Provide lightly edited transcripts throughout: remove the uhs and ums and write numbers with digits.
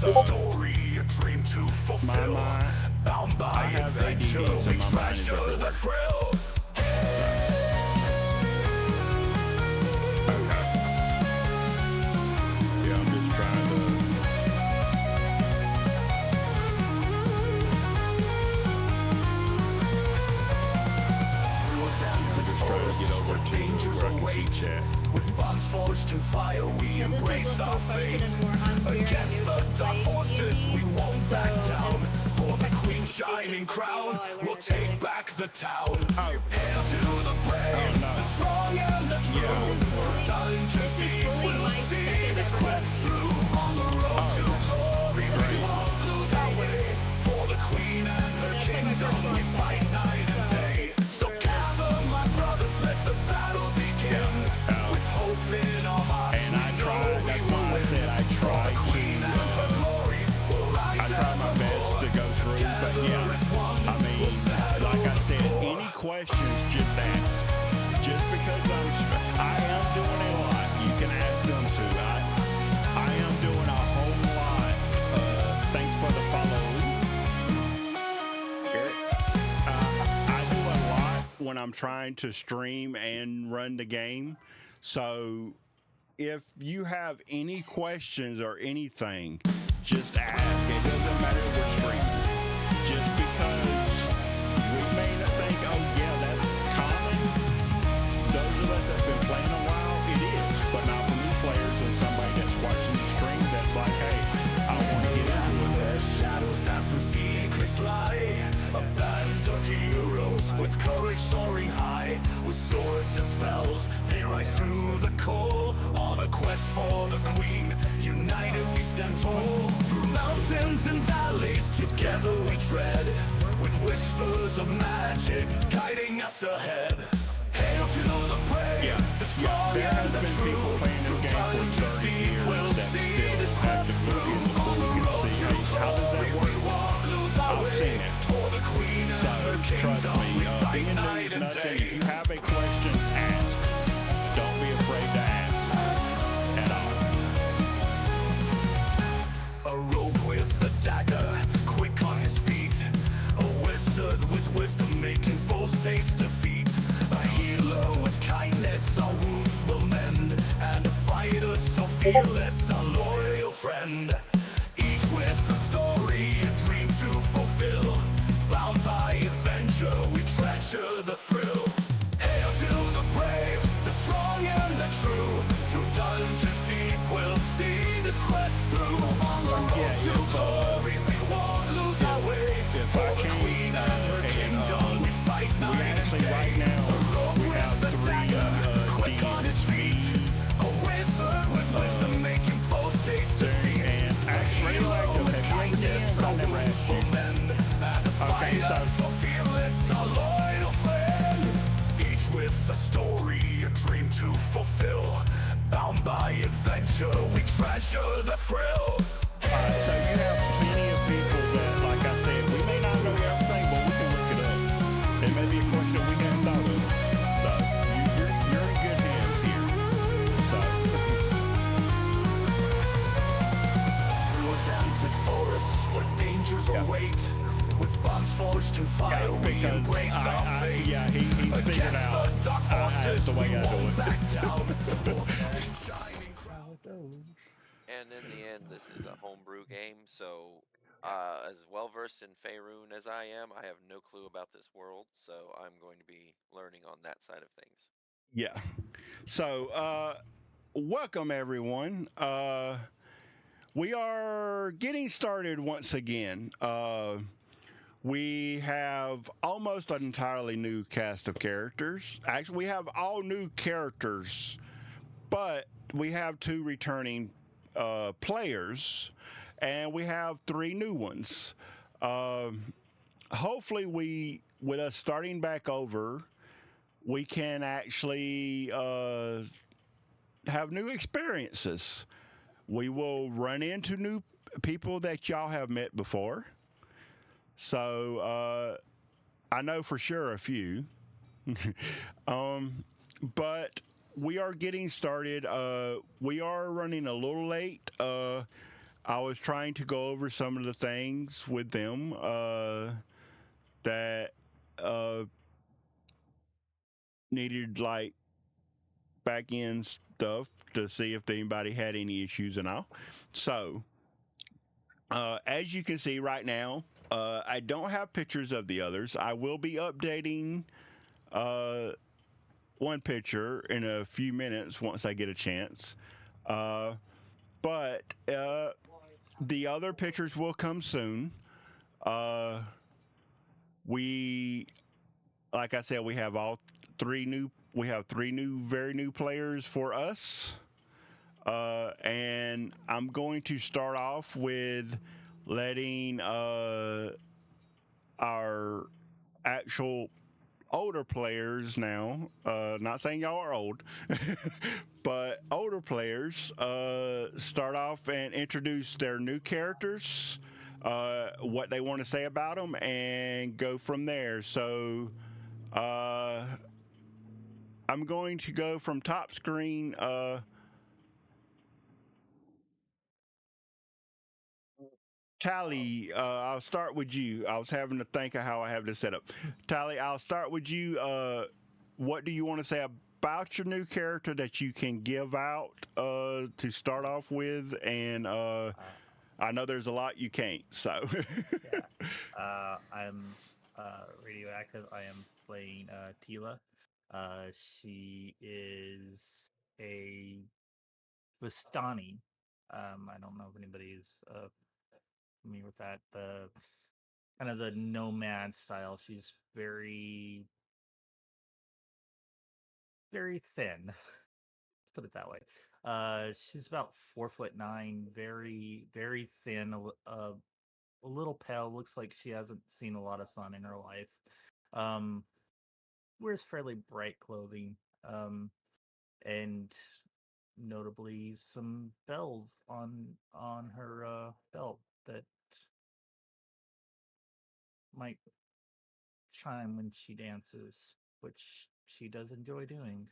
with a story, a dream to fulfill. Bound by adventure, we treasure the thrill. Yeah, I'm just trying to. Get over to dangers where I can see await. chat. With bonds forged in fire, we embrace our fate. Against the dark forces, we won't back down. For the Queen's shining crown, we'll take back the town. Hail to the brave, the strong and the true. For dungeons deep, we'll see this quest through. On the road to glory, we won't lose our way. For the Queen and her kingdom, we fight night and day. So gather, my brothers, let the battle begin. With hope in our hearts, And I tried, that's why I said I tried to, I tried my best to go through, but yeah, I mean, like I said, any questions, just ask. Just because I am doing a lot, you can ask them to. I am doing a whole lot. Thanks for the follow. Eric. I do a lot when I'm trying to stream and run the game. So if you have any questions or anything, just ask. It doesn't matter if we're streaming. Just because we may not think, oh yeah, that's common. Those of us that have been playing a while, it is. But not for new players and somebody that's watching the stream that's like, hey, I want to get into it. Where shadows dance and secrets lie. A band of heroes with courage soaring high. With swords and spells, they rise through the cold. On a quest for the Queen, united we stand tall. Through mountains and valleys, together we tread. With whispers of magic, guiding us ahead. Hail to the brave, the strong there and has the been true. people playing this game for Dungeons 30 deep, years we'll that see still this have to quest look through. into On the and road see, to hey, how does that glory, work? we won't lose our I've way. seen it. For the Queen and her So trust kingdom, me, we fight being new night is and nothing. day. If you have a question, ask. Don't be afraid to ask at all. A rogue with a dagger, quick on his feet. A wizard with wisdom, making foes taste defeat. A healer with kindness, our wounds will mend. And a fighter so fearless, a loyal friend. Each with a story, a dream to fulfill. Bound by adventure, we treasure the thrill. Hail to the brave, the strong and the true. Through dungeons deep, we'll see this quest through. On the road to glory, we won't lose our way. If For I the can, Queen and her kingdom, we fight we night and actually day. right now A rogue we have with a three dagger, quick on his feet. A wizard with wisdom, making foes taste defeat. and A actually, hero with kindness, I our never wounds asked will you. mend. And a Okay, fighter so so fearless, a loyal friend. Each with a story, a dream to fulfill. Bound by adventure, we treasure the thrill. Alright, so you have plenty of people that, like I said, we may not know everything, but we can look it up. There may be a question we hadn't thought of. So you're in good hands here. So Through enchanted forests where dangers await. With bonds forged in fire, we because embrace our fate. yeah, he figured Against out the dark that's forces, the way we I do won't it. back down. For the shining crown. And in the end, this is a homebrew game, so as well versed in Faerun as I am, I have no clue about this world, so I'm going to be learning on that side of things. Yeah. So, welcome everyone. We are getting started once again. We have almost an entirely new cast of characters. Actually, we have all new characters, but we have 2 returning players, and we have 3 new ones. Hopefully, with us starting back over, we can actually have new experiences. We will run into new people that y'all have met before. So I know for sure a few. But we are getting started. We are running a little late. I was trying to go over some of the things with them that needed like back end stuff to see if anybody had any issues and all. So, as you can see right now, I don't have pictures of the others. I will be updating one picture in a few minutes once I get a chance. But the other pictures will come soon. We, like I said, we have three new, very new players for us. And I'm going to start off with letting our actual older players now, not saying y'all are old, but older players start off and introduce their new characters, what they want to say about them, and go from there. So I'm going to go from top screen. Tally, I'll start with you. I was having to think of how I have this set up. Tally, I'll start with you. What do you want to say about your new character that you can give out to start off with? And I know there's a lot you can't, so. Yeah. I'm radioactive. I am playing Tila. She is a Vistani. I don't know if anybody's familiar with that. The kind of the nomad style. She's very, very thin. Let's put it that way. She's about 4'9", very, very thin. A little pale. Looks like she hasn't seen a lot of sun in her life. Wears fairly bright clothing. And notably some bells on her belt that might chime when she dances, which she does enjoy doing.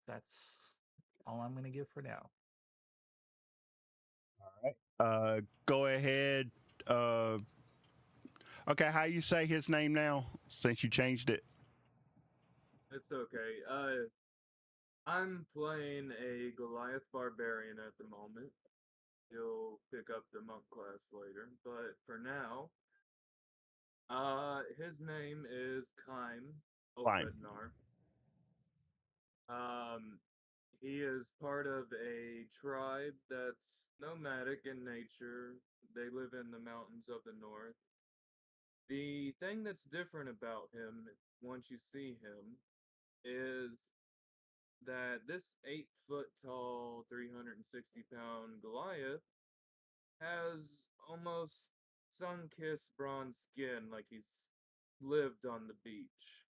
That's all I'm gonna give for now. Go ahead. Okay, how you say his name now since you changed it? It's okay. I'm playing a Goliath Barbarian at the moment. He'll pick up the monk class later, but for now, his name is Kaim Fine. Opednar. He is part of a tribe that's nomadic in nature. They live in the mountains of the north. The thing that's different about him, once you see him, is that this 8 foot tall, 360-pound Goliath has almost sun kissed bronze skin like he's lived on the beach.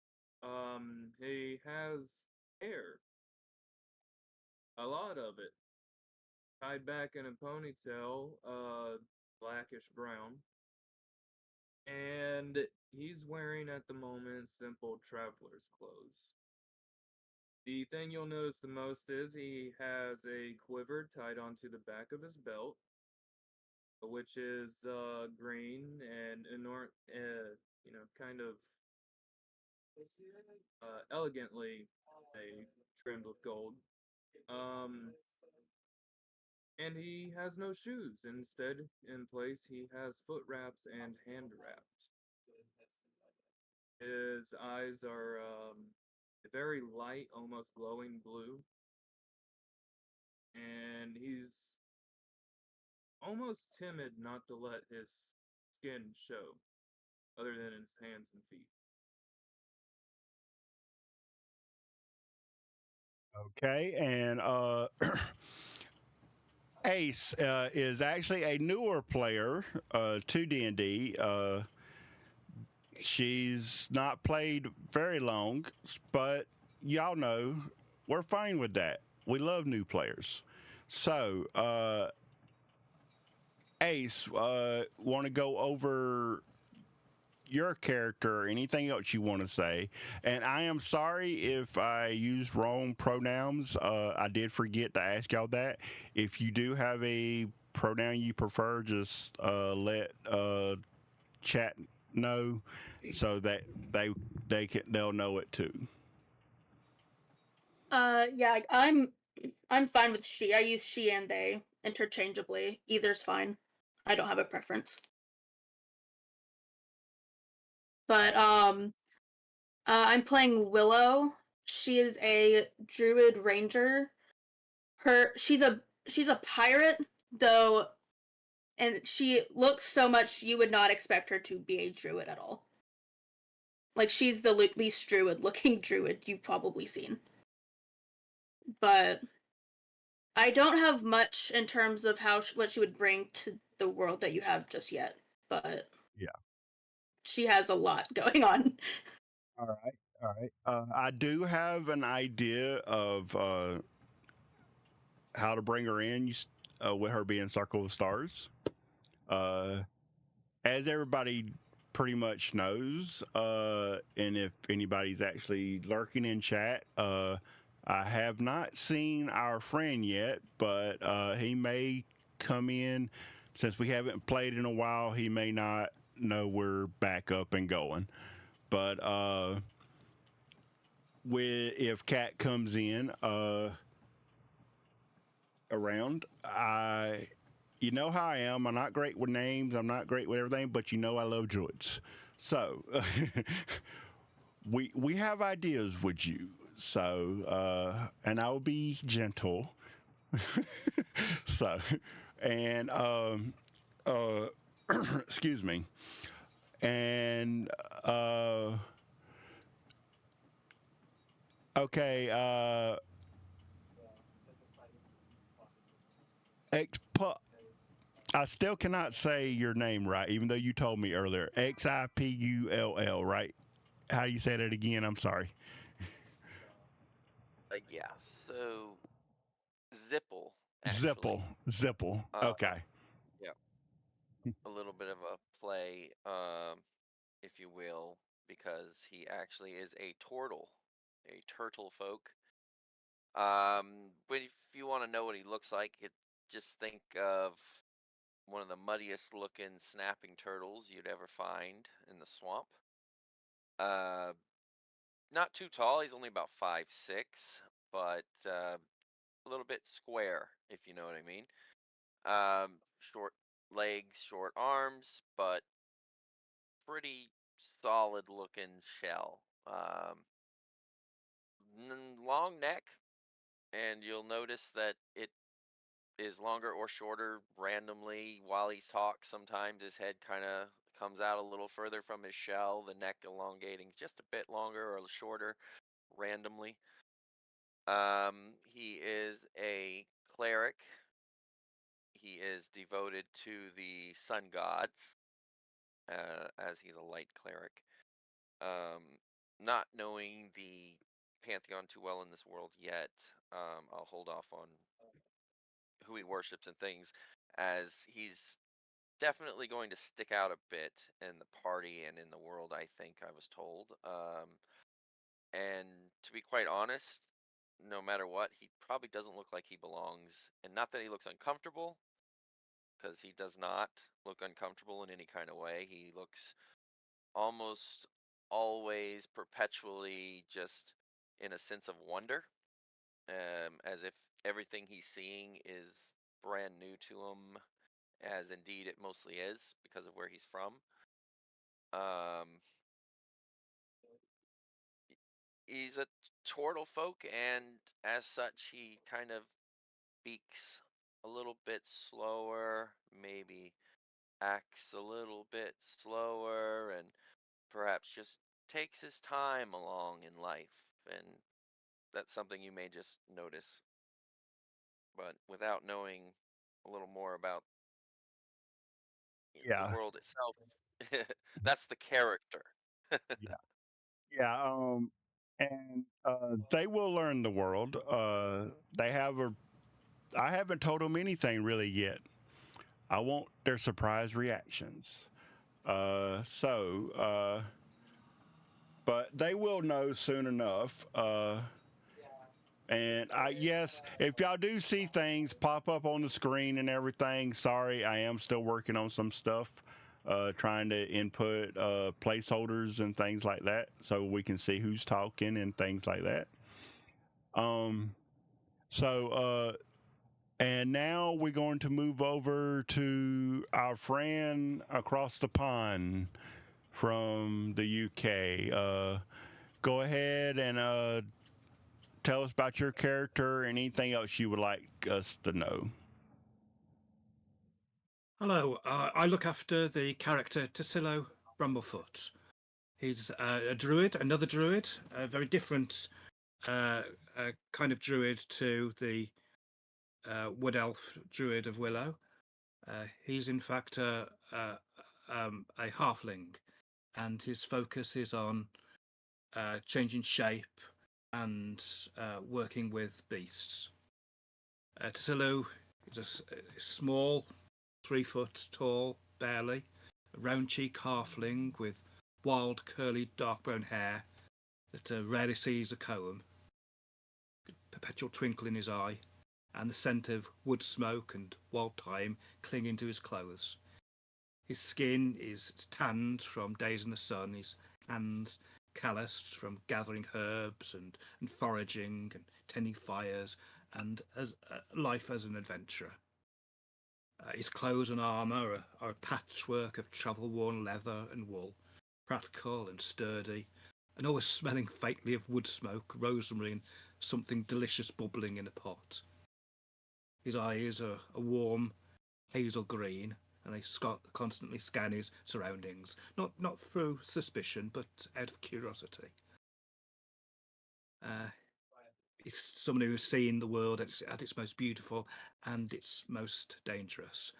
He has hair, a lot of it, tied back in a ponytail, blackish brown. And he's wearing at the moment simple traveler's clothes. The thing you'll notice the most is he has a quiver tied onto the back of his belt, which is green and kind of elegantly trimmed with gold. And he has no shoes. Instead, in place, he has foot wraps and hand wraps. His eyes are very light, almost glowing blue. And he's almost timid not to let his skin show, other than his hands and feet. Okay, and Ace is actually a newer player to D&D. She's not played very long, but y'all know we're fine with that. We love new players. So, Ace, want to go over your character or anything else you want to say. And I am sorry if I used wrong pronouns. I did forget to ask y'all that. If you do have a pronoun you prefer, just let chat know so that they'll know it too. Yeah, I'm fine with she. I use she and they interchangeably. Either's fine. I don't have a preference. But I'm playing Willow. She is a druid ranger. She's a pirate though, and she looks so much you would not expect her to be a druid at all. Like she's the least druid looking druid you've probably seen. But I don't have much in terms of what she would bring to the world that you have just yet. But Yeah. she has a lot going on. All right. All right. I do have an idea of how to bring her in with her being Circle of Stars. As everybody pretty much knows, and if anybody's actually lurking in chat, I have not seen our friend yet, but he may come in. Since we haven't played in a while, he may not know we're back up and going. But if Cat comes in around, you know how I am. I'm not great with names. I'm not great with everything, but you know I love druids. So we have ideas with you. So and I'll be gentle. So and excuse me. And okay, I still cannot say your name right, even though you told me earlier. Xipull, right? How do you say that again? I'm sorry. Yeah. So Zipple, actually. Zipple. Okay. Yeah. A little bit of a play, if you will, because he actually is a turtle folk. But if you want to know what he looks like, just think of one of the muddiest looking snapping turtles you'd ever find in the swamp. Not too tall. He's only about 5'6", but a little bit square, if you know what I mean. Short legs, short arms, but pretty solid looking shell. Long neck, and you'll notice that it is longer or shorter randomly while he talks. Sometimes his head kind of comes out a little further from his shell, the neck elongating just a bit longer or shorter randomly. He is a cleric. He is devoted to the sun gods, as he's a light cleric. Not knowing the pantheon too well in this world yet, I'll hold off on who he worships and things, as he's definitely going to stick out a bit in the party and in the world, I think I was told. And to be quite honest, no matter what, he probably doesn't look like he belongs. And not that he looks uncomfortable, because he does not look uncomfortable in any kind of way. He looks almost always perpetually just in a sense of wonder, as if everything he's seeing is brand new to him, as indeed it mostly is because of where he's from. Um, he's a turtle folk, and as such, he kind of speaks a little bit slower, maybe acts a little bit slower, and perhaps just takes his time along in life. And that's something you may just notice. But without knowing a little more about the Yeah. world itself, that's the character. Yeah. Yeah. And they will learn the world. They have a. I haven't told them anything really yet. I want their surprise reactions. But they will know soon enough. And yes, if y'all do see things pop up on the screen and everything, sorry, I am still working on some stuff, trying to input placeholders and things like that, so we can see who's talking and things like that. And now we're going to move over to our friend across the pond from the UK. Go ahead and tell us about your character and anything else you would like us to know. Hello, I look after the character Tassilo Bramblefoot. He's a druid, another druid, a very different kind of druid to the wood elf druid of Willow. He's in fact a halfling, and his focus is on changing shape and working with beasts. Tassilo is a small, 3 foot tall, barely, a round cheek halfling with wild, curly, dark brown hair that rarely sees a comb, perpetual twinkle in his eye, and the scent of wood smoke and wild thyme clinging to his clothes. His skin is tanned from days in the sun, his hands calloused from gathering herbs and foraging and tending fires and life as an adventurer. His clothes and armour are a patchwork of travel-worn leather and wool, practical and sturdy, and always smelling faintly of wood smoke, rosemary, and something delicious bubbling in a pot. His eyes are a warm hazel green, and they constantly scan his surroundings, not through suspicion, but out of curiosity. He's someone who's seen the world at its most beautiful and its most dangerous.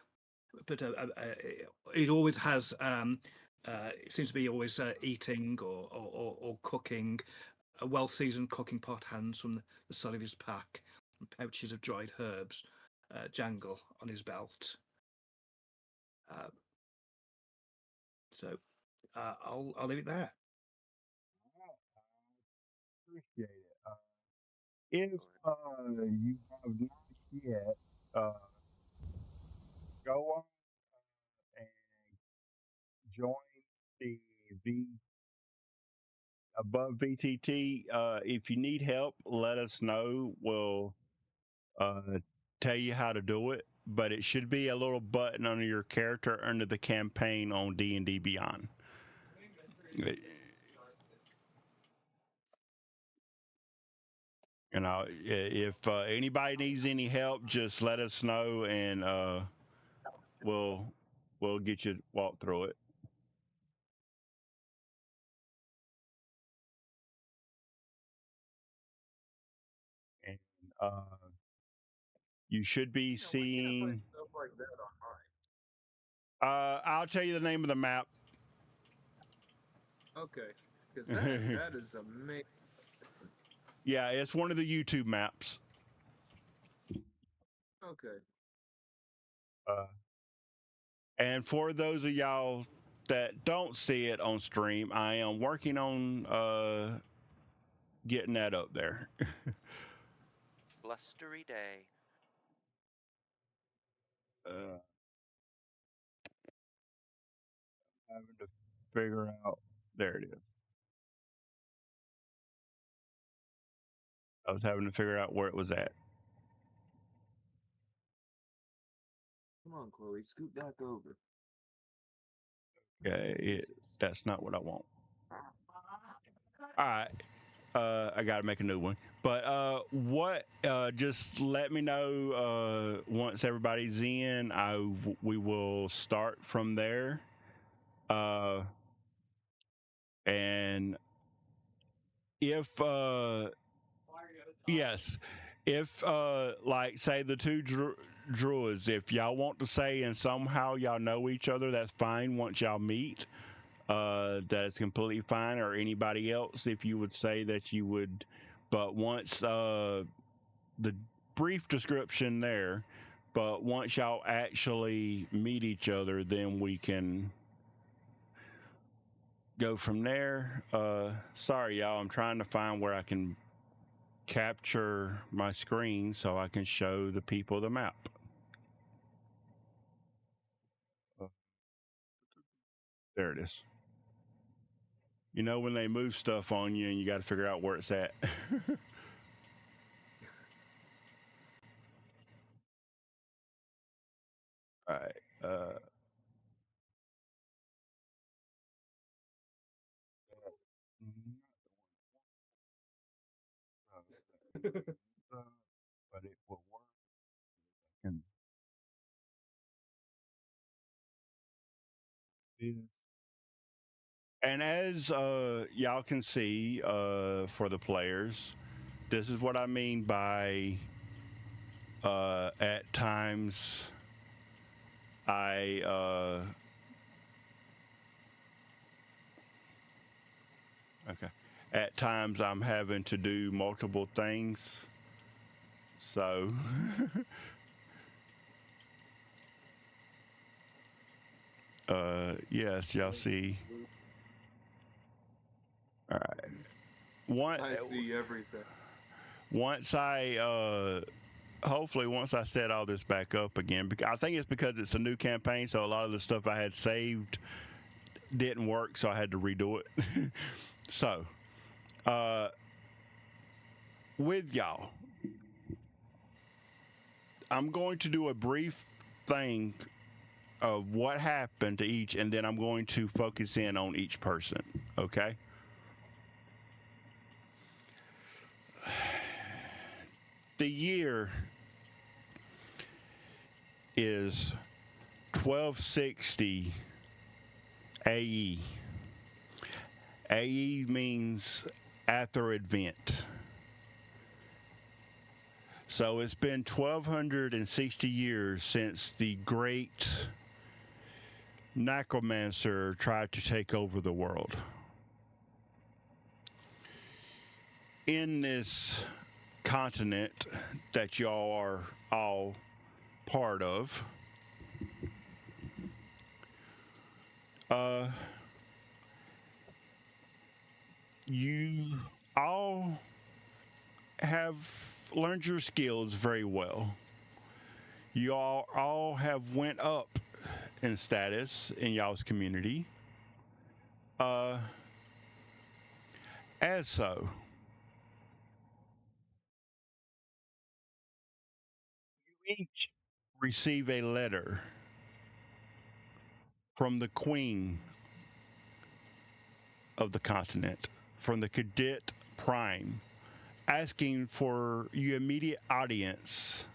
But it always has. It seems to be always eating or cooking a well-seasoned cooking pot hands from the side of his pack, and pouches of dried herbs jangle on his belt. So I'll leave it there. Appreciate it. If you have not yet, go on and join the above VTT. If you need help, let us know. We'll tell you how to do it. But it should be a little button under your character under the campaign on D&D Beyond. You know, if anybody needs any help, just let us know, and we'll get you walk through it. And you should be seeing stuff like that online. I'll tell you the name of the map. Okay, because that is amazing. Yeah, it's one of the YouTube maps. Okay. And for those of y'all that don't see it on stream, I am working on getting that up there. Blustery day. Having to figure out. There it is. I was having to figure out where it was at. Come on, Chloe, scoot back over. Okay, that's not what I want. All right. I got to make a new one. But just let me know once everybody's in. We will start from there. And if yes, if like say the two druids, if y'all want to say and somehow y'all know each other, that's fine. Once y'all meet, that's completely fine. Or anybody else, if you would say that you would, but once the brief description there, but once y'all actually meet each other, then we can go from there. Sorry, y'all. I'm trying to find where I can capture my screen so I can show the people the map. There it is. You know when they move stuff on you and you got to figure out where it's at. All right. But it will work. And And as y'all can see for the players, this is what I mean by at times I okay. At times I'm having to do multiple things. So yes, y'all see. All right. I see everything. Once I hopefully once I set all this back up again, because I think it's because it's a new campaign, so a lot of the stuff I had saved didn't work, so I had to redo it. So with y'all, I'm going to do a brief thing of what happened to each, and then I'm going to focus in on each person. Okay. The year is 1260 AE. AE means Aether Advent. So it's been 1260 years since the great necromancer tried to take over the world. In this continent that y'all are all part of, you all have learned your skills very well. You all have went up in status in y'all's community. As so, you each receive a letter from the Queen of the continent, from the Cadet Prime, asking for your immediate audience.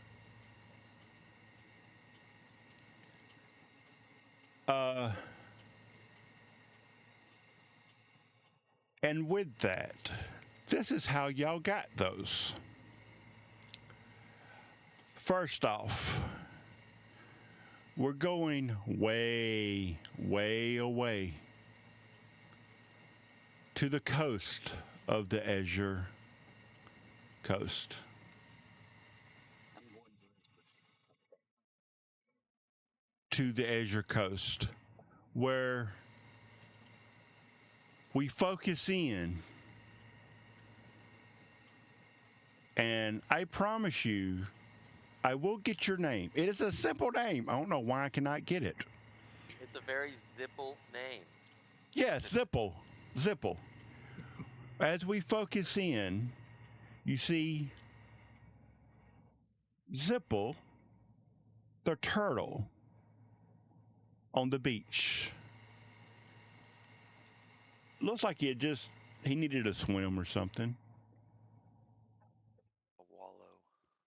And with that, this is how y'all got those. First off, we're going way, way away to the coast of the Azure Coast. To the Azure Coast, where we focus in. And I promise you, I will get your name. It is a simple name. I don't know why I cannot get it. It's a very Zipple name. Yes, Zipple. Zipple. As we focus in, you see Zipple, the turtle, on the beach. Looks like he needed a swim or something. A wallow.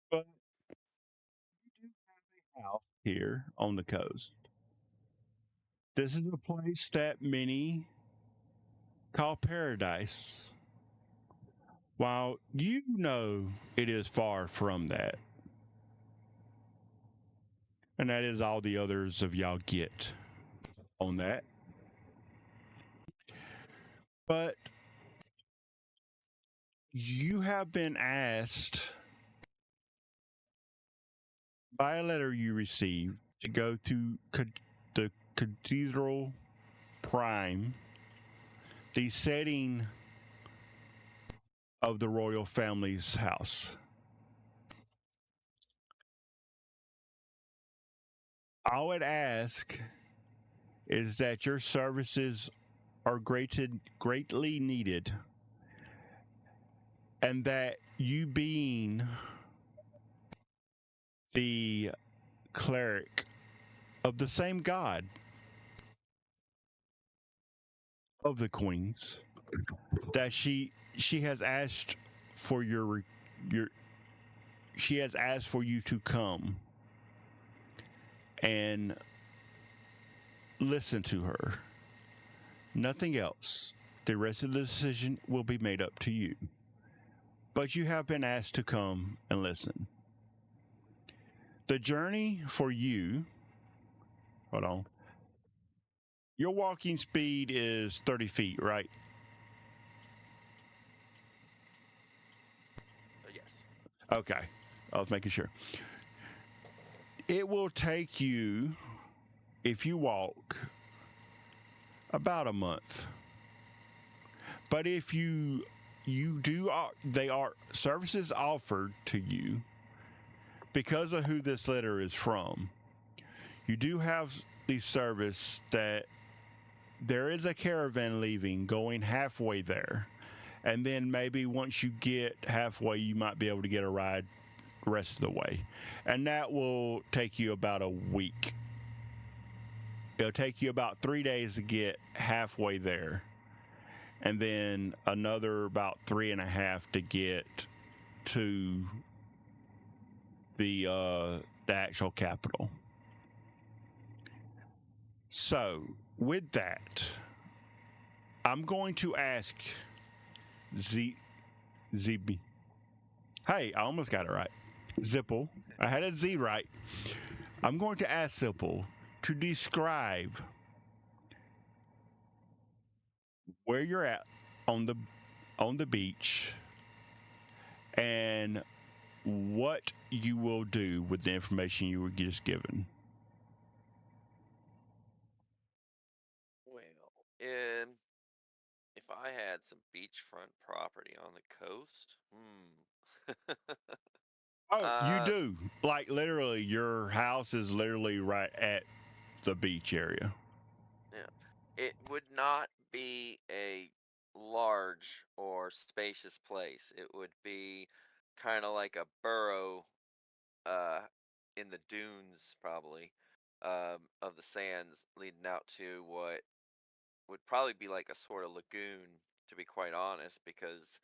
But you do have a house here on the coast. This is a place that many call paradise, while you know it is far from that. And that is all the others of y'all get on that. But you have been asked by a letter you received to go to the Cathedral Prime the setting of the royal family's house. I would ask is that your services are greatly needed, and that you being the cleric of the same god of the queens, that she has asked for your she has asked for you to come and listen to her. Nothing else. The rest of the decision will be made up to you. But you have been asked to come and listen. The journey for you, hold on. Your walking speed is 30 feet, right? Yes. Okay. I was making sure. It will take you, if you walk, about a month. But if you do, they are services offered to you because of who this letter is from. You do have the service that there is a caravan leaving, going halfway there. And then maybe once you get halfway, you might be able to get a ride the rest of the way. And that will take you about a week. It'll take you about 3 days to get halfway there. And then another about 3.5 to get to the actual capital. So, with that, I'm going to ask ZB. Hey, I almost got it right. Zipple. I had a Z right. I'm going to ask Zipple to describe where you're at on the beach and what you will do with the information you were just given. Well, if I had some beachfront property on the coast, Oh, you do. Like literally, your house is literally right at the beach area. it would not be a large or spacious place. It would be kind of like a burrow in the dunes, probably, of the sands leading out to what would probably be like a sort of lagoon, to be quite honest, because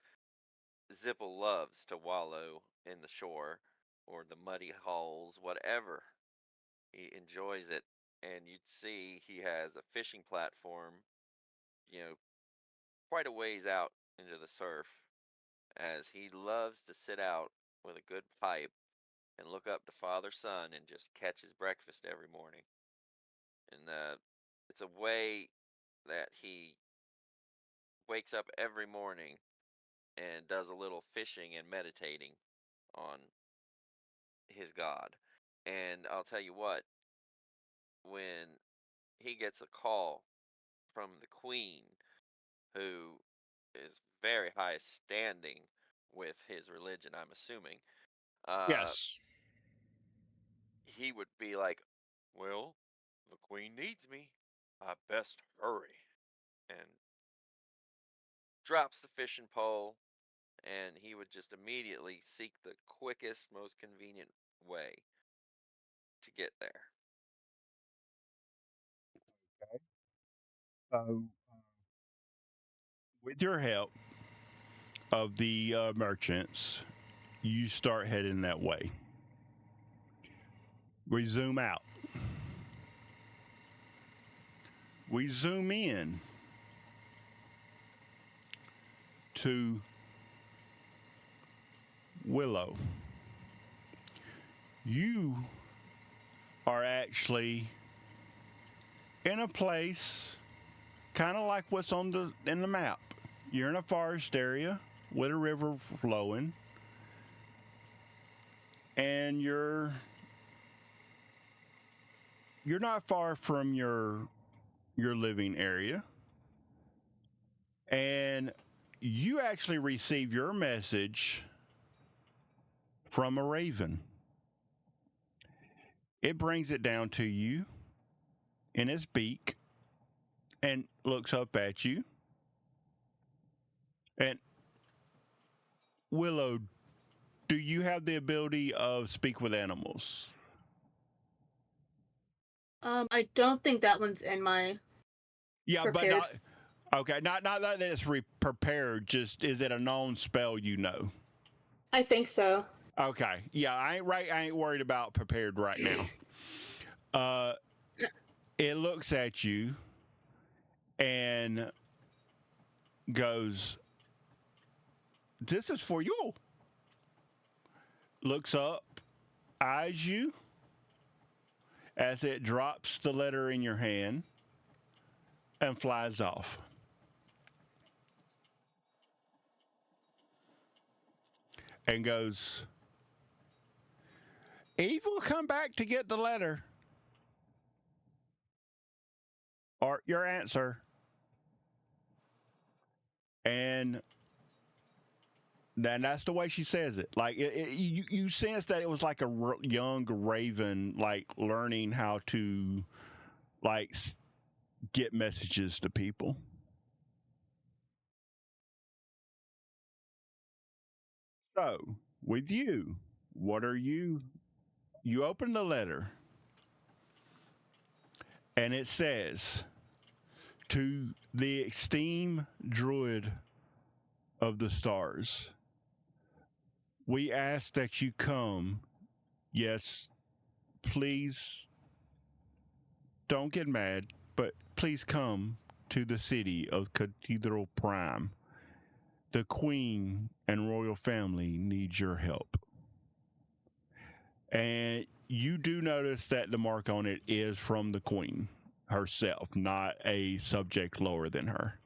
Zipple loves to wallow in the shore or the muddy holes, whatever. He enjoys it. And you'd see he has a fishing platform, you know, quite a ways out into the surf, as he loves to sit out with a good pipe and look up to Father Sun and just catch his breakfast every morning. And it's a way that he wakes up every morning and does a little fishing and meditating on his God. And I'll tell you what, when he gets a call from the Queen, who is very high standing with his religion, I'm assuming, Yes. he would be like, "Well, the Queen needs me. I best hurry." And drops the fishing pole, and he would just immediately seek the quickest, most convenient way to get there. So, with your help of the merchants, you start heading that way. We zoom out. We zoom in to Willow. You are actually in a place kind of like what's in the map. You're in a forest area with a river flowing, and you're not far from your living area, And you actually receive your message from a raven. It brings it down to you in its beak and looks up at you. And Willow, do you have the ability of speak with animals? I don't think that one's in my. Yeah, Prepared. but not okay. Not that it's prepared. Just is it a known spell? You know. I think so. Okay. Yeah, I ain't worried about prepared right now. It looks at you and goes, "This is for you." Looks up, eyes you as it drops the letter in your hand and flies off. And goes, "Eve will come back to get the letter. Or your answer." And then that's the way she says it. Like you sense that it was like a young raven, like learning how to like get messages to people. So with you, what are you? You open the letter, and it says, "To the esteemed druid of the stars, we ask that you come. Yes, please don't get mad, but please come to the city of Cathedral Prime. The Queen and royal family needs your help." And you do notice that the mark on it is from the Queen herself, not a subject lower than her.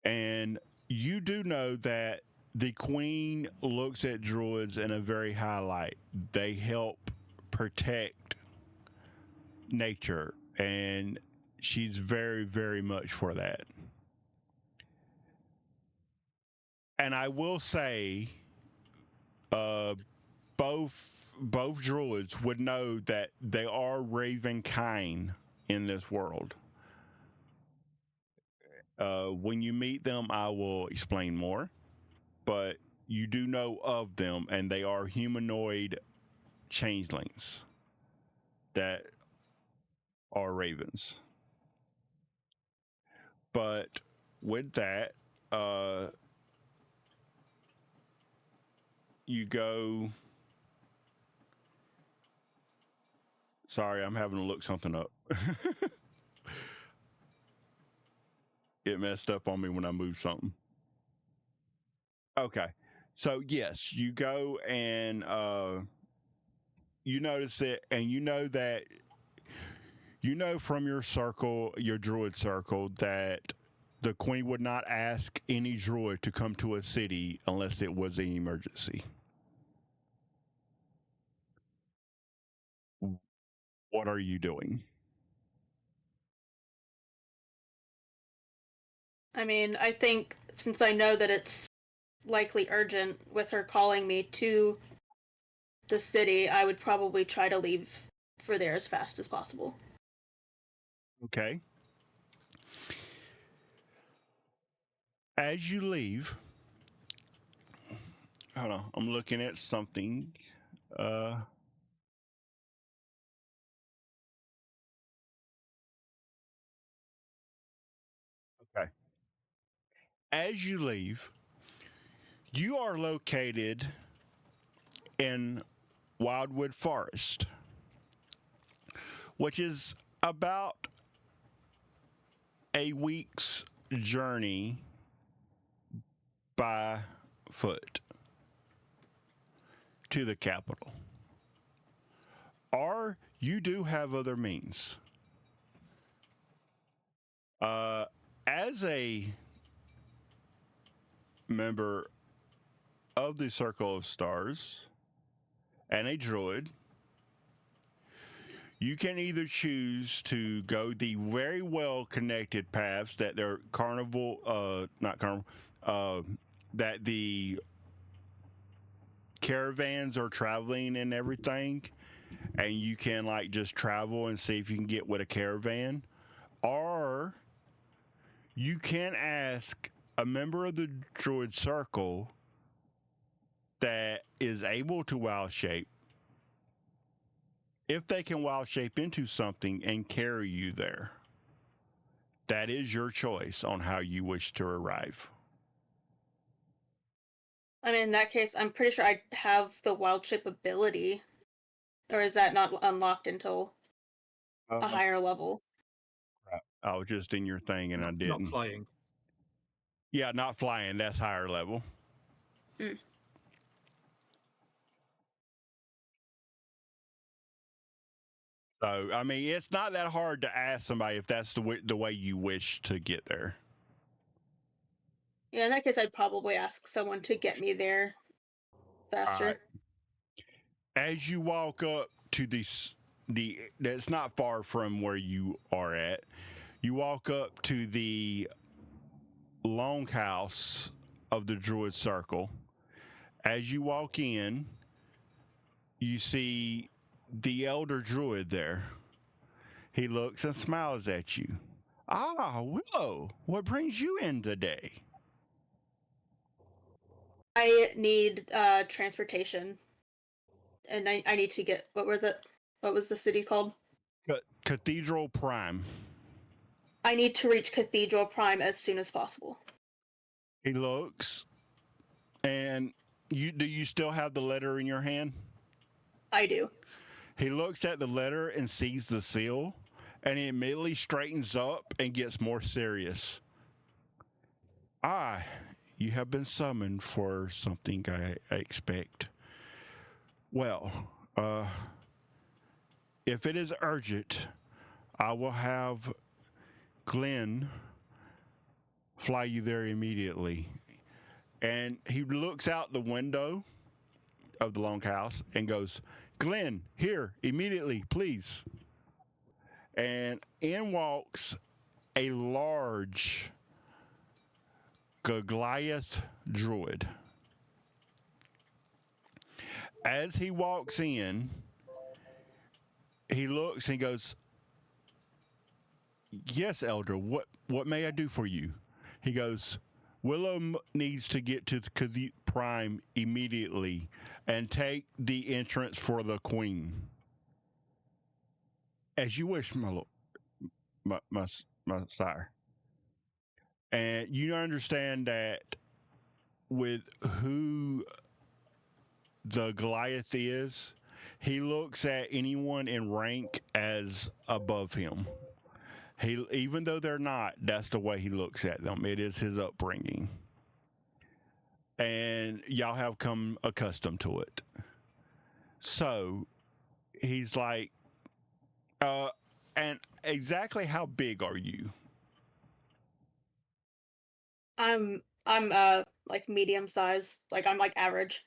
And you do know that the Queen looks at druids in a very high light. They help protect nature, and she's very, very much for that. And I will say, both druids would know that they are raven kind in this world. When you meet them, I will explain more, but you do know of them, and they are humanoid changelings that are ravens. But with that, you go. Sorry, I'm having to look something up. It messed up on me when I moved something. Okay. So yes, you go and you notice it, and you know that from your circle, your druid circle, that the Queen would not ask any druid to come to a city unless it was an emergency. What are you doing? I mean, I think since I know that it's likely urgent with her calling me to the city, I would probably try to leave for there as fast as possible. Okay. As you leave, hold on, I'm looking at something. Okay. As you leave, you are located in Wildwood Forest, which is about a week's journey by foot to the capital. Or you do have other means. As a member of the Circle of Stars and a druid, You can either choose to go the very well connected paths that they're that the caravans are traveling and everything, and you can like just travel and see if you can get with a caravan, or you can ask a member of the Druid Circle that is able to wild shape if they can wild shape into something and carry you there. That is your choice on how you wish to arrive. I mean, in that case, I'm pretty sure I have the wild shape ability. Or is that not unlocked until a higher level? I was just in your thing and I Not didn't. flying. Yeah, not flying. That's higher level. Mm. So, I mean, it's not that hard to ask somebody if that's the way you wish to get there. Yeah, in that case, I'd probably ask someone to get me there faster. All right. As you walk up to that's not far from where you are at. You walk up to the longhouse of the Druid Circle. As you walk in, you see the elder druid there. He looks and smiles at you. Ah, Willow, what brings you in today? I need transportation. And I need to get, what was it? What was the city called? Cathedral Prime. I need to reach Cathedral Prime as soon as possible. He looks, and do you still have the letter in your hand? I do. He looks at the letter and sees the seal, and he immediately straightens up and gets more serious. You have been summoned for something, I expect. Well, if it is urgent, I will have Glenn fly you there immediately. And he looks out the window of the longhouse and goes, Glenn, here, immediately, please. And in walks a large Goliath druid. As he walks in, he looks and he goes, yes, Elder, what may I do for you? He goes, Willow needs to get to the Prime immediately and take the entrance for the Queen. As you wish, my lord, my sire. And you understand that with who the Goliath is, he looks at anyone in rank as above him. Even though they're not, that's the way he looks at them. It is his upbringing. And y'all have come accustomed to it. So he's like, and exactly how big are you? I'm like medium size. Like I'm like average.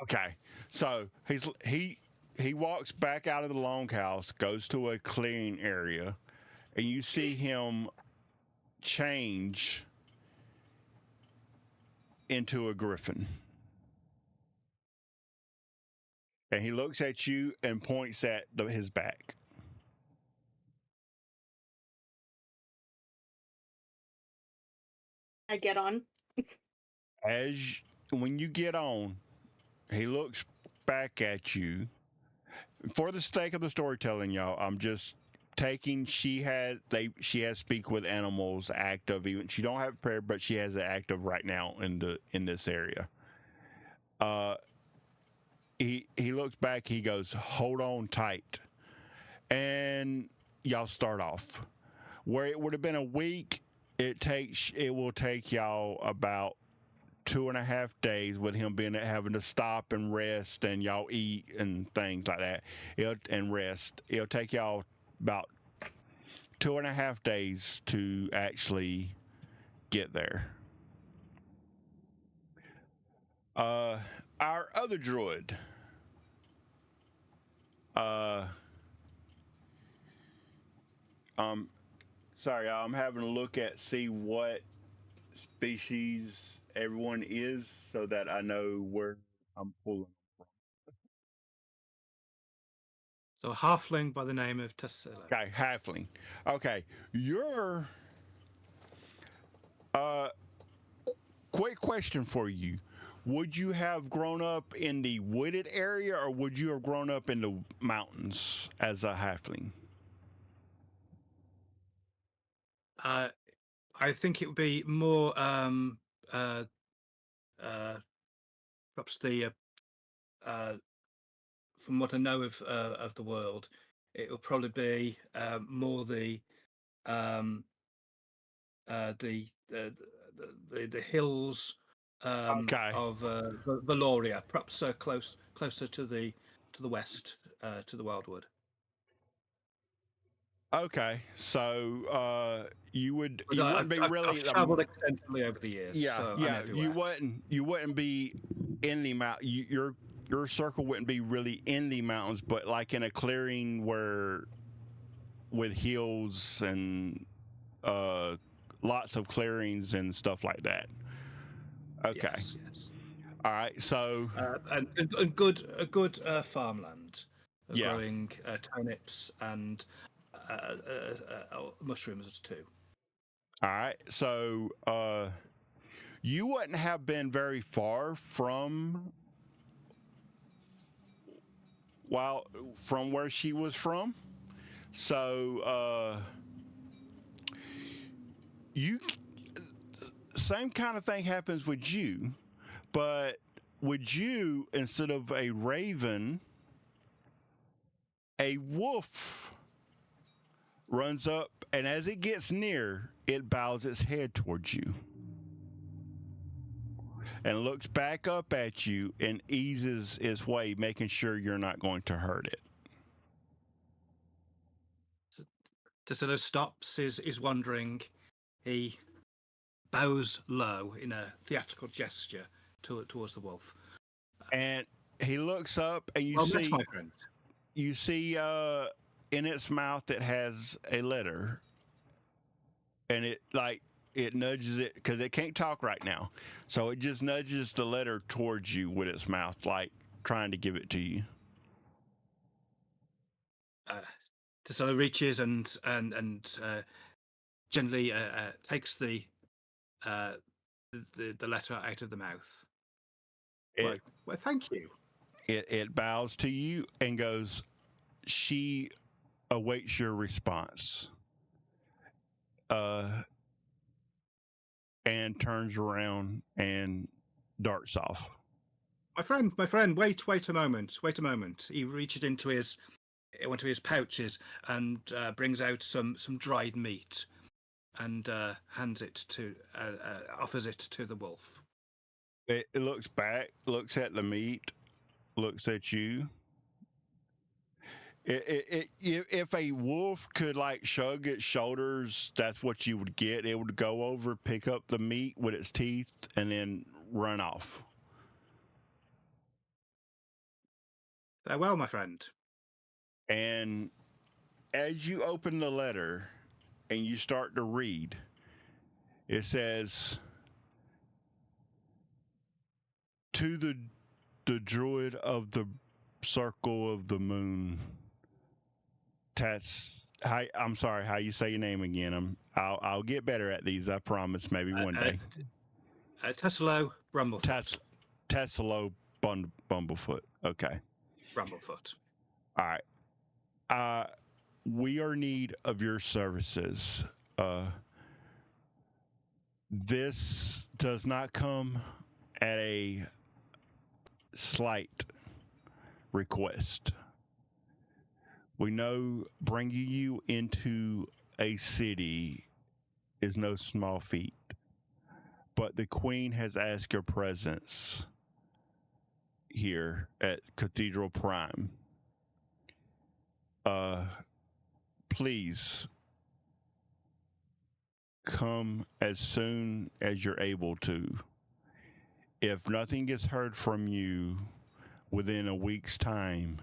Okay. So he walks back out of the longhouse, goes to a clean area, and you see him change into a griffin. And he looks at you and points at his back. I get on. When you get on, he looks back at you. For the sake of the storytelling, y'all, I'm just taking she has speak with animals active. Even she don't have prayer, but she has it active right now in this area. He looks back. He goes, "Hold on tight," and y'all start off. Where it would have been a week, it will take y'all about 2.5 days with him having to stop and rest, and y'all eat and things like that. It'll take y'all about 2.5 days to actually get there. Our other druid, Sorry, I'm having a look at see what species everyone is, so that I know where I'm pulling from. So, a halfling by the name of Tassilo. Okay, halfling. Okay, you're. Quick question for you: would you have grown up in the wooded area, or would you have grown up in the mountains as a halfling? I think it would be more perhaps the from what I know of the world, it will probably be more the the hills Okay. of Valoria, perhaps closer to the west, to the Wildwood. Okay, so you wouldn't be I've really traveled extensively over the years. yeah, so I'm yeah. everywhere. You wouldn't be in the mount. Your circle wouldn't be really in the mountains, but like in a clearing where with hills and lots of clearings and stuff like that. Okay. Yes, yes. All right. So And a good farmland, Yeah. growing turnips and mushrooms too. all right. So you wouldn't have been very far from where she was from. So you same kind of thing happens with you, but with you, instead of a raven, a wolf runs up, and as it gets near, it bows its head towards you and looks back up at you and eases its way, making sure you're not going to hurt it. Tassilo stops, is wondering. He bows low in a theatrical gesture towards the wolf. And he looks up, and Well met, my friend. you see in its mouth it has a letter, and it nudges it because it can't talk right now, so it just nudges the letter towards you with its mouth, like trying to give it to you. Tassilo reaches and gently takes the letter out of the mouth. Well, thank you. It bows to you and goes, "She awaits your response." And turns around and darts off. My friend, wait a moment. He reaches into his pouches and brings out some dried meat and offers it to the wolf. It looks back, looks at the meat, looks at you. If a wolf could like shrug its shoulders, that's what you would get. It would go over, pick up the meat with its teeth, and then run off. Farewell, my friend. And as you open the letter and you start to read, it says, "To the druid of the circle of the moon." I'm sorry, how you say your name again? I'll get better at these. I promise. Maybe one day. Tassilo Bumblefoot. Tassilo Bumblefoot. Okay. Bumblefoot. All right. We are in need of your services. This does not come at a slight request. We know bringing you into a city is no small feat, but the Queen has asked your presence here at Cathedral Prime. Please come as soon as you're able to. If nothing gets heard from you within a week's time,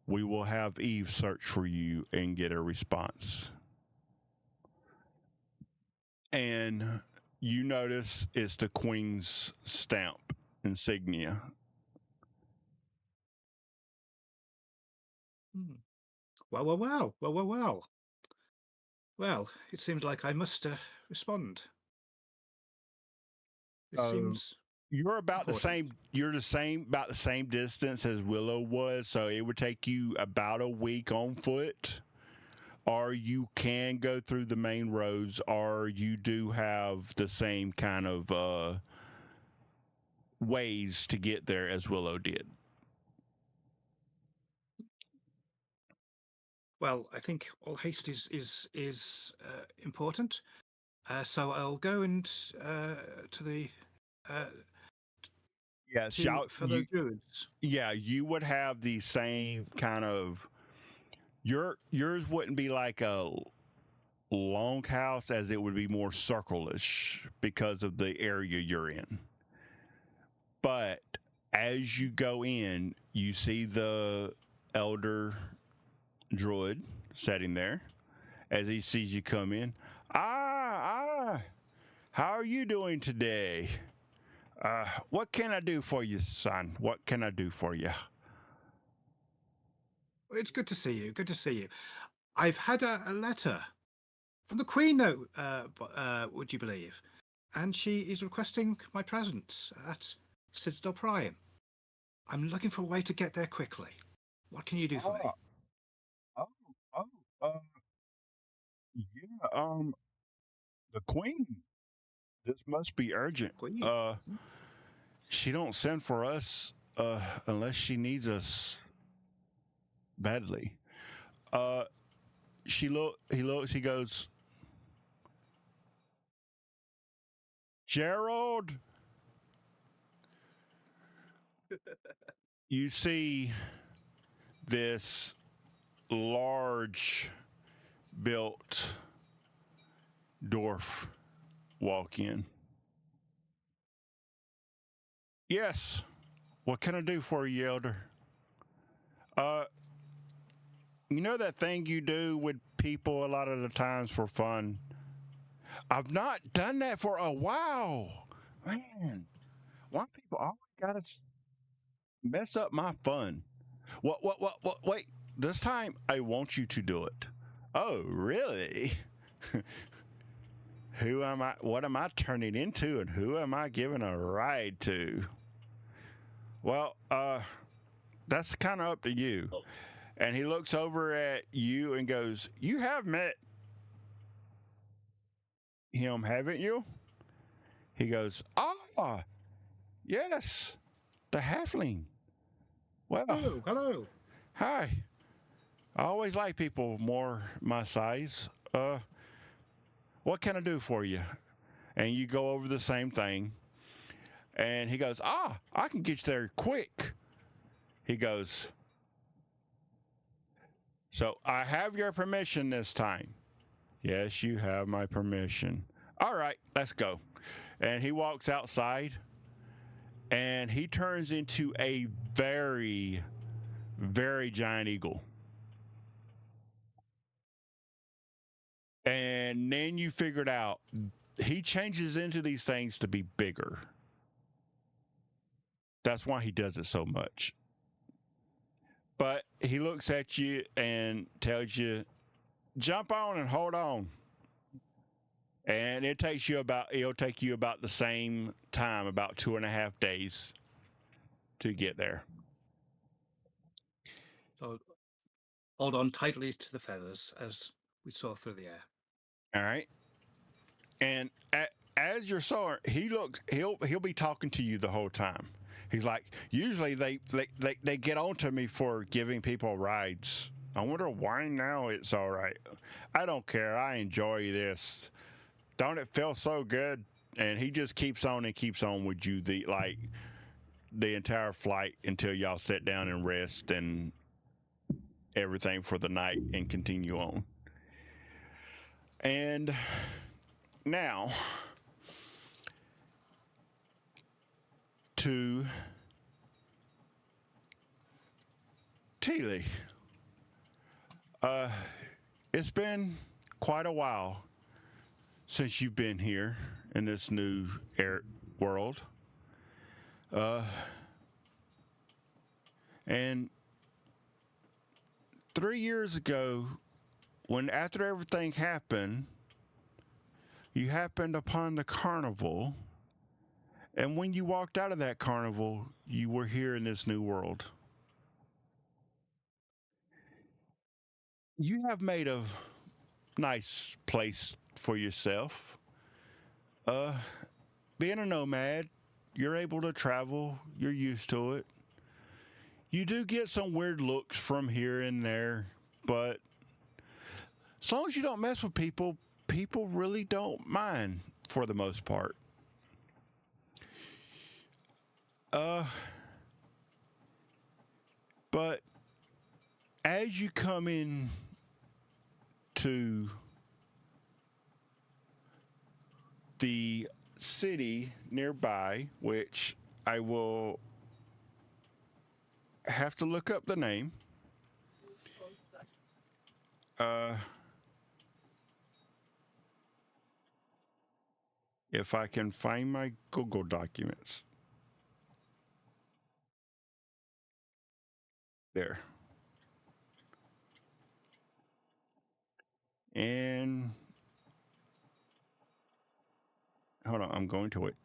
we will have Eve search for you and get a response. and you notice it's the Queen's stamp insignia. Hmm. Well. Well, it seems like I must respond. It Oh, seems you're about the important. same. You're about the same distance as Willow was, so it would take you about a week on foot. Or you can go through the main roads, or you do have the same kind of ways to get there as Willow did. Well, I think all haste is important. So I'll go and to the Yes, to y'all. fellow druids. Yeah, you would have the same kind of. Yours wouldn't be like a long house, as it would be more circle-ish because of the area you're in. But as you go in, you see the elder druid sitting there. As he sees you come in, how are you doing today? What can I do for you, son? What can I do for you? It's good to see you. Good to see you. I've had a letter from the Queen, though, would you believe? And she is requesting my presence at Citadel Prime. I'm looking for a way to get there quickly. What can you do for me? Oh, yeah, the Queen. This must be urgent. Queen? She don't send for us unless she needs us badly. He looks, he goes, Gerald. You see this large built dwarf walk in. Yes. What can I do for you, Elder? You know that thing you do with people a lot of the times for fun? I've not done that for a while. Man, why people always gotta mess up my fun? What, wait, this time I want you to do it. Oh, really? Who am I? What am I turning into, and who am I giving a ride to? Well, that's kind of up to you. And he looks over at you and goes, you have met him, haven't you? He goes, yes, the halfling. Well, Hello. hi. I always like people more my size. What can I do for you? And you go over the same thing. And he goes, I can get you there quick. He goes, so I have your permission this time. Yes, you have my permission. All right, let's go. And he walks outside, and he turns into a very, very giant eagle. And then you figured out he changes into these things to be bigger. That's why he does it so much. But he looks at you and tells you, jump on and hold on. And it'll take you about the same time, about 2.5 days to get there. So hold on tightly to the feathers as we soar through the air. All right. And as you're soaring, he'll be talking to you the whole time. He's like, usually they get on to me for giving people rides. I wonder why now it's all right. I don't care. I enjoy this. Don't it feel so good? And he just keeps on and keeps on with you the entire flight until y'all sit down and rest and everything for the night and continue on. And now to Teely. It's been quite a while since you've been here in this new world. And 3 years ago, when after everything happened, you happened upon the carnival. And when you walked out of that carnival, you were here in this new world. You have made a nice place for yourself. Being a nomad, you're able to travel, you're used to it. You do get some weird looks from here and there, but as long as you don't mess with people, people really don't mind for the most part. But as you come in to the city nearby, which I will have to look up the name. If I can find my Google documents. There. And hold on, I'm going to it.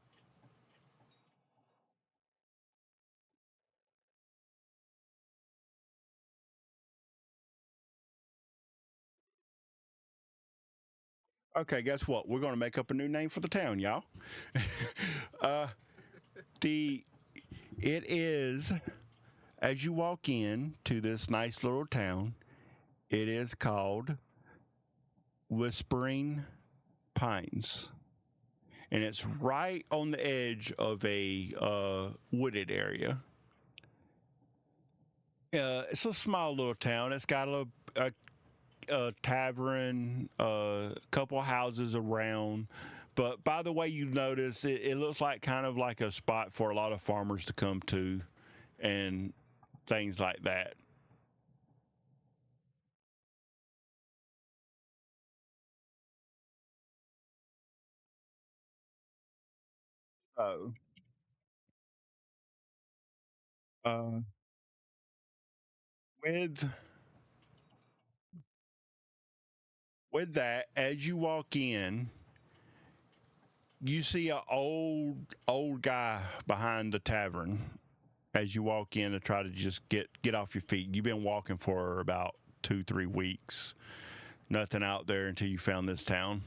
Okay, guess what? We're going to make up a new name for the town, y'all. It is, as you walk in to this nice little town, it is called Whispering Pines. And it's right on the edge of a wooded area. It's a small little town. It's got a tavern, a couple houses around. But by the way you notice, it looks like kind of like a spot for a lot of farmers to come to and things like that. So, uh, with that, as you walk in, you see an old guy behind the tavern as you walk in to try to just get off your feet. You've been walking for about 2-3 weeks. Nothing out there until you found this town.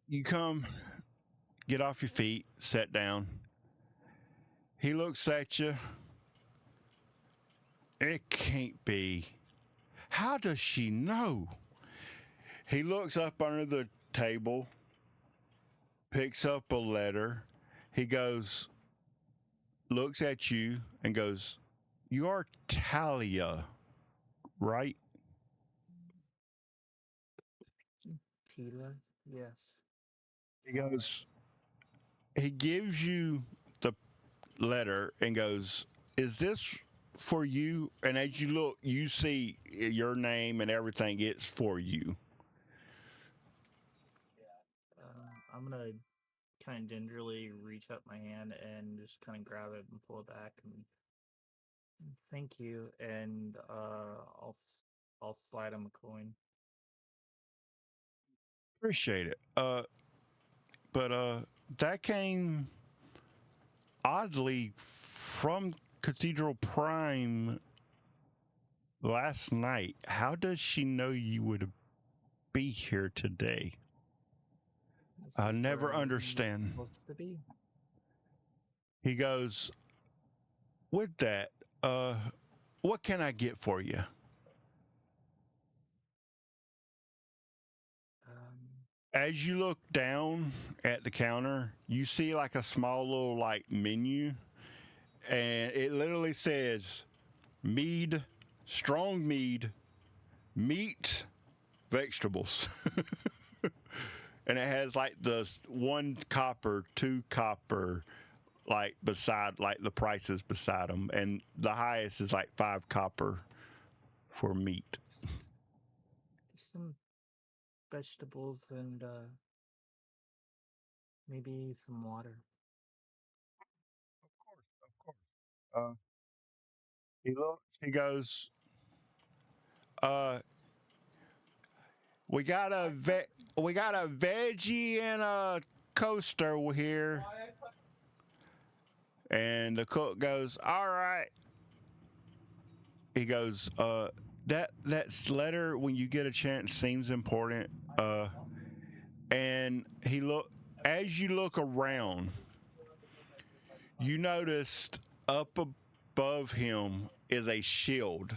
You come, get off your feet, sit down. He looks at you. It can't be. How does she know? He looks up under the table, picks up a letter. He goes, looks at you and goes, "You are Talia, right?" Tila, yes. He goes, he gives you the letter and goes, "Is this for you?" And as you look, you see your name and everything. It's for you. I'm gonna kind of gingerly reach up my hand and just kind of grab it and pull it back and thank you. And I'll slide him a coin. Appreciate it. But that came oddly from Cathedral Prime last night. How does she know you would be here today? I never understand. Supposed to be. He goes, with that, what can I get for you? As you look down at the counter, you see like a small little like menu, and it literally says mead, strong mead, meat, vegetables. And it has like the 1 copper, 2 copper, like beside, like the prices beside them, and the highest is like 5 copper for meat. Some vegetables and maybe some water. Of course. He looks. He goes. We got a veggie and a coaster here. And the cook goes, all right. He goes, that letter when you get a chance seems important. And as you look around, you noticed up above him is a shield.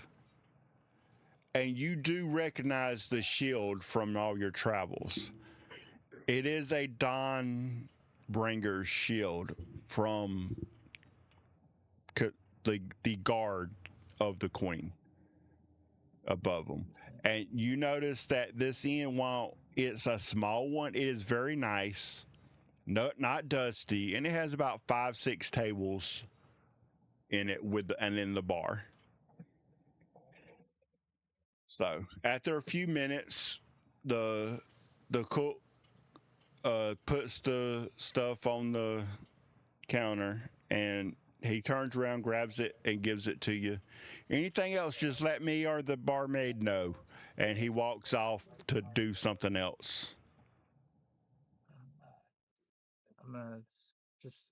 And you do recognize the shield from all your travels. It is a Dawnbringer's shield from the guard of the queen above them. And you notice that this inn, while it's a small one, it is very nice, not dusty, and it has about 5-6 tables in it and in the bar. So after a few minutes, the cook puts the stuff on the counter, and he turns around, grabs it, and gives it to you. Anything else, just let me or the barmaid know. And he walks off to do something else. I'm gonna just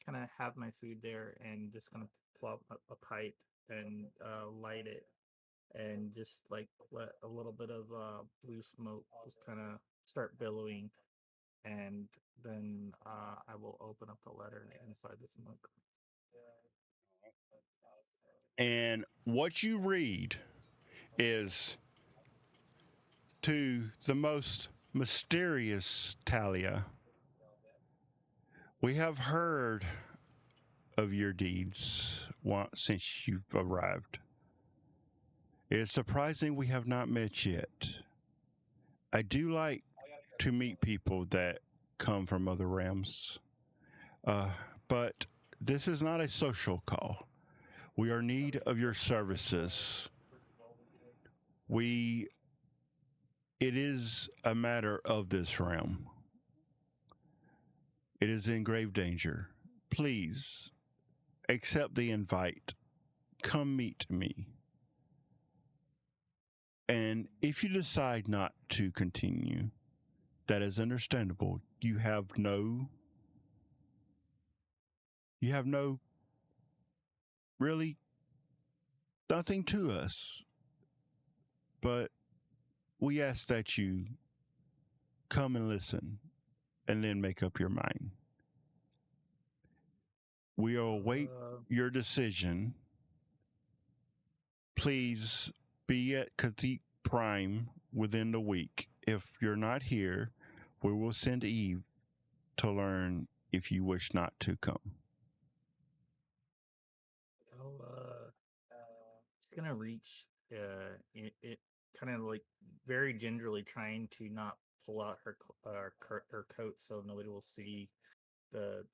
kind of have my food there and just gonna pull out a pipe and light it, and just like let a little bit of blue smoke just kind of start billowing, and then I will open up the letter inside the smoke. And what you read is, to the most mysterious Talia, we have heard of your deeds since you've arrived. It is surprising we have not met yet. I do like to meet people that come from other realms. But this is not a social call. We are in need of your services. It is a matter of this realm. It is in grave danger. Please accept the invite. Come meet me. And if you decide not to continue, that is understandable. You have really nothing to us. But we ask that you come and listen and then make up your mind. We will await your decision. Please be at Kathik Prime within the week. If you're not here, we will send Eve to learn if you wish not to come. It's gonna reach it kind of like very gingerly, trying to not pull out her coat so nobody will see the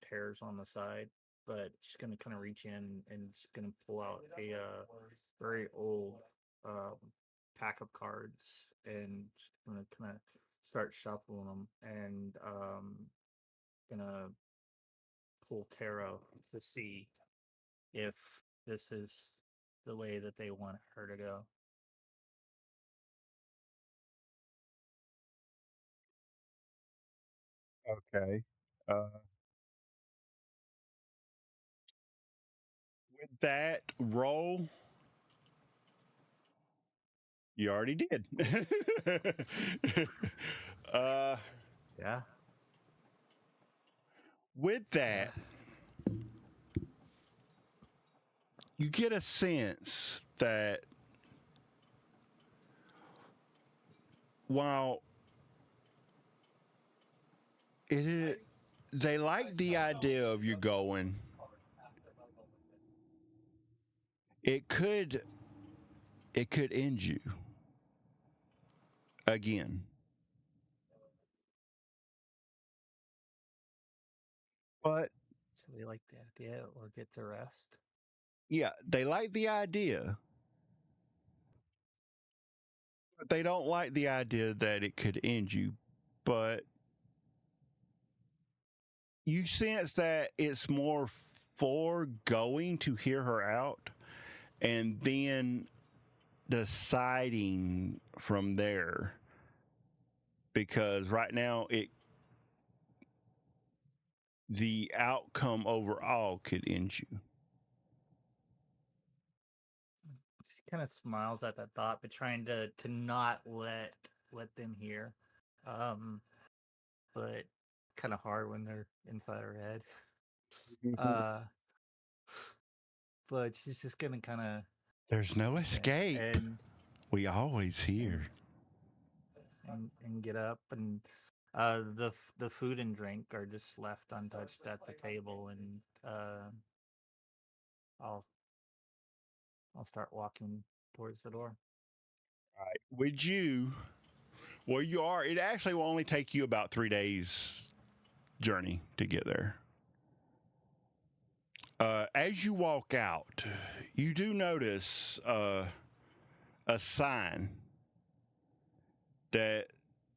tears on the side, but she's gonna kind of reach in and she's gonna pull out a very old pack of cards, and she's gonna kind of start shuffling them, and gonna pull tarot to see if this is the way that they want her to go. Okay. With that roll, you already did. Yeah. With that, you get a sense that while they like the idea of you going, it could end you again. But So they like the idea or get to rest. yeah, they like the idea. But they don't like the idea that it could end you, but you sense that it's more for going to hear her out and then deciding from there, because right now the outcome overall could end you. She kind of smiles at that thought, but trying to not let them hear. But kind of hard when they're inside her head. But she's just gonna kind of There's no escape. and We always hear. and get up, and the food and drink are just left untouched at the table, and I'll start walking towards the door. All right. Would you, where you are, it actually will only take you about 3 days journey to get there. As you walk out, you do notice a sign that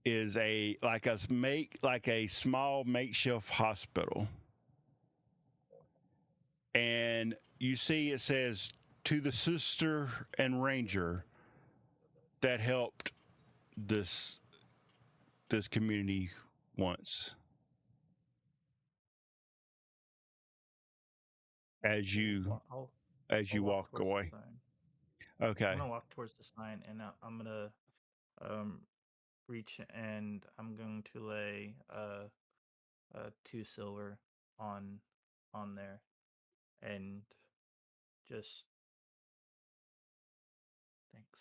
is like a small makeshift hospital, and you see it says, "To the sister and ranger that helped this community once." As you I'll walk towards the away. sign. Okay. I'm gonna walk towards the sign, and I'm gonna reach, and I'm going to lay 2 silver on there, and just thanks,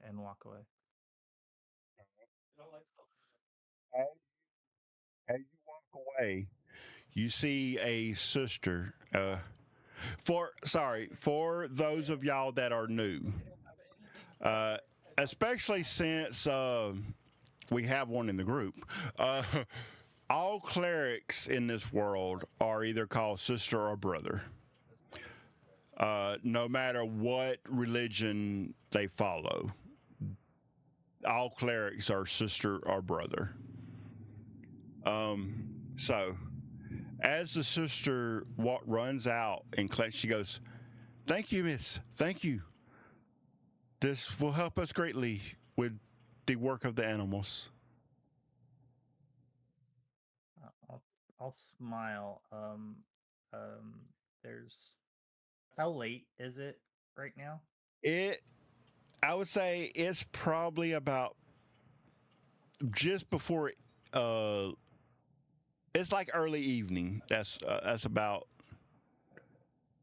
and walk away. As you walk away, you see a sister. For those of y'all that are new, especially since we have one in the group, all clerics in this world are either called sister or brother, no matter what religion they follow. All clerics are sister or brother. So as the sister runs out and she goes, "Thank you, miss. Thank you. This will help us greatly with the work of the animals." I'll smile. There's How late is it right now? I would say it's probably about just before it's like early evening. That's about.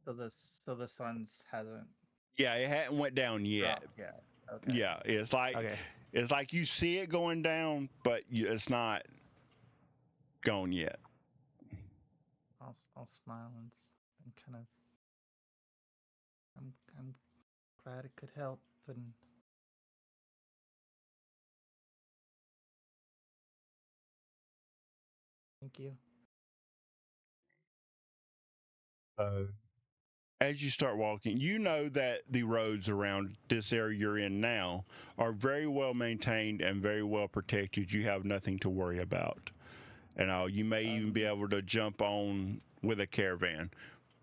So the sun hasn't Yeah, it hadn't went down yet. dropped yet. Okay. Yeah, it's like you see it going down, but it's not gone yet. I'll smile and kind of. I'm glad it could help, and thank you. As you start walking, you know that the roads around this area you're in now are very well maintained and very well protected. You have nothing to worry about. And you may even be able to jump on with a caravan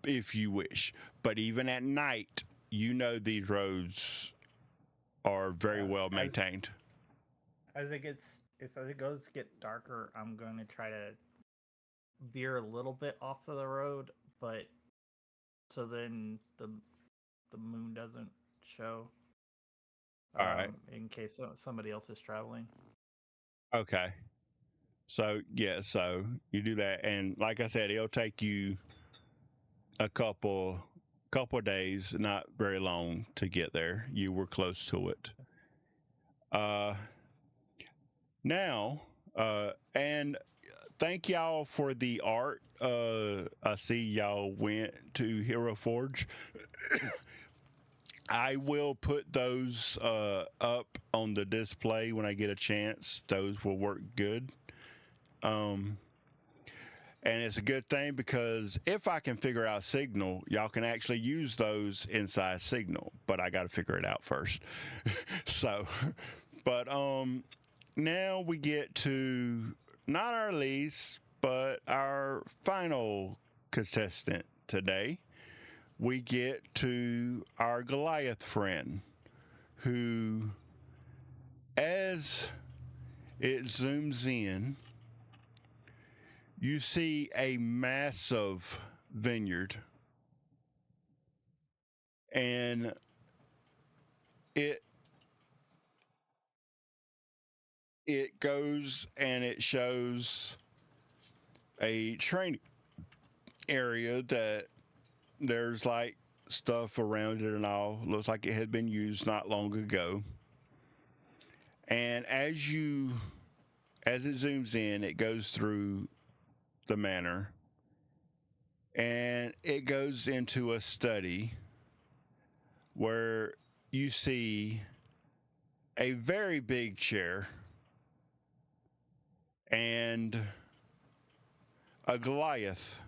if you wish. But even at night, you know these roads are very well maintained. If it goes to get darker, I'm going to try to veer a little bit off of the road, but so then the moon doesn't show. All right. In case somebody else is traveling. Okay. So so you do that, and like I said, it'll take you a couple days, not very long, to get there. You were close to it. Now, and thank y'all for the art. I see y'all went to Hero Forge. I will put those up on the display when I get a chance. Those will work good. And it's a good thing because if I can figure out Signal, y'all can actually use those inside Signal, but I got to figure it out first. So, But now we get to not our least, but our final contestant today. We get to our Goliath friend, who, as it zooms in, you see a massive vineyard, and it goes and it shows a training area that there's like stuff around it and all. Looks like it had been used not long ago. And as it zooms in, it goes through the manor, and it goes into a study where you see a very big chair and a Goliath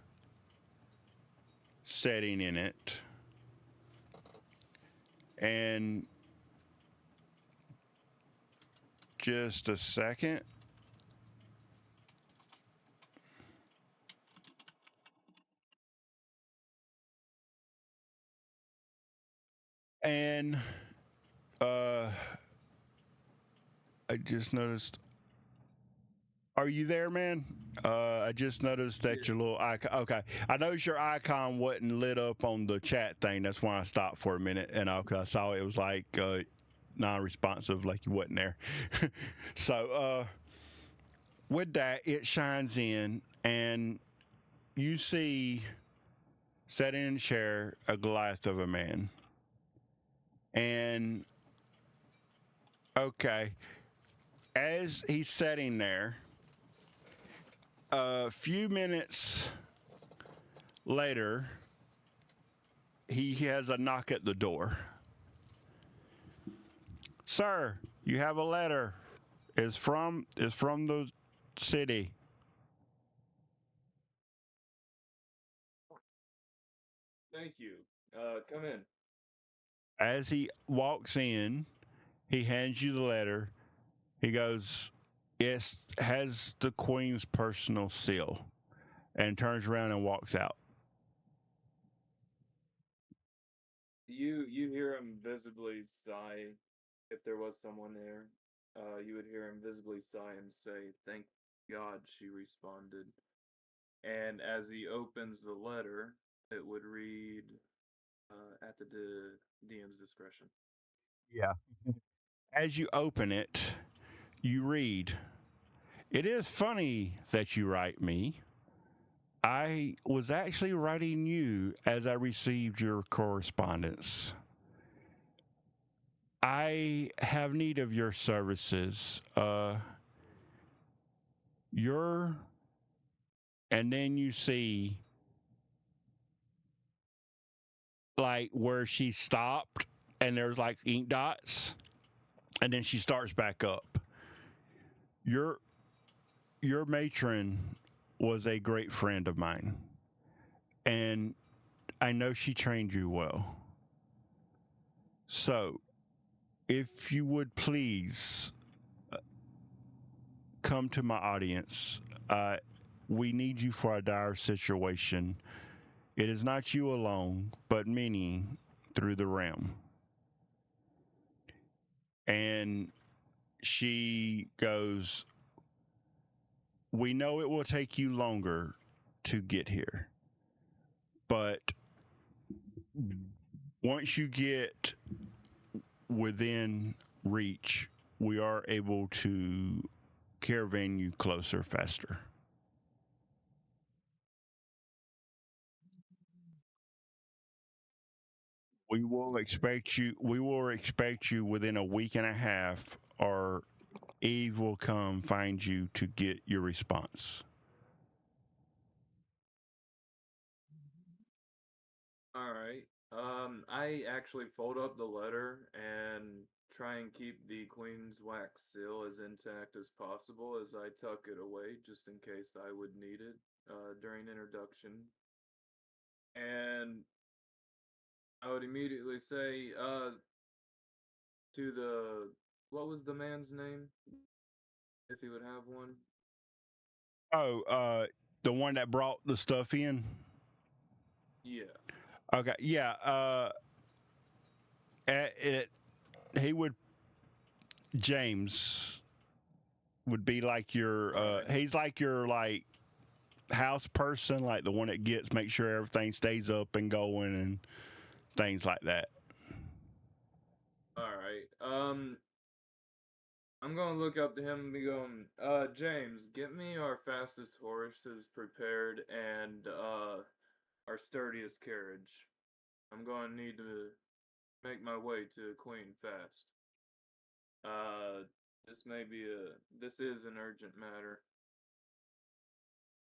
setting in it. And just a second. And I just noticed. Are you there, man? I just noticed that your little icon. Okay, I noticed your icon wasn't lit up on the chat thing. That's why I stopped for a minute, and I saw it was like non-responsive, like you wasn't there. So with that, it shines in, and you see sitting in a chair a Goliath of a man. And okay, as he's sitting there, a few minutes later, he has a knock at the door. Sir, you have a letter. It's from the city. Thank you. Come in. As he walks in, he hands you the letter. He goes, "It has the Queen's personal seal," and turns around and walks out. You hear him visibly sigh. If there was someone there, you would hear him visibly sigh and say, "Thank God she responded." And as he opens the letter, it would read, at the DM's discretion. Yeah. As you open it, you read, "It is funny that you write me. I was actually writing you as I received your correspondence. I have need of your services. And then you see like where she stopped and there's like ink dots, and then she starts back up. Your matron was a great friend of mine, and I know she trained you well. So, if you would please come to my audience, we need you for a dire situation. It is not you alone, but many through the realm." And she goes, "We know it will take you longer to get here, but once you get within reach, we are able to caravan you closer faster." We will expect you within a week and a half, or Eve will come find you to get your response. All right. I actually fold up the letter and try and keep the Queen's wax seal as intact as possible as I tuck it away just in case I would need it during introduction. And I would immediately say to the what was the man's name? If he would have one. Oh, the one that brought the stuff in. Yeah. Okay, yeah. He would. James would be like your. Alright. He's like your house person, like the one that make sure everything stays up and going and things like that. Alright. I'm gonna look up to him and be going, James, get me our fastest horses prepared and our sturdiest carriage. I'm gonna need to make my way to Queen fast. This is an urgent matter.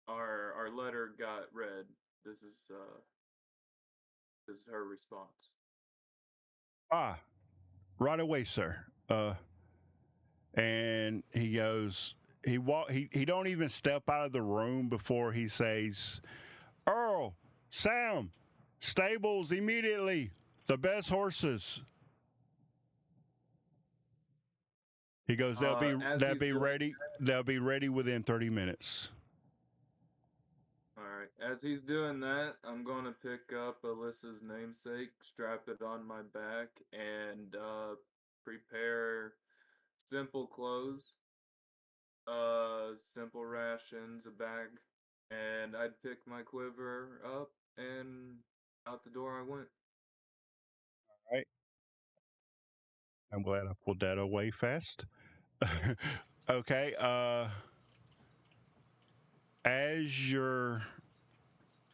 Our letter got read. This is her response. Ah, right away, sir. And he goes. He don't even step out of the room before he says, "Earl, Sam, stables immediately. The best horses." He goes, "They'll be ready. They'll be ready within 30 minutes." Alright, as he's doing that, I'm gonna pick up Alyssa's namesake, strap it on my back, and prepare simple clothes, simple rations, a bag, and I'd pick my quiver up, and out the door I went. Right. I'm glad I pulled that away fast. Okay. As you're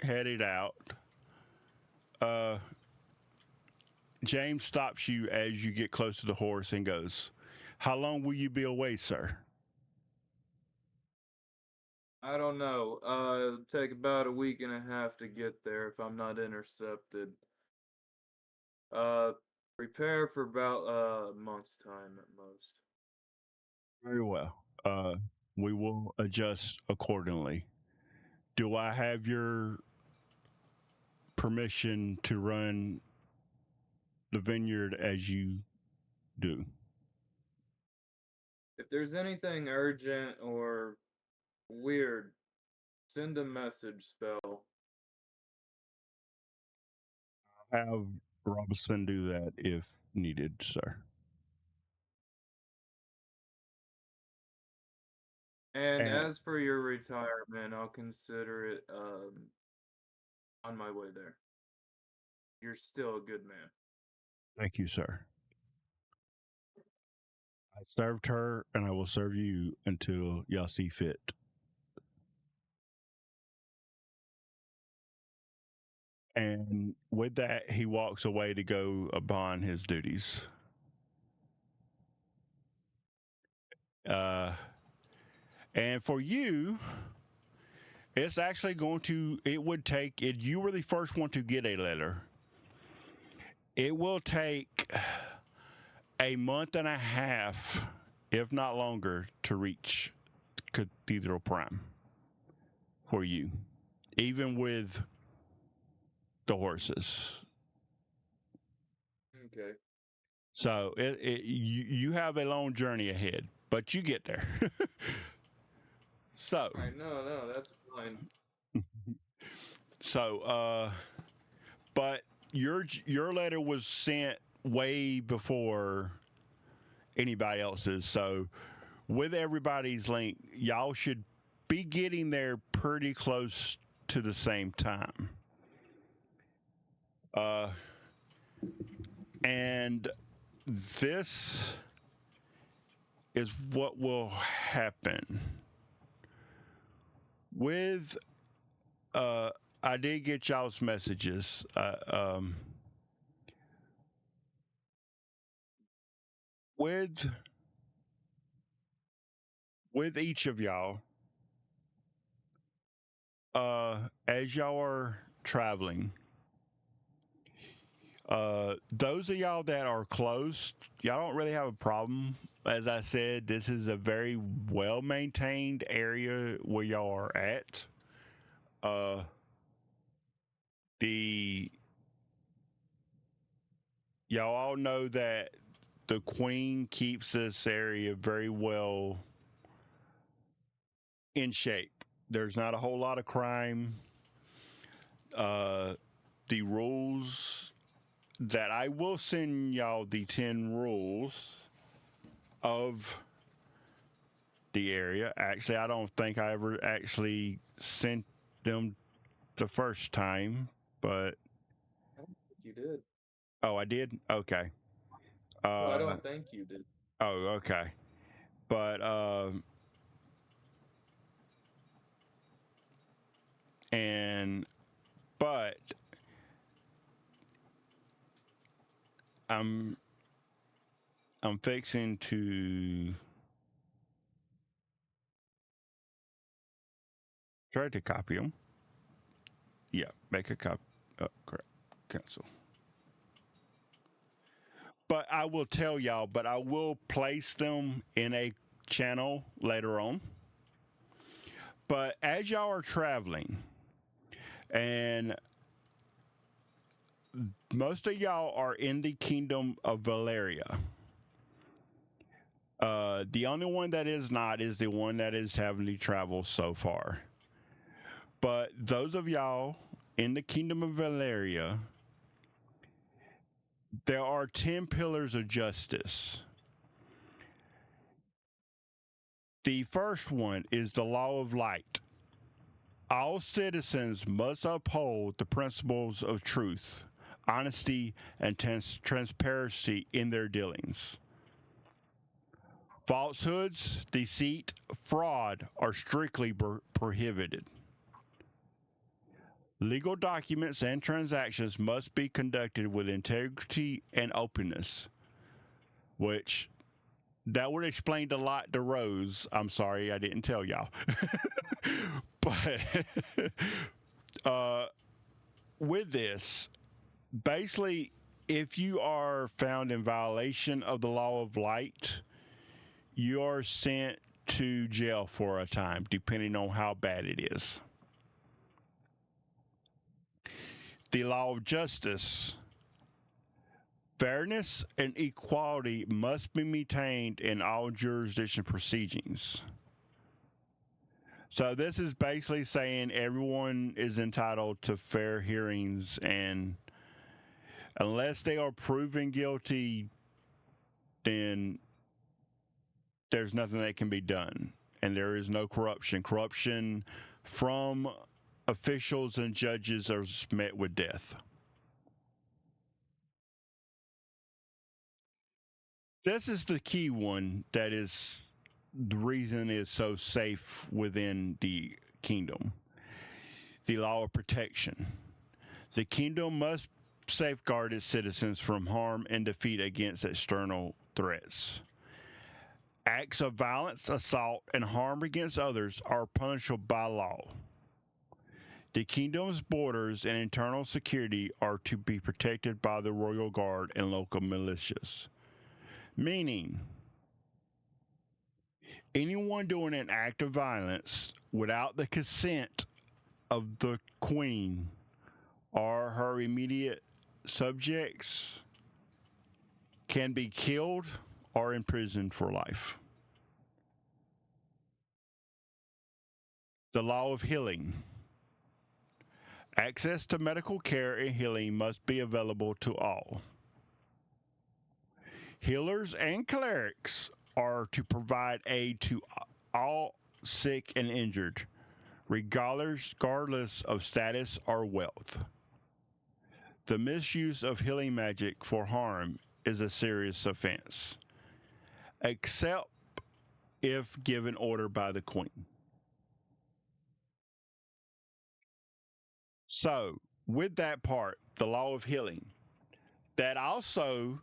headed out, James stops you as you get close to the horse and goes, "How long will you be away, sir?" I don't know. It'll take about a week and a half to get there if I'm not intercepted. Prepare for about a month's time at most. Very well. We will adjust accordingly. Do I have your permission to run the vineyard as you do? If there's anything urgent or weird, send a message, Spell. Have Robinson do that if needed, sir. And as for your retirement, I'll consider it on my way there. You're still a good man. Thank you, sir. I served her, and I will serve you until y'all see fit. And with that, he walks away to go upon his duties. And for you, it's actually you were the first one to get a letter. It will take a month and a half, if not longer, to reach Cathedral Prime for you, even with the horses. Okay. So you have a long journey ahead, but you get there. So. Alright, no, that's fine. So, but your letter was sent way before anybody else's. So, with everybody's link, y'all should be getting there pretty close to the same time. And this is what will happen. With I did get y'all's messages. With each of y'all, as y'all are traveling, those of y'all that are close, y'all don't really have a problem. As I said, this is a very well-maintained area where y'all are at. Y'all all know that the queen keeps this area very well in shape. There's not a whole lot of crime. The rules that I will send y'all the 10 rules of the area. Actually, I don't think I ever actually sent them the first time, but I don't think you did. oh, I did? Okay. Well, I don't think you did. Oh, okay. But but I'm fixing to try to copy them. Yeah, make a copy. Oh, crap. Cancel. But I will tell y'all, but I will place them in a channel later on. But as y'all are traveling, and most of y'all are in the kingdom of Valeria. The only one that is not is the one that is having to travel so far. But those of y'all in the kingdom of Valeria, there are 10 pillars of justice. The first one is the law of light. All citizens must uphold the principles of truth, honesty, and transparency in their dealings. Falsehoods, deceit, fraud are strictly prohibited. Legal documents and transactions must be conducted with integrity and openness, which that would explain a lot to Rose. I'm sorry I didn't tell y'all. But with this, basically, if you are found in violation of the law of light, you are sent to jail for a time, depending on how bad it is. The law of justice. Fairness and equality must be maintained in all jurisdiction proceedings. So this is basically saying everyone is entitled to fair hearings, and unless they are proven guilty, then there's nothing that can be done. And there is no corruption. Corruption from officials and judges are met with death. This is the key one that is the reason it's so safe within the kingdom. The law of protection. The kingdom must safeguard its citizens from harm and defeat against external threats. Acts of violence, assault, and harm against others are punishable by law. The kingdom's borders and internal security are to be protected by the royal guard and local militias. Meaning, anyone doing an act of violence without the consent of the queen or her immediate subjects can be killed or imprisoned for life. The law of healing. Access to medical care and healing must be available to all. Healers and clerics are to provide aid to all sick and injured, regardless of status or wealth. The misuse of healing magic for harm is a serious offense, except if given order by the queen. So, with that part, the law of healing, that also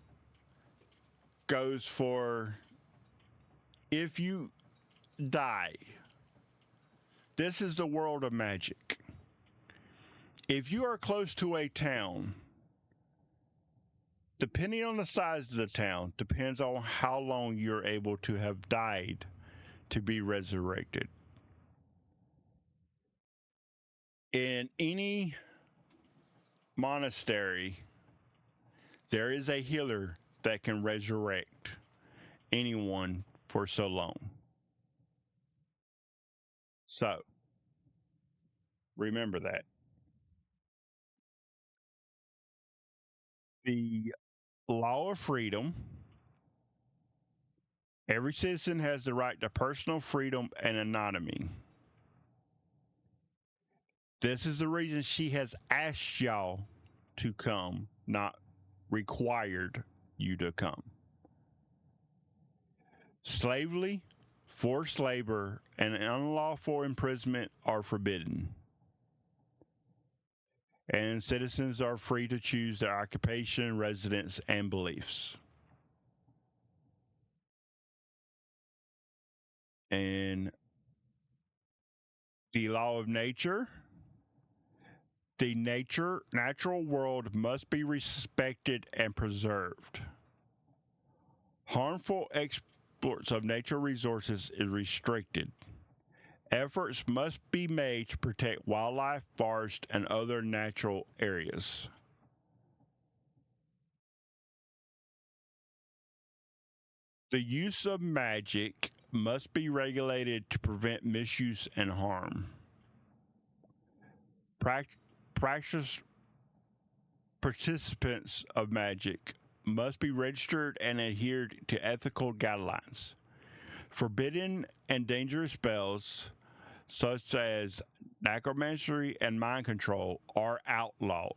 goes for if you die. This is the world of magic. If you are close to a town, depending on the size of the town, depends on how long you're able to have died to be resurrected. In any monastery, there is a healer that can resurrect anyone for so long. So, remember that. The law of freedom. Every citizen has the right to personal freedom and autonomy. This is the reason she has asked y'all to come, not required you to come. Slavery, forced labor, and unlawful imprisonment are forbidden. And citizens are free to choose their occupation, residence, and beliefs. And the law of nature. The natural world must be respected and preserved. Harmful exploits of natural resources is restricted. Efforts must be made to protect wildlife, forests, and other natural areas. The use of magic must be regulated to prevent misuse and harm. Participants of magic must be registered and adhere to ethical guidelines. Forbidden and dangerous spells, such as necromancy and mind control, are outlawed.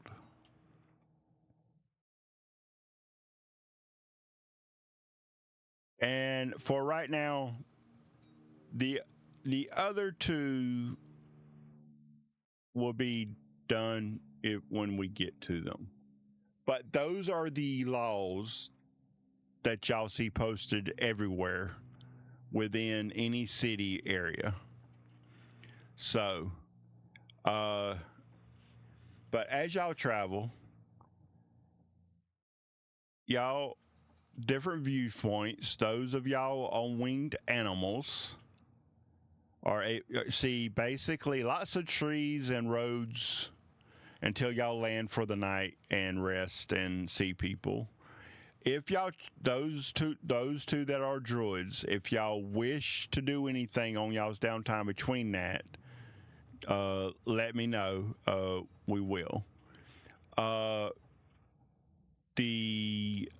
And for right now, the other two will be done when we get to them. But those are the laws that y'all see posted everywhere within any city area. So, but as y'all travel, y'all, different viewpoints, those of y'all on winged animals see basically lots of trees and roads until y'all land for the night and rest and see people. If y'all, those two that are druids, if y'all wish to do anything on y'all's downtime between that, let me know. We will. The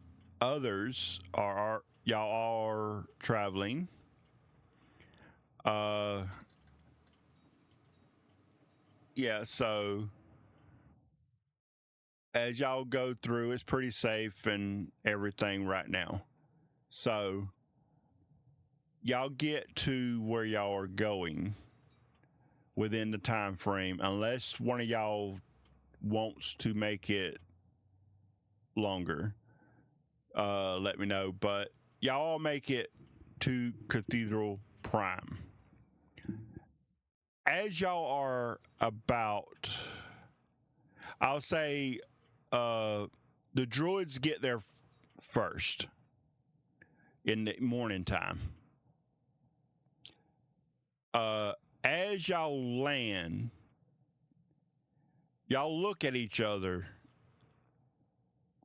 others y'all are traveling. Yeah, so as y'all go through, it's pretty safe and everything right now. So y'all get to where y'all are going within the time frame, unless one of y'all wants to make it longer. Let me know. But y'all all make it to Cathedral Prime. As y'all are about, I'll say, the druids get there first in the morning time. As y'all land, y'all look at each other,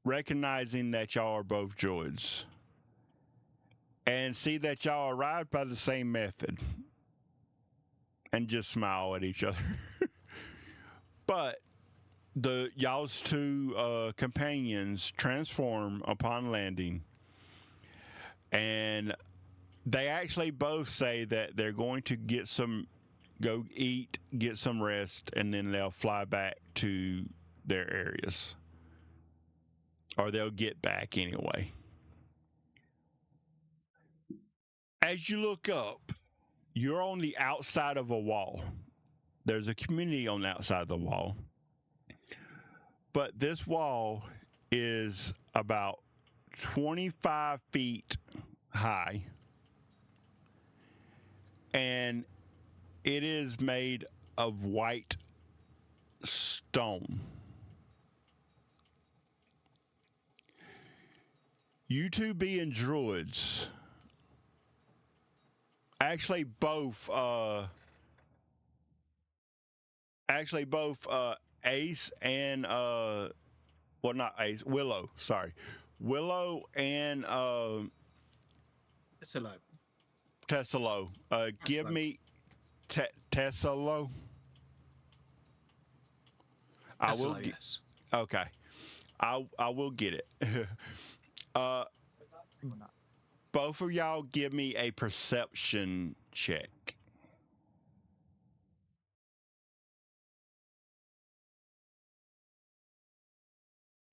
recognizing that y'all are both druids, and see that y'all arrived by the same method, and just smile at each other. But y'all's two companions transform upon landing, and they actually both say that they're going to go eat, get some rest, and then they'll fly back to their areas, or they'll get back anyway. As you look up, you're on the outside of a wall. There's a community on the outside of the wall. But this wall is about 25 feet high. And it is made of white stone. You two being druids, actually both Ace and well, not Ace, Willow, sorry. Willow and Hello. Tessalo. Give Tessalo. me Tessalo. I will Hello, get. yes. Okay, I will get it. uh, Or not. both of y'all give me a perception check.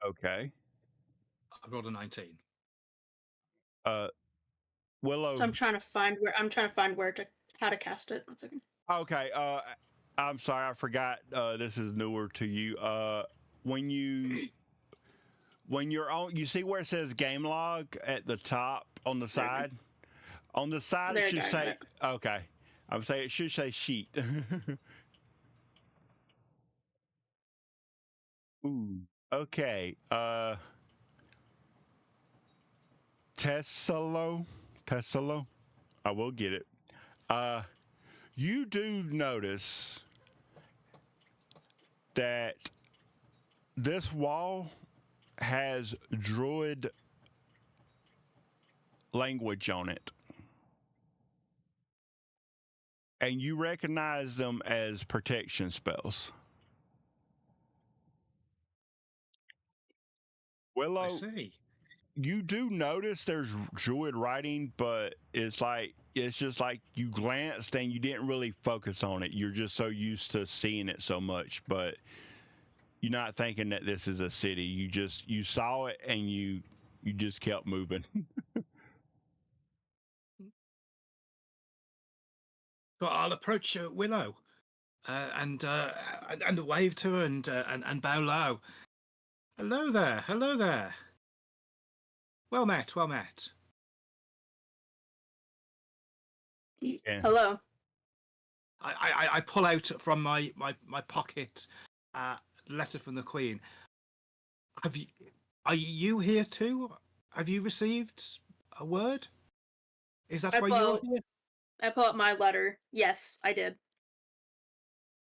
Okay. I rolled a 19. Willow. So I'm trying to find where to how to cast it. 1 second. Okay. I'm sorry, I forgot. This is newer to you. When you're on, you see where it says game log at the top on the side. On the side, There it you should go, say. Okay. I'm saying it should say sheet. Ooh. Okay. Tessalo. I will get it. You do notice that this wall has druid language on it. And you recognize them as protection spells. Willow, I see. you do notice there's druid writing, but it's just like you glanced and you didn't really focus on it. You're just so used to seeing it so much, but you're not thinking that this is a city. You saw it and you just kept moving. So I'll approach Willow and wave to her and bow low. Hello there. Hello there. Well met. Well met. Yeah. Hello. I pull out from my pocket a letter from the Queen. Are you here too? Have you received a word? Is that why you're here? I pull up my letter. Yes, I did.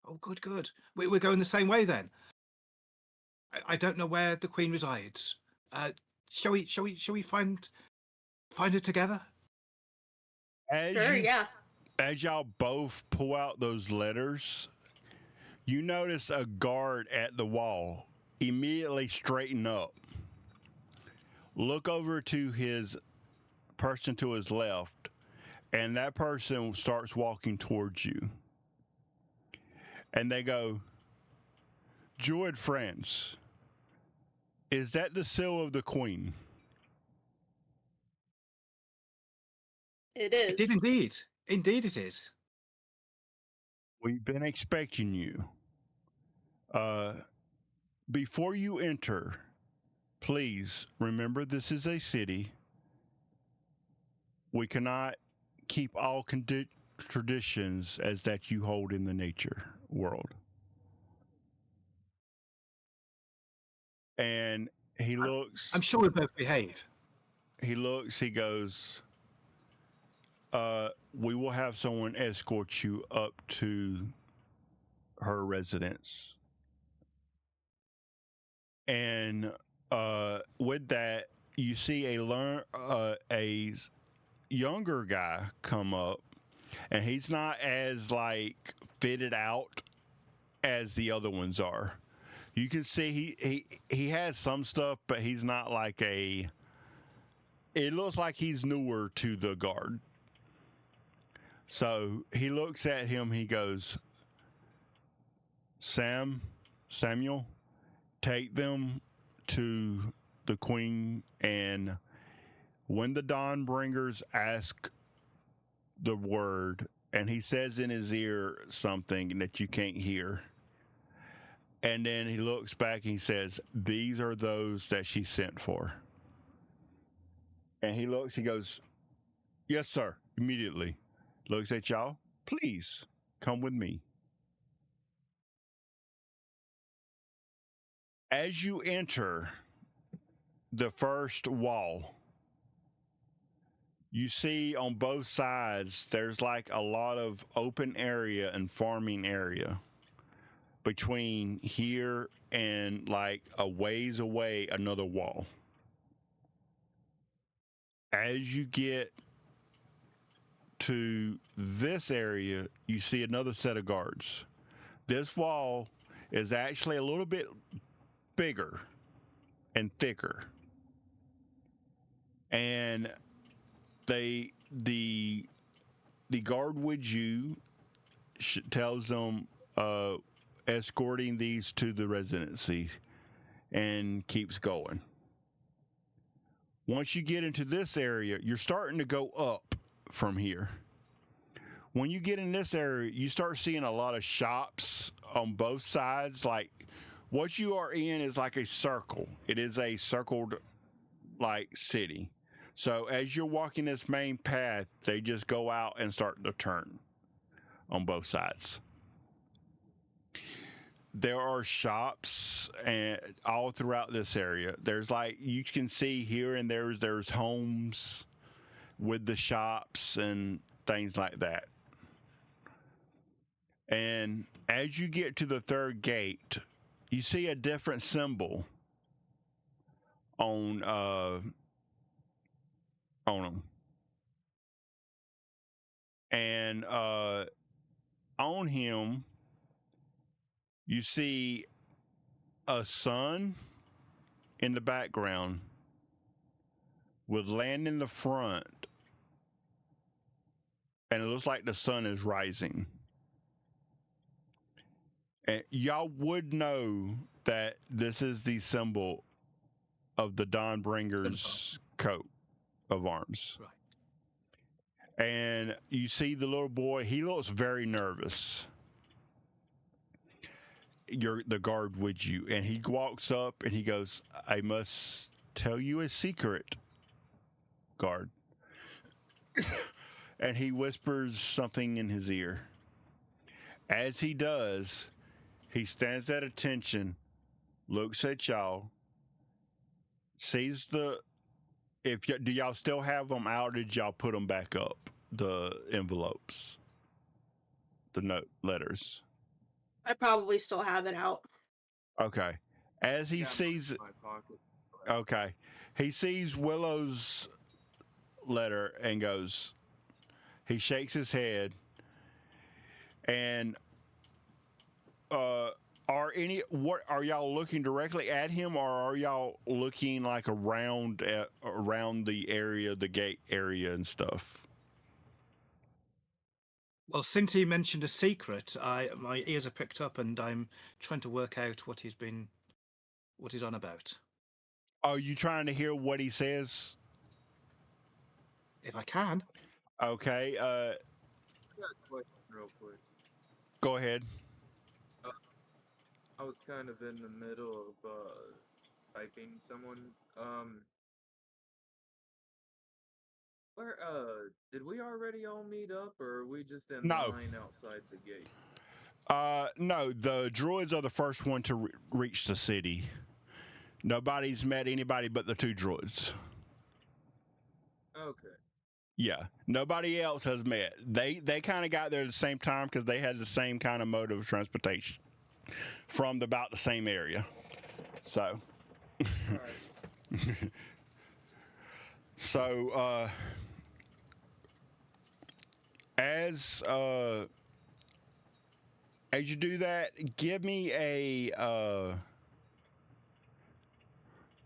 Oh, good. We're going the same way then. I don't know where the Queen resides. Shall we find her together? Sure, yeah. As y'all both pull out those letters, you notice a guard at the wall immediately straighten up. Look over to his person to his left, and that person starts walking towards you. And they go, Druid friends, is that the seal of the Queen? It is. It is indeed. Indeed it is. We've been expecting you. Before you enter, please remember this is a city. We cannot keep all traditions as that you hold in the nature world. And he looks. I'm sure we both behave. He looks. He goes. We will have someone escort you up to her residence. And with that, you see a younger guy come up, and he's not as like fitted out as the other ones are. You can see he has some stuff, but he's not like a. It looks like he's newer to the guard. So he looks at him. He goes, Samuel, take them to the Queen, and when the Dawnbringers ask the word, and he says in his ear something that you can't hear, and then he looks back and he says, these are those that she sent for. And he looks, he goes, yes, sir, immediately. Looks at y'all, please come with me. As you enter the first wall, you see on both sides there's like a lot of open area and farming area between here and like a ways away another wall. As you get to this area, you see another set of guards. This wall is actually a little bit bigger and thicker. And the guard with you tells them escorting these to the residency and keeps going. Once you get into this area, you're starting to go up from here. When you get in this area, you start seeing a lot of shops on both sides. Like what you are in is like a circle. It is a circled like city. So as you're walking this main path, they just go out and start to turn on both sides. There are shops and all throughout this area. There's like you can see here and there's homes with the shops and things like that. And as you get to the third gate, you see a different symbol on them. And on him, you see a sun in the background with land in the front, and it looks like the sun is rising. And y'all would know that this is the symbol of the Dawnbringer's coat of arms. Right. And you see the little boy, he looks very nervous. You're the guard with you, and he walks up and he goes, "I must tell you a secret, guard." And he whispers something in his ear. As he does, he stands at attention, looks at y'all, sees do y'all still have them out, or did y'all put them back up, the envelopes, the note letters? I probably still have it out. Okay. As he Yeah, sees, my pocket. okay, he sees Willow's letter and goes, he shakes his head, and are y'all looking directly at him, or are y'all looking like around the area, the gate area and stuff? Well, since he mentioned a secret, my ears are picked up, and I'm trying to work out what he's on about. Are you trying to hear what he says? If I can. Okay, I got a question real quick. go ahead. I was kind of in the middle of typing someone. Where did we already all meet up, or are we just in No. line outside the gate? No, the druids are the first one to reach the city. Nobody's met anybody but the two druids. Okay. Yeah, nobody else has met. They kind of got there at the same time because they had the same kind of mode of transportation from about the same area. So, All right. so as you do that, give me a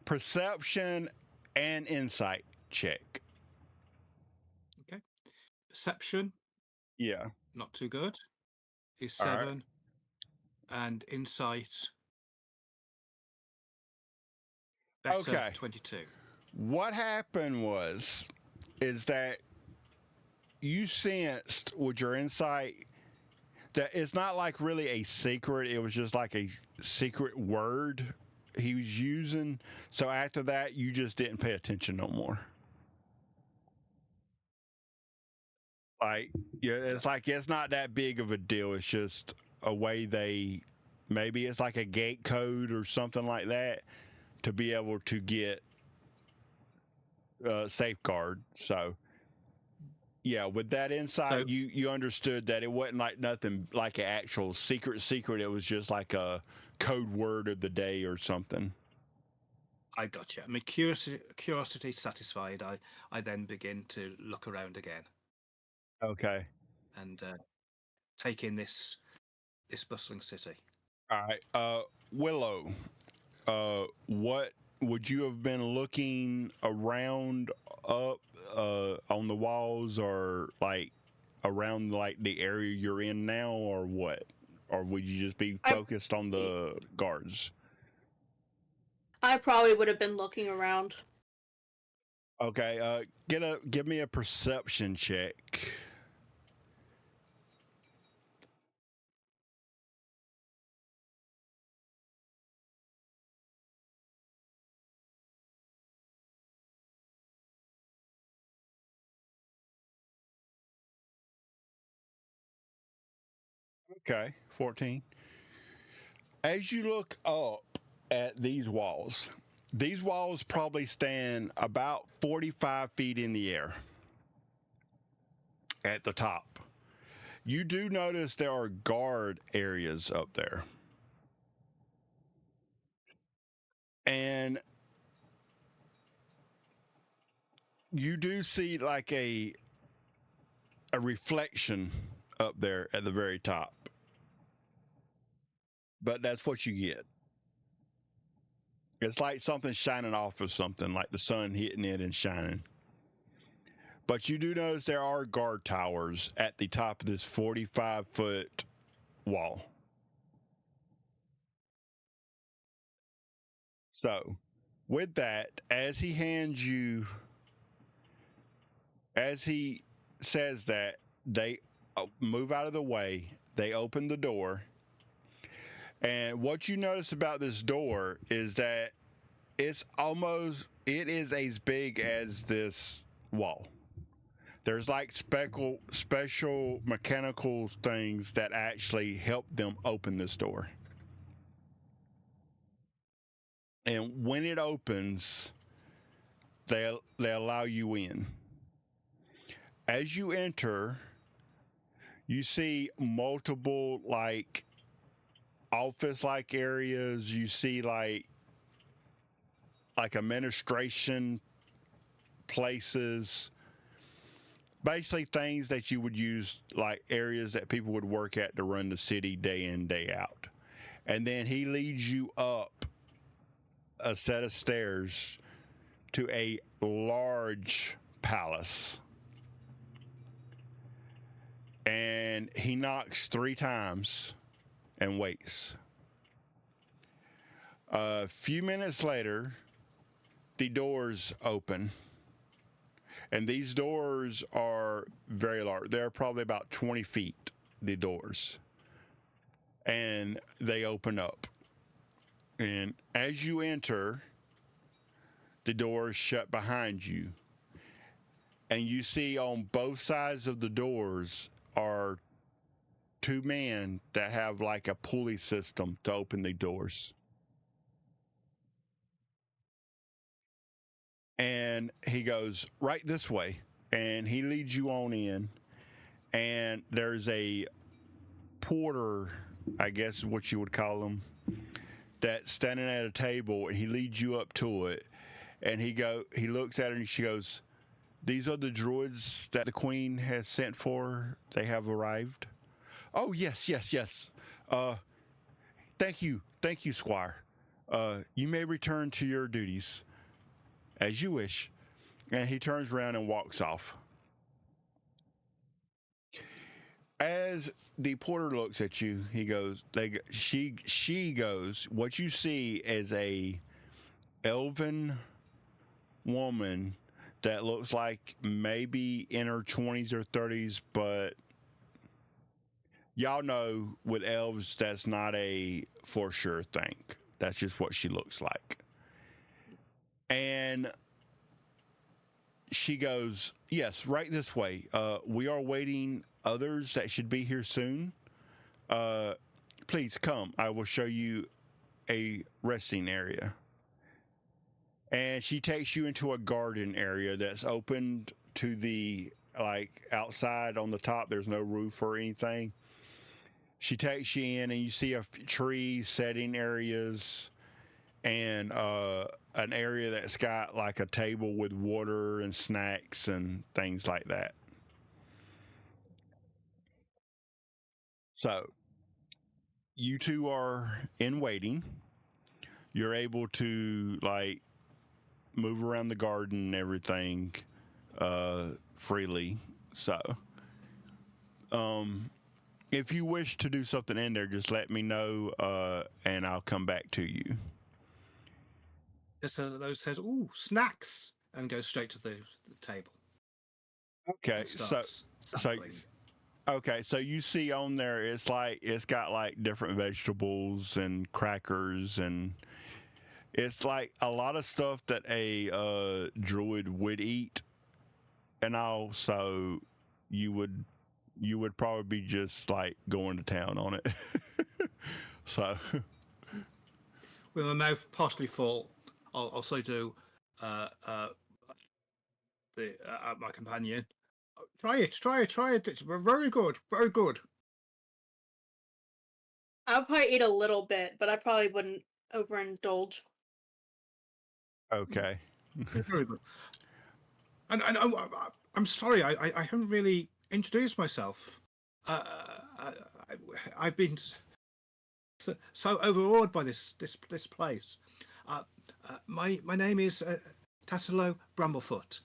perception and insight check. Okay. Perception, Yeah. not too good. Is All right. 7. And insight, better, Okay. 22. What happened is that you sensed with your insight that it's not like really a secret. It was just like a secret word he was using. So after that, you just didn't pay attention no more. Like, yeah, it's like it's not that big of a deal. It's just a way maybe it's like a gate code or something like that to be able to get safeguard. So yeah, with that insight, So- you understood that it wasn't like nothing like an actual secret. It was just like a code word of the day or something. I gotcha. My curiosity satisfied. I then begin to look around again Okay. and take in this bustling city. All right. Willow, what would you have been looking around up on the walls, or like around like the area you're in now, or what? Or would you just be focused on the guards? I probably would have been looking around. Okay, give me a perception check. Okay, 14. As you look up at these walls probably stand about 45 feet in the air at the top. You do notice there are guard areas up there. And you do see like a reflection up there at the very top. But that's what you get. It's like something shining off of something, like the sun hitting it and shining. But you do notice there are guard towers at the top of this 45-foot wall. So, with that, as he says that, they move out of the way, they open the door. And what you notice about this door is that it is as big as this wall. There's like special mechanical things that actually help them open this door. And when it opens, they allow you in. As you enter, you see multiple like office-like areas. You see like administration places, basically things that you would use, like areas that people would work at to run the city day in, day out. And then he leads you up a set of stairs to a large palace. And he knocks 3 times and waits. A few minutes later, the doors open. And these doors are very large. They're probably about 20 feet, the doors. And they open up. And as you enter, the doors shut behind you. And you see on both sides of the doors are 2 men that have like a pulley system to open the doors. And he goes, right this way. And he leads you on in. And there's a porter, I guess is what you would call him, that's standing at a table, and he leads you up to it. And he looks at her and she goes, "These are the droids that the Queen has sent for. They have arrived." "Oh, yes. Thank you, Squire. You may return to your duties as you wish." And he turns around and walks off. As the porter looks at you, he goes, she goes, "What you see is a elven woman that looks like maybe in her 20s or 30s, but y'all know with elves, that's not a for sure thing. That's just what she looks like." And she goes, "Yes, right this way. We are waiting others that should be here soon. Please come. I will show you a resting area." And she takes you into a garden area that's opened to the, like, outside on the top. There's no roof or anything. She takes you in, and you see trees, setting areas, and an area that's got like a table with water and snacks and things like that. So you two are in waiting. You're able to like move around the garden and everything freely. So if you wish to do something in there, just let me know and I'll come back to you. Just those says, "Ooh, snacks," and goes straight to the table. Okay, And so starts sampling. okay, so you see on there it's got like different vegetables and crackers, and it's like a lot of stuff that a druid would eat, and also you would probably be just like going to town on it. So With my mouth partially full, I'll also do my companion. Try it. It's very good, very good. I would probably eat a little bit, but I probably wouldn't overindulge. okay. Very good. And I'm sorry, I haven't really introduced myself. I've been so overawed by this place. My name is Tassilo Bramblefoot.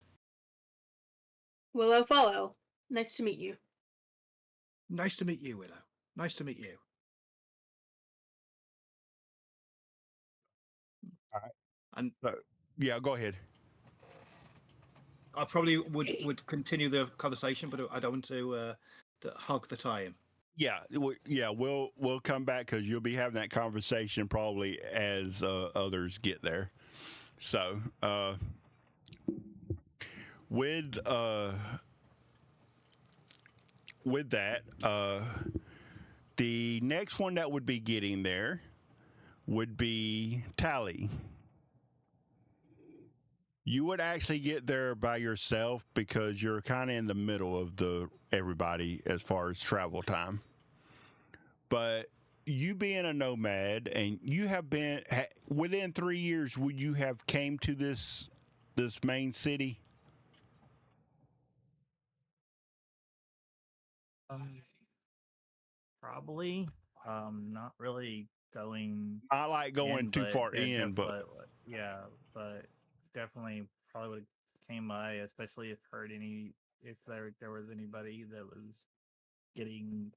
Willow Follow. Nice to meet you. Nice to meet you, Willow. Nice to meet you. All right. And So, yeah, go ahead. I probably would continue the conversation, but I don't want to hog the time. Yeah, we'll come back because you'll be having that conversation probably as others get there. So with that, the next one that would be getting there would be Tally. You would actually get there by yourself because you're kind of in the middle of everybody as far as travel time. But you being a nomad, and you have been within 3 years, would you have came to this main city? Probably. Not really going. I like going in, too but far yeah, in, but yeah, but definitely probably would have came by, especially if there was anybody that was getting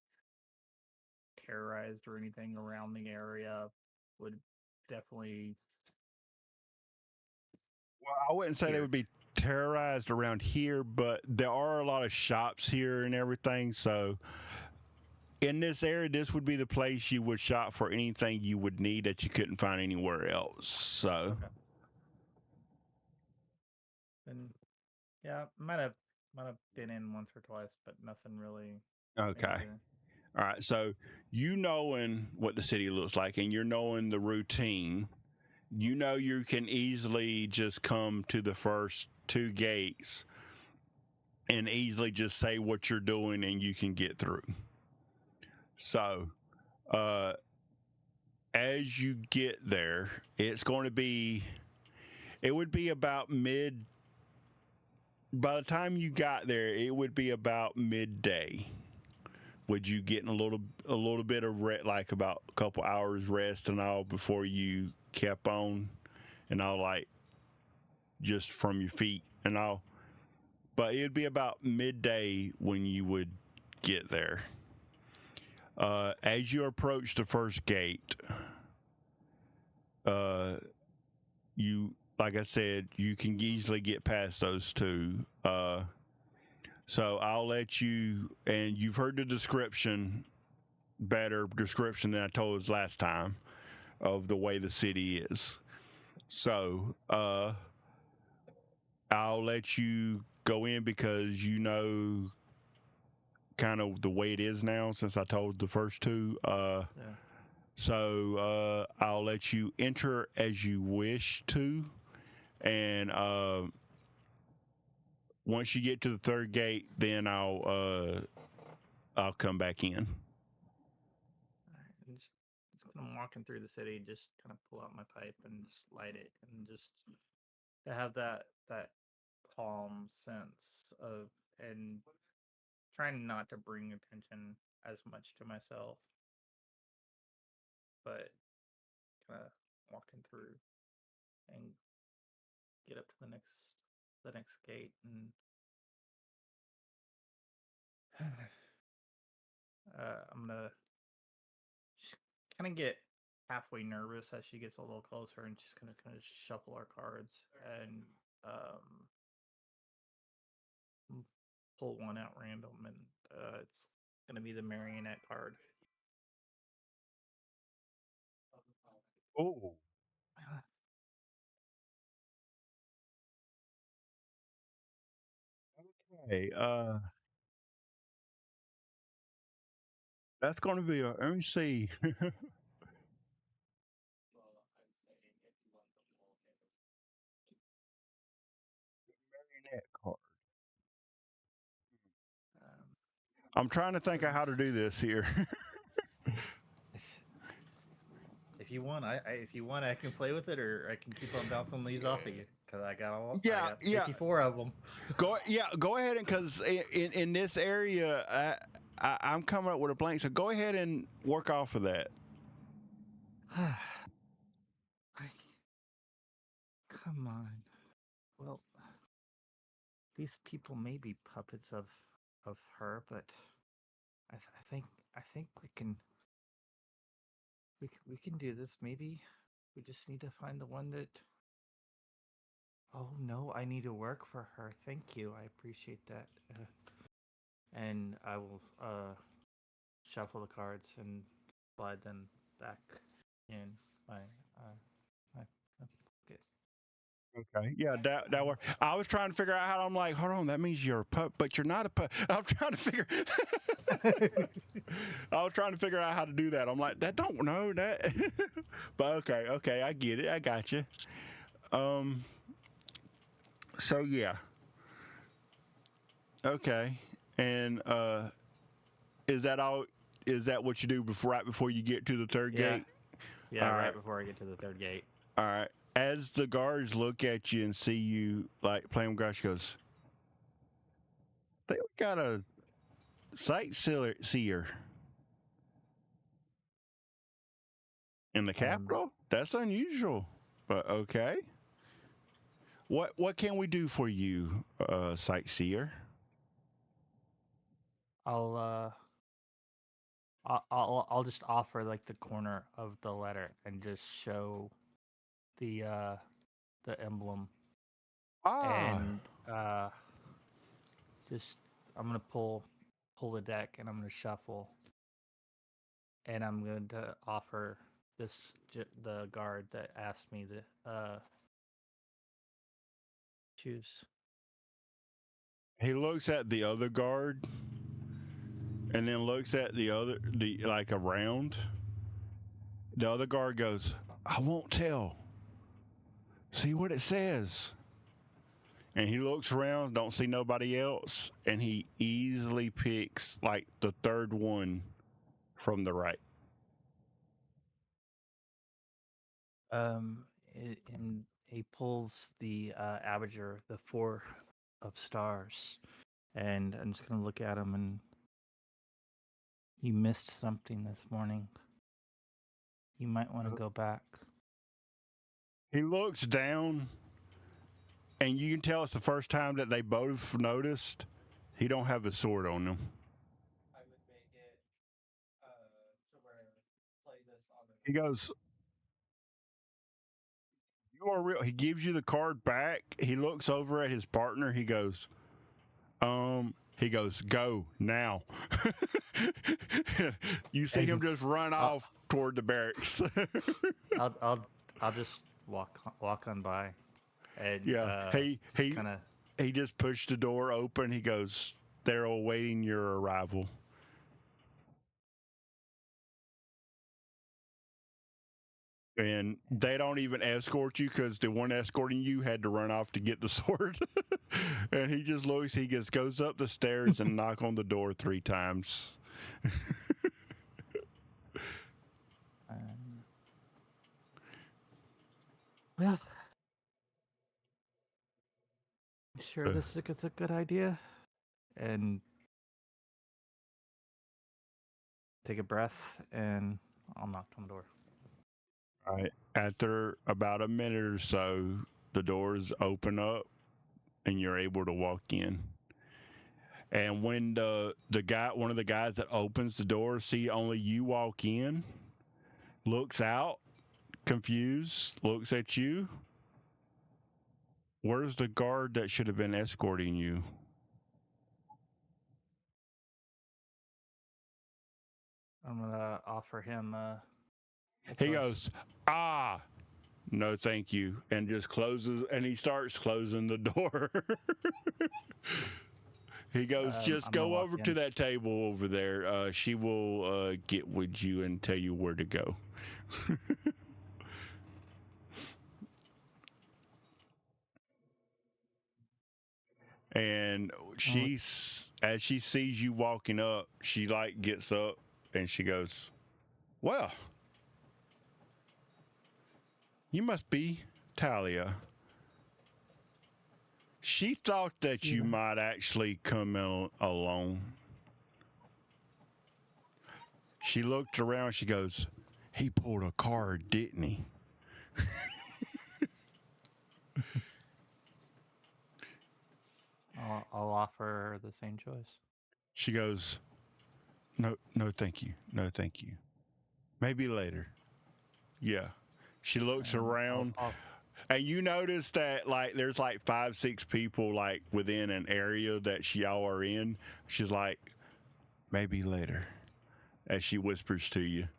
terrorized or anything around the area, would definitely. well, I wouldn't say they Here. would be terrorized around here, but there are a lot of shops here and everything. So in this area, this would be the place you would shop for anything you would need that you couldn't find anywhere else. So, Okay. And yeah, might have been in once or twice, but nothing really. okay. major. All right. So you knowing what the city looks like and you're knowing the routine, you know you can easily just come to the first 2 gates and easily just say what you're doing and you can get through. So as you get there, it would be about by the time you got there, it would be about midday. Would you get a little bit of like about a couple hours rest and all before you kept on and all, like just from your feet and all? But it'd be about midday when you would get there. As you approach the first gate, you, like I said, you can easily get past those 2. So I'll let you, and you've heard the better description than I told us last time of the way the city is. So I'll let you go in because you know kind of the way it is now since I told the first 2. Yeah. So I'll let you enter as you wish to, and once you get to the 3rd gate, then I'll come back in. I'm just gonna I'm walking through the city, just kind of pull out my pipe and just light it, and just to have that calm sense of, and trying not to bring attention as much to myself, but kind of walking through and get up to the next gate, and I'm gonna just kind of get halfway nervous as she gets a little closer, and just gonna kind of shuffle our cards and pull one out random, and it's gonna be the marionette card. Oh. Okay. That's going to be a. Let me see. Marionette card. Um, I'm trying to think of how to do this here. if you want, if you want, I can play with it, or I can keep on bouncing these off of you, because I got I Yeah, got yeah. 54 of them. Go ahead, and because in this area, I'm coming up with a blank. So go ahead and work off of that. Come on. Well, these people may be puppets of her, but I think we can do this. Maybe we just need to find the one that. Oh no, I need to work for her. Thank you, I appreciate that. And I will shuffle the cards and slide them back in my pocket. Okay. Yeah, that worked. I was trying to figure out how. I'm like, hold on, that means you're a pup, but you're not a pup. I'm trying to figure. I was trying to figure out how to do that. I'm like, that don't know that. But okay, I get it. I got you. So yeah. Okay. And is that all? Is that what you do right before you get to the third gate? Yeah, All right right. before I get to the third gate. All right. As the guards look at you and see you like playing with grass, she goes, "They got a sightseer in the capital. That's unusual, but okay. What can we do for you, sightseer?" I'll just offer like the corner of the letter and just show the emblem, and just I'm gonna pull the deck, and I'm gonna shuffle, and I'm going to offer the guard that asked me to choose. He looks at the other guard, and then looks at the like around. The other guard goes, "I won't tell. See what it says." And he looks around, don't see nobody else, and he easily picks like the third one from the right. And he pulls the Abigail, the 4 of stars, and I'm just gonna look at him, and you missed something this morning. You might want to go back. He looks down, and you can tell it's the first time that they both noticed he don't have a sword on him. I would make it to where play this on the. He goes, "You are real." He gives you the card back. He looks over at his partner. He goes, "Go now." You see him just run off toward the barracks. I'll just walk on by, and Yeah, he just pushed the door open. He goes, "They're awaiting your arrival." And they don't even escort you because the one escorting you had to run off to get the sword. And he just looks, he just goes up the stairs and knock on the door 3 times. Well, sure this is a good idea. And take a breath, and I'll knock on the door. All right. After about a minute or so, the doors open up and you're able to walk in. And when one of the guys that opens the door, see only you walk in, looks out, confused, looks at you. Where's the guard that should have been escorting you? I'm gonna offer him. He goes, "Ah, no, thank you," and just closes. And he starts closing the door. He goes, "Just I'm gonna go walk over to in. that table over there. She will get with you and tell you where to go." And as she sees you walking up, she like gets up and she goes, "Well, you must be Talia." She thought that you Yeah. might actually come in alone. She looked around. She goes, "He pulled a card, didn't he?" I'll offer her the same choice. She goes, "No, no, thank you. No, thank you. Maybe later." Yeah. She looks And around, I'll and you notice that like there's like 5, 6 people like within an area that y'all are in. She's like, "Maybe later," as she whispers to you,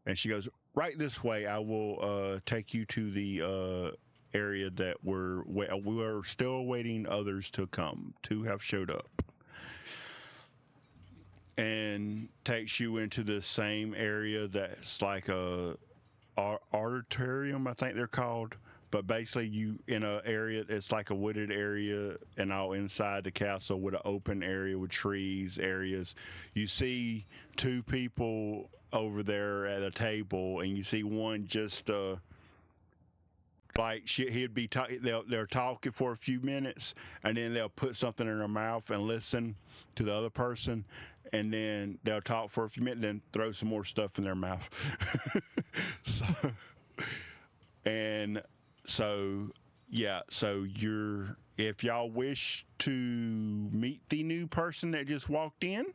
and she goes, "Right this way. I will take you to the area that we're still waiting others to come to have showed up." And takes you into the same area that's like a auditorium, I think they're called. But basically, you in a area, it's like a wooded area, and all inside the castle with an open area with trees areas. You see 2 people over there at a table, and you see one just like he'd be they're talking for a few minutes, and then they'll put something in their mouth and listen to the other person, and then they'll talk for a few minutes, then throw some more stuff in their mouth. So yeah, so if y'all wish to meet the new person that just walked in,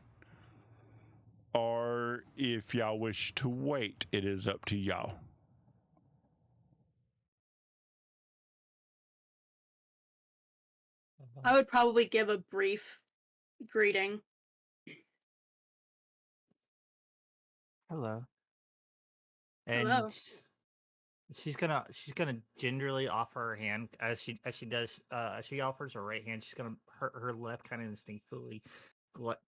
or if y'all wish to wait, it is up to y'all. I would probably give a brief greeting. hello. And Hello. she's gonna gingerly offer her hand as she does. She offers her right hand. She's gonna her left kind of instinctively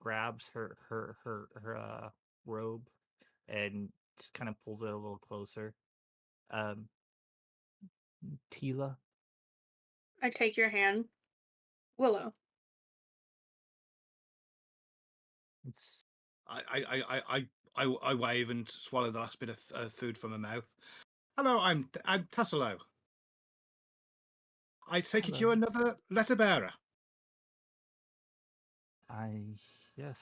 grabs her robe and just kind of pulls it a little closer. Tila. I take your hand. Willow. It's I wave and swallow the last bit of food from my mouth. Hello, I'm Tassilo. I take it Hello. you're another letter bearer. Yes.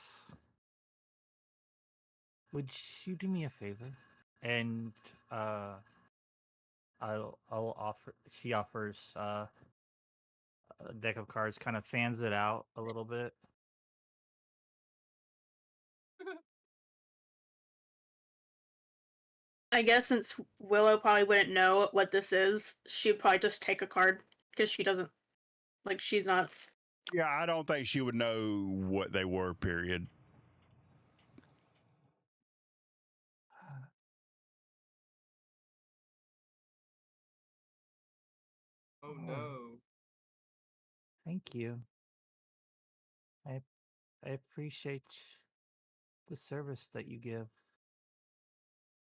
Would you do me a favor? And I'll offer. She offers a deck of cards, kind of fans it out a little bit. I guess since Willow probably wouldn't know what this is, she'd probably just take a card because she doesn't, like, she's not. Yeah, I don't think she would know what they were, period. Oh no. Thank you. I appreciate the service that you give.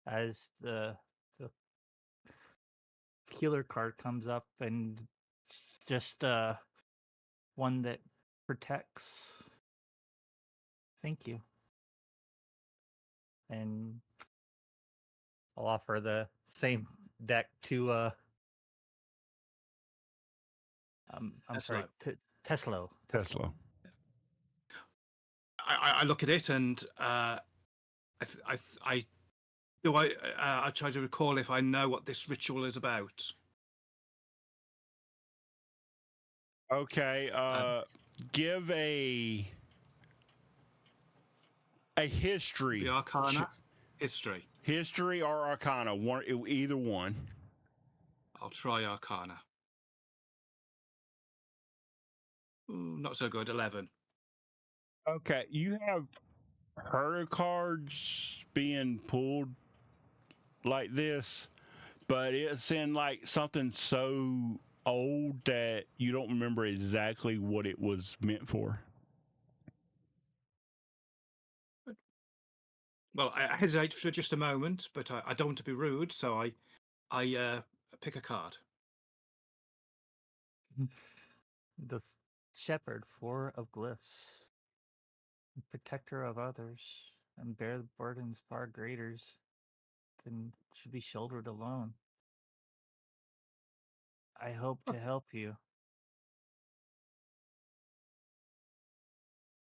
As the healer card comes up and just one that protects. Thank you. And I'll offer the same deck to I'm sorry, Tesla. Tesla. I look at it and I try to recall if I know what this ritual is about. Okay. Give a history. The Arcana, history. History or Arcana, either one. I'll try Arcana. Ooh, not so good. 11. Okay, you have heard of cards being pulled like this, but it's in like something so old that you don't remember exactly what it was meant for. Well, I hesitate for just a moment, but I don't want to be rude, so I pick a card. The shepherd, 4 of glyphs, protector of others, and bear the burdens far greater than should be shouldered alone. I hope to help you.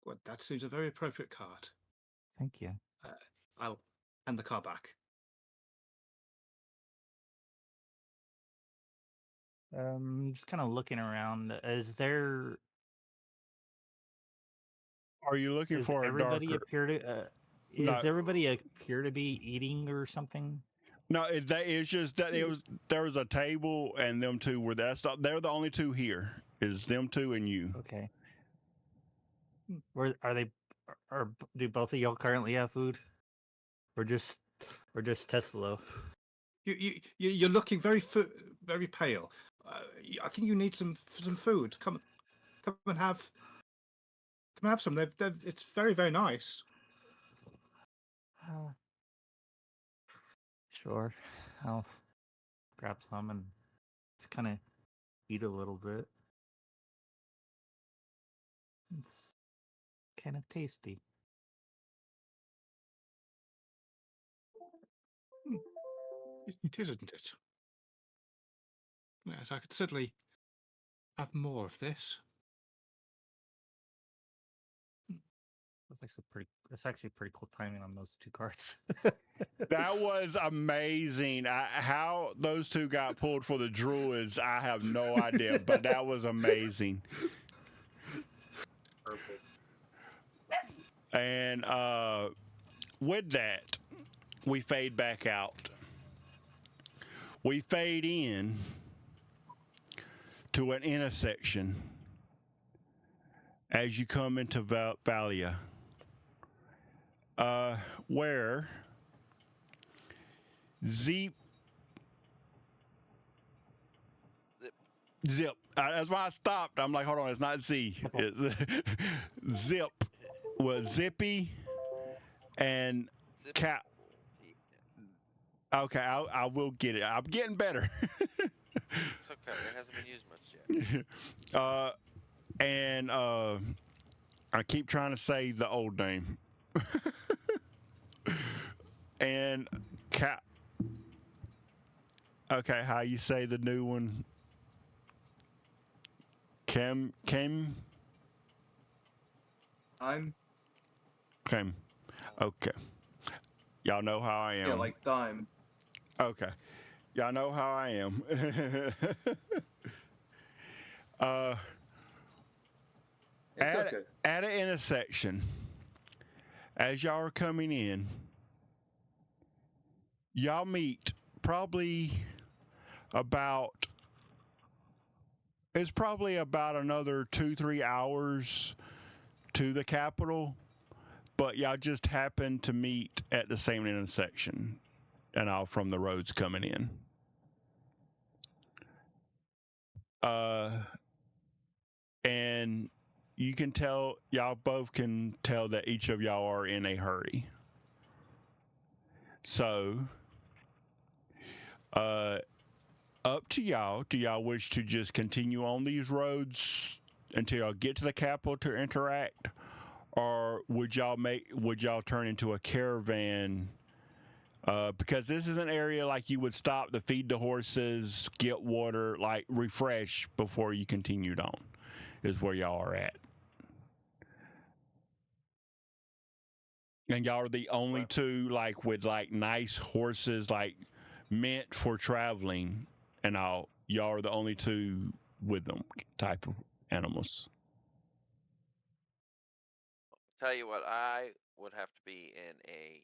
Well, that seems a very appropriate card. Thank you. I'll hand the card back. Just kind of looking around. Is there? Are you looking Does for a everybody darker? appear to? No. Is everybody appear to be eating or something? No, it's just that there was a table and them two were they're the only two here. Is them two and you. Okay. Where are they? Or do both of y'all currently have food? Or just Tesla? You're looking very pale. I think you need some food. Come and have some. It's very, very nice. Sure, I'll grab some and just kind of eat a little bit. It's kind of tasty. It is, isn't it? Yes, I could certainly have more of this. That's actually pretty cool timing on those 2 cards. That was amazing. How those two got pulled for the druids, I have no idea, but that was amazing. Perfect. And with that, we fade back out. We fade in to an intersection as you come into Valia, where Zip. That's why I stopped. I'm like, hold on, it's not Z. Zip was Zippy and Cap. Okay, I will get it. I'm getting better. It's okay. It hasn't been used much yet. And I keep trying to say the old name. And Cap. Okay, how you say the new one? Kim. I'm. Kim. Okay. Y'all know how I am. Yeah, like thyme. Okay. Y'all know how I am. Okay. At an intersection, as y'all are coming in, y'all meet probably about another 2-3 hours to the capital, but y'all just happen to meet at the same intersection and all from the roads coming in. And you can tell, y'all both can tell that each of y'all are in a hurry. So, up to y'all. Do y'all wish to just continue on these roads until y'all get to the capital to interact? Or would y'all turn into a caravan Because this is an area like you would stop to feed the horses, get water, like refresh before you continued on, is where y'all are at. And y'all are the only Wow. two like with like nice horses, like meant for traveling and all. Y'all are the only two with them type of animals. Tell you what, I would have to be in a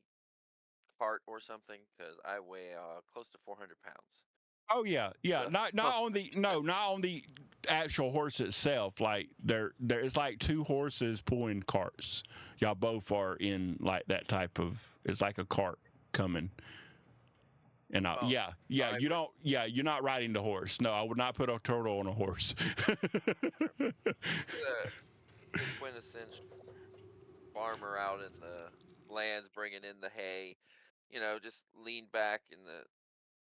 cart or something because I weigh close to 400 pounds. Oh yeah, yeah. So, Not on the not on the actual horse itself. Like there it's like two horses pulling carts. Y'all both are in like that type of. It's like a cart coming. And well, yeah, I you would don't. Yeah, you're not riding the horse. No, I would not put a turtle on a horse. the quintessential farmer out in the lands bringing in the hay. Just lean back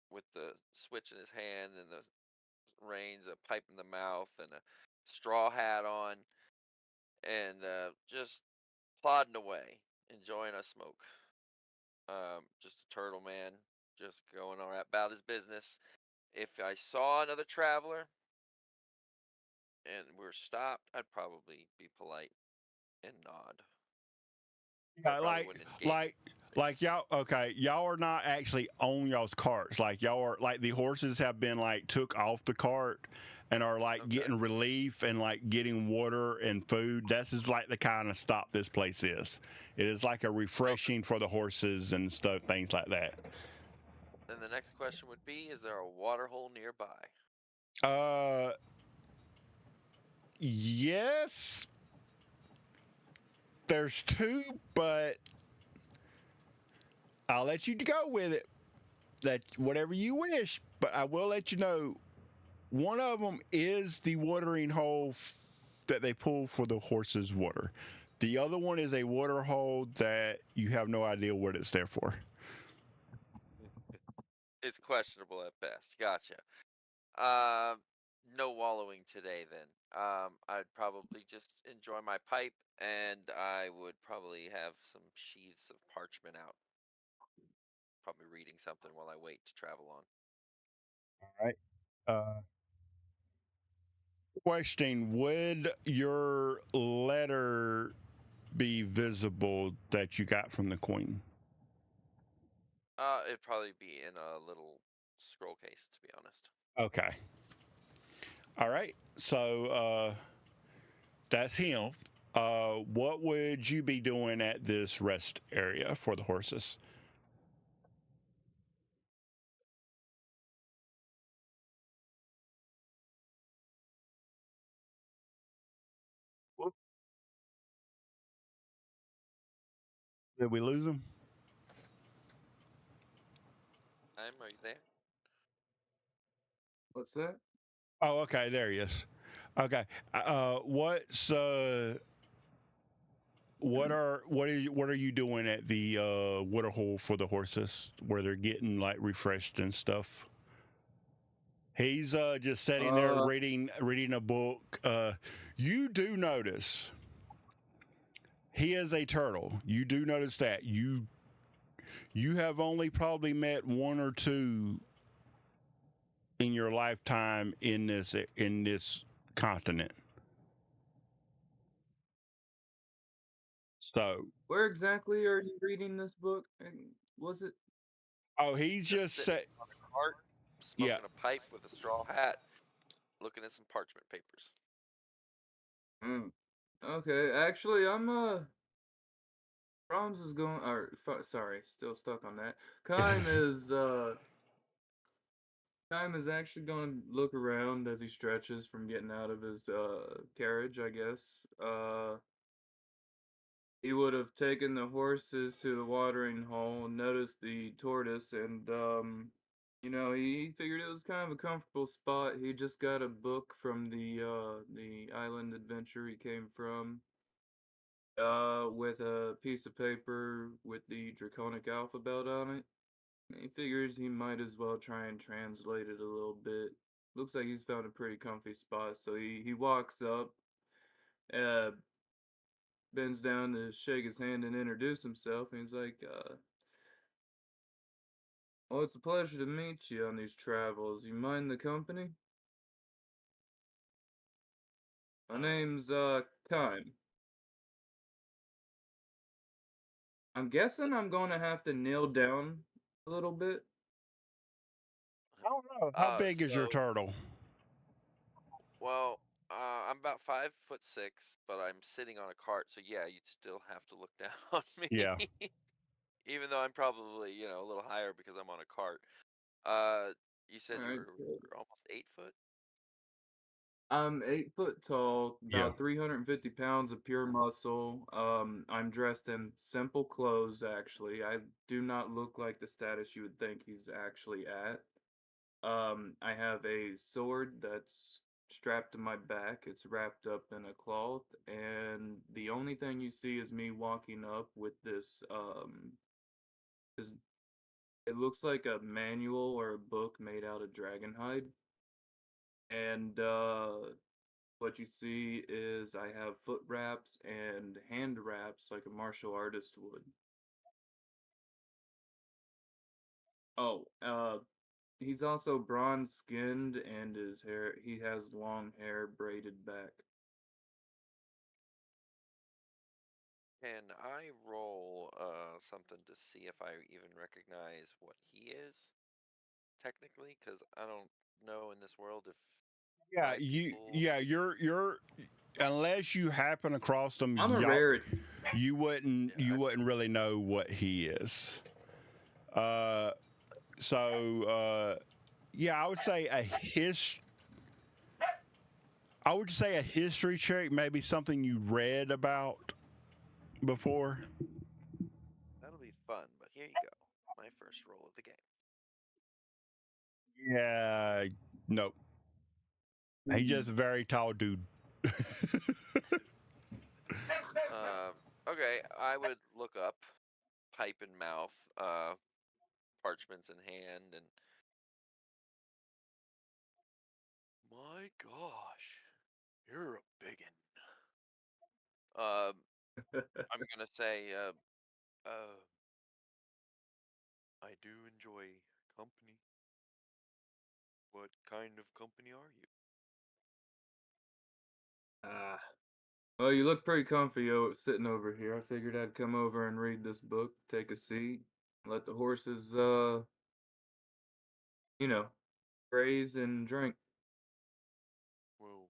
with the switch in his hand and the reins, a pipe in the mouth, and a straw hat on, and just plodding away, enjoying a smoke. Just a turtle man, just going on about his business. If I saw another traveler and we're stopped, I'd probably be polite and nod. I Yeah, probably wouldn't engage. like y'all. Okay, y'all are not actually on y'all's carts. Like y'all are like the horses have been like took off the cart and are like Okay. getting relief and like getting water and food. This is like the kind of stop this place is. It is like a refreshing for the horses and stuff, things like that. Then the next question would be: is there a water hole nearby? Yes. There's two, but I'll let you go with it. That whatever you wish, but I will let you know. One of them is the watering hole that they pull for the horses' water. The other one is a water hole that you have no idea what it's there for. It's questionable at best. Gotcha. Um, no wallowing today then. I'd probably just enjoy my pipe, and I would probably have some sheaths of parchment out. Probably reading something while I wait to travel on. All right. Question: would your letter be visible that you got from the queen? It'd probably be in a little scroll case, to be honest. Okay. All right. So that's him. What would you be doing at this rest area for the horses? Whoop. Did we lose him? Are you there? What's that? Oh, okay. There he is. Okay. What's what are you doing at the water hole for the horses where they're getting like refreshed and stuff? He's just sitting there reading a book. You do notice he is a turtle. You do notice that. You have only probably met one or two in your lifetime in this continent. So, Where exactly are you reading this book? And was it? oh, he's just sitting on a cart, smoking yeah. a pipe with a straw hat, looking at some parchment papers. Okay, actually, Brahms is going. Or sorry, still stuck on that. Kime is actually going to look around as he stretches from getting out of his carriage. I guess. He would have taken the horses to the watering hole and noticed the tortoise, and he figured it was kind of a comfortable spot. He just got a book from the island adventure he came from, with a piece of paper with the draconic alphabet on it. He figures he might as well try and translate it a little bit. Looks like he's found a pretty comfy spot, so he walks up, uh, bends down to shake his hand and introduce himself, and he's like, Well, it's a pleasure to meet you on these travels. You mind the company? My Um, name's, Kime. I'm guessing I'm gonna have to kneel down a little bit. I don't know. How big is your so turtle? well, I'm about 5'6", but I'm sitting on a cart, so yeah, you'd still have to look down on me, Yeah. even though I'm probably a little higher because I'm on a cart. Uh, you said you Alright, were so almost 8 foot. I'm 8 foot tall, Yeah. about 350 pounds of pure muscle. I'm dressed in simple clothes, actually. I do not look like the status you would think he's actually at. I have a sword that's strapped to my back. It's wrapped up in a cloth, and the only thing you see is me walking up with this it looks like a manual or a book made out of dragon hide. And what you see is I have foot wraps and hand wraps like a martial artist would. Oh, he's also bronze skinned and he has long hair braided back. Can I roll something to see if I even recognize what he is technically? Because I don't know in this world if Yeah, blind people. you're unless you happen across them, I'm a y'all, rarity. you wouldn't Yeah, really know what he is. Uh, yeah, I would say a history check, maybe something you read about before. that'll be fun. But here you go, my first roll of the game. Yeah, no, he just a very tall dude. Okay, I would look up, pipe in mouth, parchments in hand, and my gosh, you're a biggin. I'm gonna say, I do enjoy company. What kind of company are you? Ah, well, you look pretty comfy sitting over here. I figured I'd come over and read this book, take a seat, let the horses, you know, graze and drink. Well,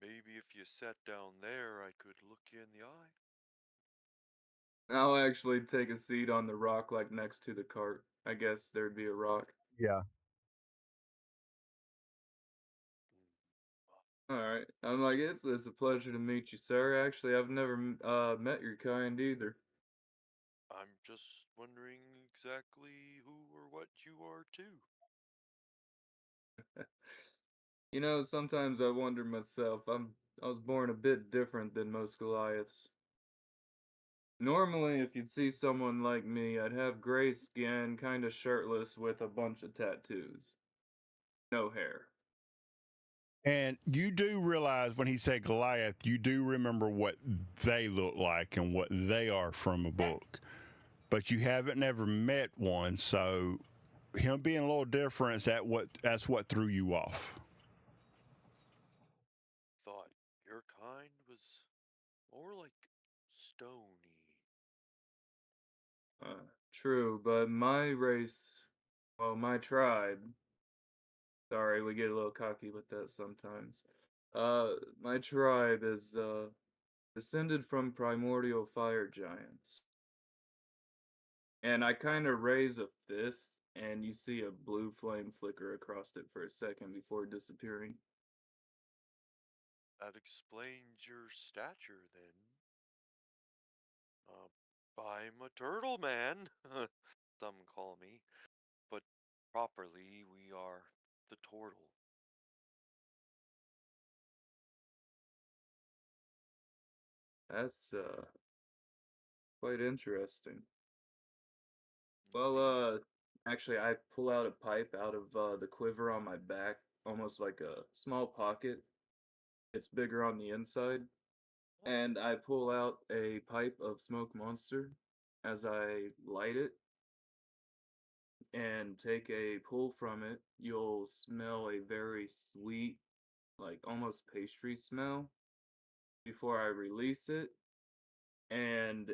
maybe if you sat down there, I could look you in the eye. I'll actually take a seat on the rock, like next to the cart. I guess there'd be a rock. Yeah. All right. I'm like, it's a pleasure to meet you, sir. Actually, I've never met your kind either. I'm just wondering exactly who or what you are too. You know, sometimes I wonder myself. I was born a bit different than most Goliaths. Normally, if you'd see someone like me, I'd have gray skin, kind of shirtless with a bunch of tattoos. No hair. And you do realize when he said Goliath, you do remember what they look like and what they are from a book, but you haven't never met one. So him being a little different, that's what threw you off. Thought your kind was more like stony. True, but my race, well, my tribe, sorry, we get a little cocky with that sometimes. My tribe is, descended from primordial fire giants. And I kind of raise a fist, and you see a blue flame flicker across it for a second before disappearing. That explains your stature then. I'm a turtle man, some call me, but properly we are the turtle. That's, quite interesting. Well, Indeed. actually, I pull out a pipe out of, the quiver on my back, almost like a small pocket. It's bigger on the inside. And I pull out a pipe of smoke monster as I light it. and take a pull from it, you'll smell a very sweet, like almost pastry smell before I release it, and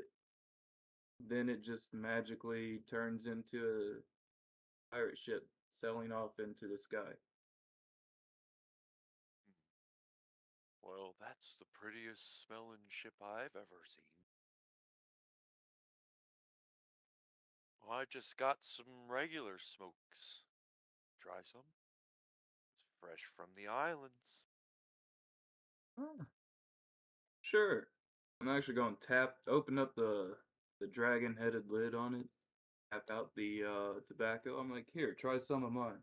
then it just magically turns into a pirate ship sailing off into the sky. Well, that's the prettiest smelling ship I've ever seen. Well, I just got some regular smokes. Try some? It's fresh from the islands. Ah, sure. I'm actually going to open up the dragon-headed lid on it, tap out the tobacco. I'm like, here, try some of mine.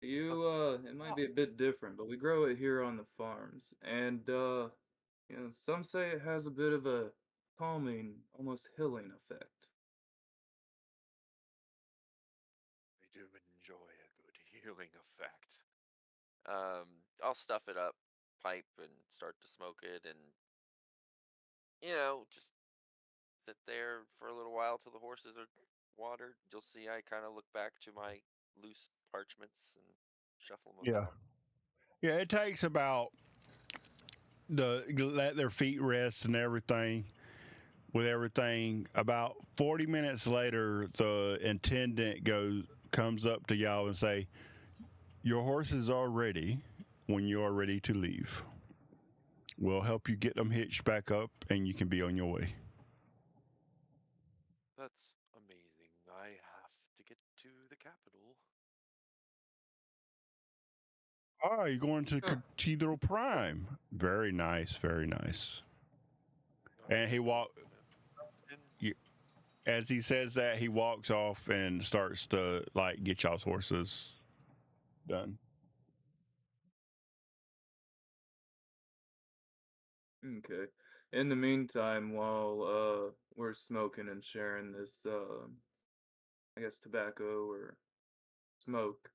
It might be a bit different, but we grow it here on the farms, and some say it has a bit of a calming, almost healing effect. I do enjoy a good healing effect. I'll stuff it up, pipe, and start to smoke it, and just sit there for a little while till the horses are watered. You'll see I kind of look back to my loose parchments and shuffle them Yeah. about. Yeah, it takes about let their feet rest and everything. With everything, about 40 minutes later, the intendant comes up to y'all and say, "Your horses are ready when you are ready to leave. We'll help you get them hitched back up, and you can be on your way." That's amazing. I have to get to the capital. Oh, you're going to Huh. Cathedral Prime. Very nice, very nice. And he And as he says that, he walks off and starts to get y'all's horses done. Okay. In the meantime, while we're smoking and sharing this, I guess tobacco or smoke,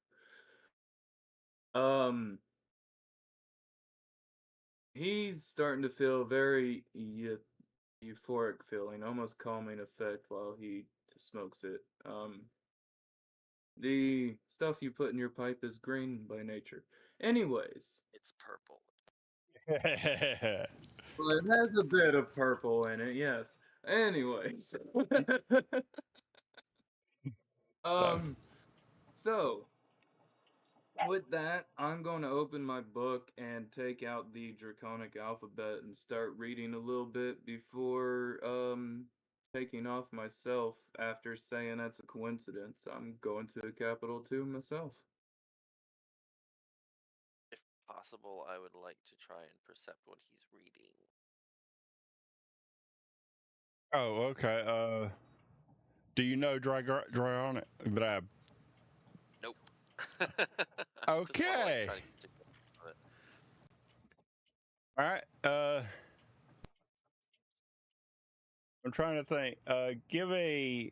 um, he's starting to feel very euphoric feeling, almost calming effect while he smokes it. The stuff you put in your pipe is green by nature. Anyways, It's purple. well, it has a bit of purple in it, yes. Anyways. So with that, I'm going to open my book and take out the Draconic alphabet and start reading a little bit before taking off myself after saying that's a coincidence. I'm going to the capital too myself. If possible, I would like to try and percept what he's reading. Oh, okay. Do you know Draconic? Nope. Just wanna, Okay. try to get to it. All right. I'm trying to think. Give a.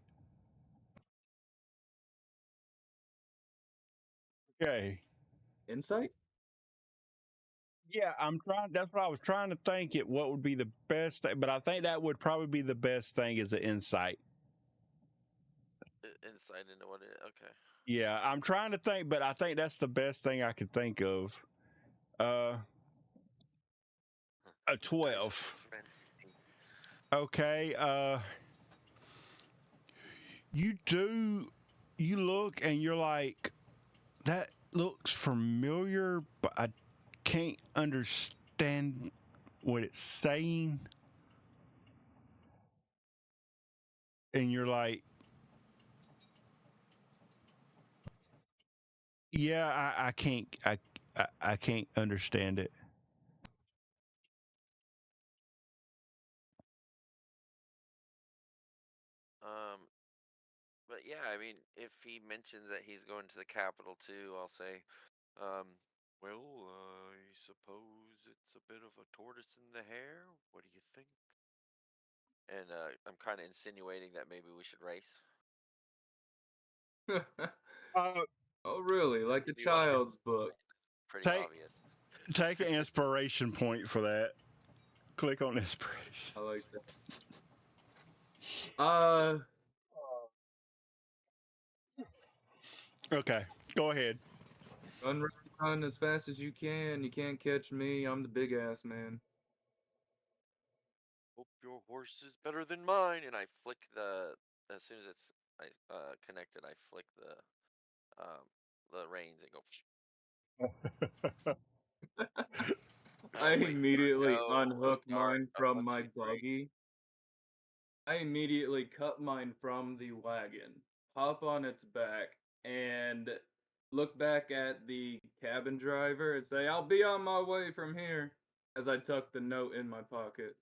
Okay. Insight? Yeah, I'm trying. That's what I was trying to think. What would be the best thing? But I think that would probably be the best thing is an insight. Insight into what it. Okay. Yeah, I'm trying to think, but I think that's the best thing I could think of. A You guys are 12. friendly. Okay. You look and you're like, that looks familiar, but I can't understand what it's saying. And you're like, yeah, I can't understand it. But yeah, I mean, if he mentions that he's going to the capital too, I'll say, well, I suppose it's a bit of a tortoise in the hare. What do you think? and I'm kind of insinuating that maybe we should race. Uh, Oh, really? Like a Do you wanna do- child's book. Pretty Take- obvious. take an inspiration point for that. Click on inspiration. I like that. Okay, go ahead. Run as fast as you can. You can't catch me. I'm the big ass man. Hope your horse is better than mine. And I flick as soon as it's connected, I flick the reins and go. I Away immediately go. unhook Start mine a from 1, my 2, 3. buggy. I immediately cut mine from the wagon, hop on its back, and look back at the cabin driver and say, "I'll be on my way from here," as I tuck the note in my pocket.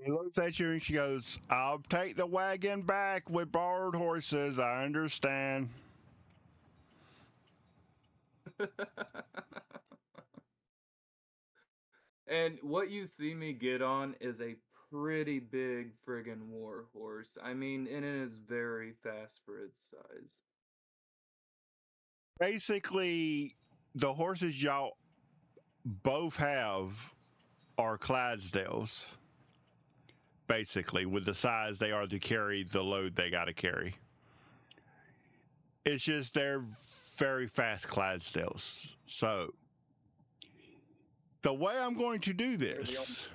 He looks at you and she goes, "I'll take the wagon back with borrowed horses. I understand." And what you see me get on is a pretty big friggin' war horse. I mean, and it is very fast for its size. Basically, the horses y'all both have are Clydesdales. Basically, with the size they are to carry the load they got to carry. It's just they're very fast Clydesdales. So, the way I'm going to do this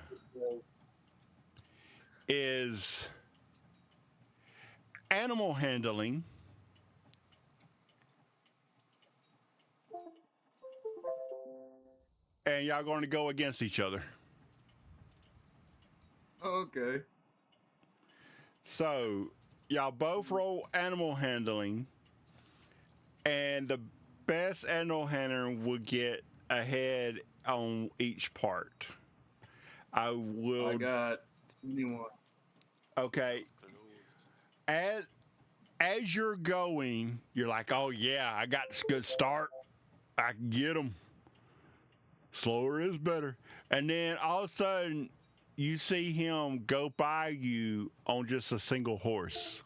is animal handling. And y'all going to go against each other. Okay. So, y'all both roll animal handling, and the best animal handler will get ahead on each part. I will. I got 21. Okay. As you're going, you're like, "Oh yeah, I got this good start. I can get them. Slower is better." And then all of a sudden, you see him go by you on just a single horse.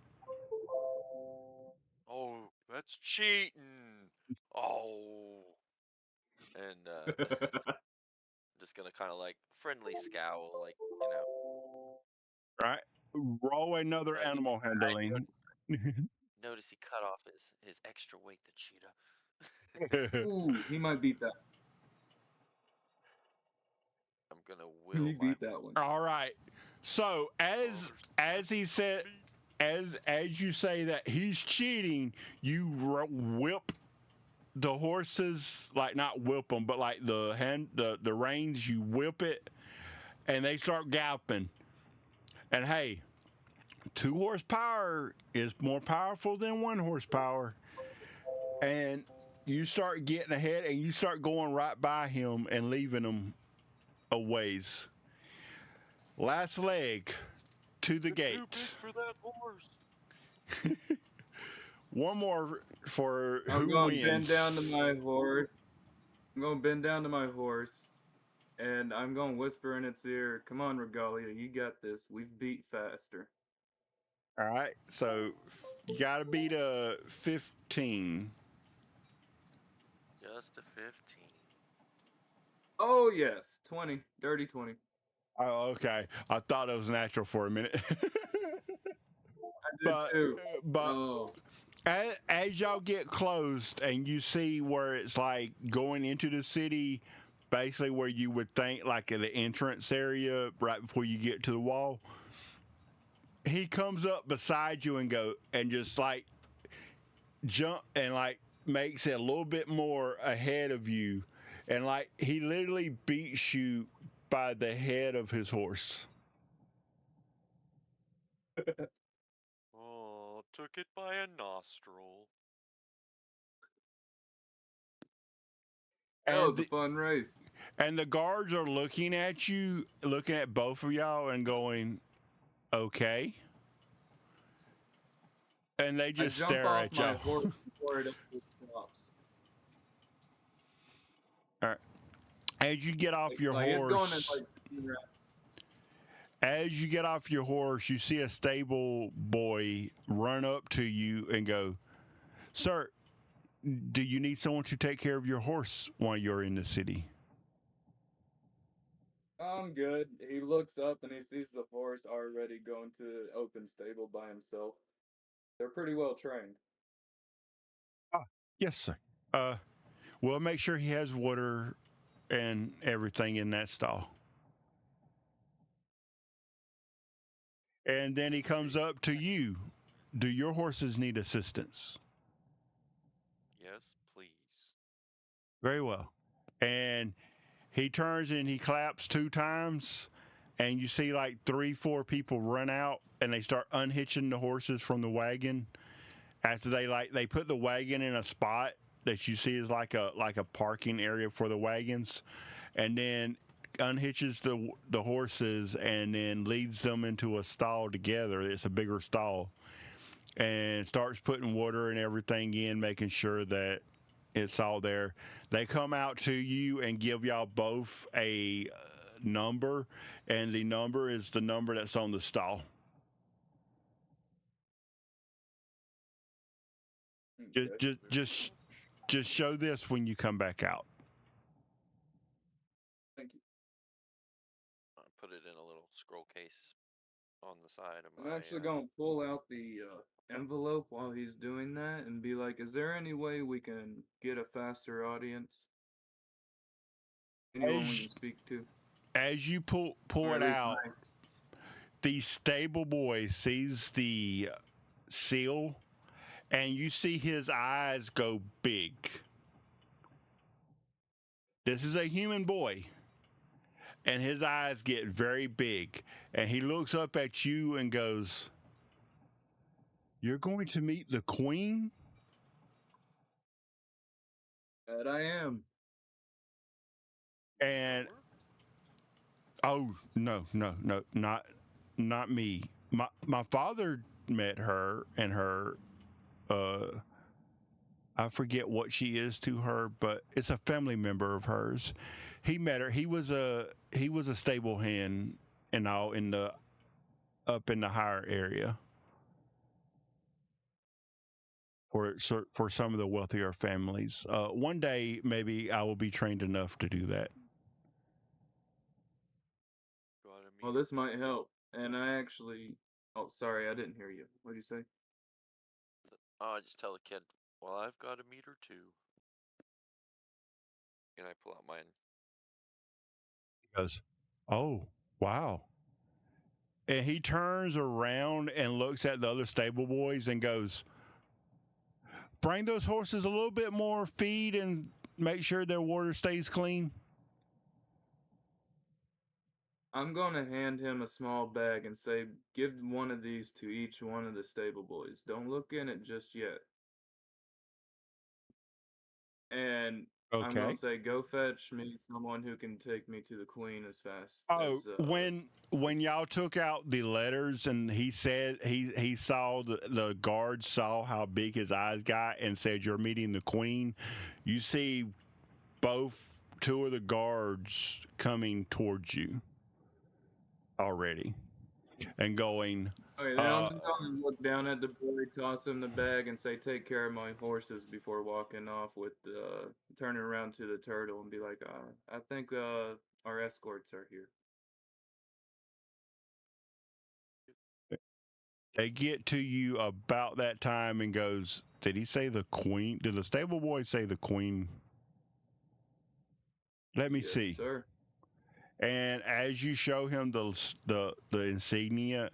Oh, that's cheating. Oh. And just gonna kind of like friendly scowl, like, Right? Roll another I animal handling. notice he cut off his extra weight, the cheetah. Ooh, he might beat that. I'm gonna He will my beat that one. All right. So as he said, as you say that he's cheating, you whip the horses, like not whip them, but like the reins, you whip it, and they start galloping. And hey, 2 horsepower is more powerful than 1 horsepower. And you start getting ahead, and you start going right by him and leaving him a ways. Last leg to the You're gate. too big for that horse. One more for I'm who going wins. to bend down to my horse. I'm going to bend down to my horse, and I'm going to whisper in its ear, "Come on, Regalia, you got this. We've beat faster." All right, so you got to beat a 15. Just a 15. Oh, yes. 20. Dirty 20. Oh, okay. I thought it was natural for a minute. I did too. But Oh. as y'all get close and you see where it's like going into the city, basically where you would think like at the entrance area right before you get to the wall, he comes up beside you and just like jump and like makes it a little bit more ahead of you, and like he literally beats you by the head of his horse. Oh, took it by a nostril. That And was a fun race. and the guards are looking at you, looking at both of y'all and going, "Okay." And they just I jump stare off at my y'all. horse before it actually stops. All right. As you get off your It's going horse, at like 15 rounds. as you get off your horse, you see a stable boy run up to you and go, "Sir, do you need someone to take care of your horse while you're in the city?" I'm good. He looks up and he sees the horse already going to the open stable by himself. They're pretty well trained. Yes, sir. We'll make sure he has water and everything in that stall. And then he comes up to you. Do your horses need assistance? Yes, please. Very well. And he turns and he claps 2 times, and you see like 3-4 people run out and they start unhitching the horses from the wagon. After they put the wagon in a spot that you see is like a parking area for the wagons, and then unhitches the horses and then leads them into a stall together. It's a bigger stall, and starts putting water and everything in, making sure that it's all there. They come out to you and give y'all both a number, and the number is the number that's on the stall. Just show this when you come back out. Thank you. I put it in a little scroll case on the side of I'm my. actually gonna pull out the envelope while he's doing that and be like, "Is there any way we can get a faster audience? Anyone we can speak to?" As you pull Or it at least out, the stable boy sees the seal, and you see his eyes go big. This is a human boy, and his eyes get very big, and he looks up at you and goes, "You're going to meet the queen?" That I am. And oh, no, not me. My father met her, and her I forget what she is to her, but it's a family member of hers. He met her. He was a stable hand and all in the up in the higher area for some of the wealthier families. One day maybe I will be trained enough to do that. Gotta meet Well, her this might help. And I actually. Oh, sorry, I didn't hear you. What did you say? Oh, I just tell the kid, well, I've got to meet her too. And I pull out mine. He goes, "Oh, wow." And he turns around and looks at the other stable boys and goes, "Bring those horses a little bit more feed and make sure their water stays clean." I'm gonna hand him a small bag and say, "Give one of these to each one of the stable boys. Don't look in it just yet." And I'm gonna Okay. say, "Go fetch me someone who can take me to the queen as fast Oh, as." when y'all took out the letters and he said he saw the guards saw how big his eyes got and said, "You're meeting the queen," you see both 2 of the guards coming towards you already and going, Okay, then I'm just gonna look down at the boy, toss him the bag, and say, "Take care of my horses," before walking off with turning around to the turtle and be like, "I think our escorts are here." they get to you about that time and goes, "Did he say the queen? Did the stable boy say the queen?" Let me Yes, see. sir. And as you show him the insignia,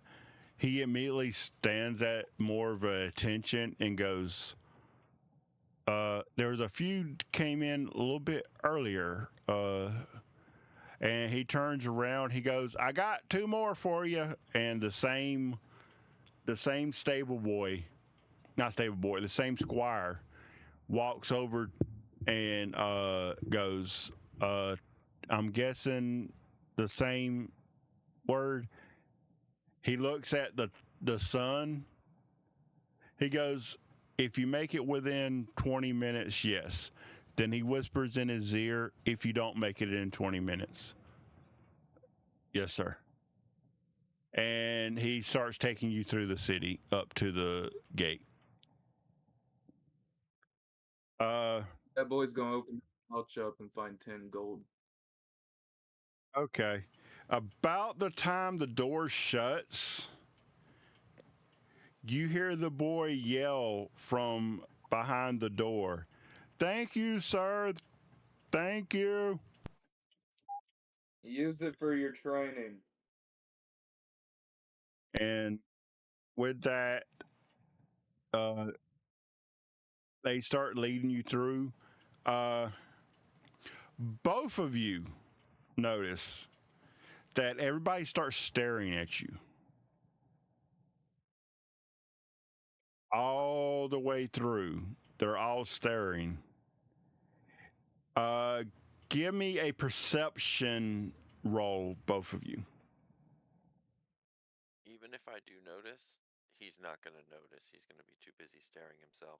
he immediately stands at more of a attention and goes, "There was a few came in a little bit earlier." And he turns around. He goes, "I got 2 more for you." And the same stable boy, not stable boy, the same squire walks over and goes, "I'm guessing the same word." He looks at the sun. He goes, "If you make it within 20 minutes, yes." Then he whispers in his ear, "If you don't make it in 20 minutes." "Yes, sir." And he starts taking you through the city up to the gate. That boy's gonna open his pouch up and find 10 gold. Okay. About the time the door shuts, you hear the boy yell from behind the door, Thank you, sir. Thank you. Use it for your training. And with that, they start leading you through. Both of you notice that everybody starts staring at you all the way through. They're all staring. Give me a perception roll, both of you. Even if I do notice, he's not gonna notice. He's gonna be too busy staring himself.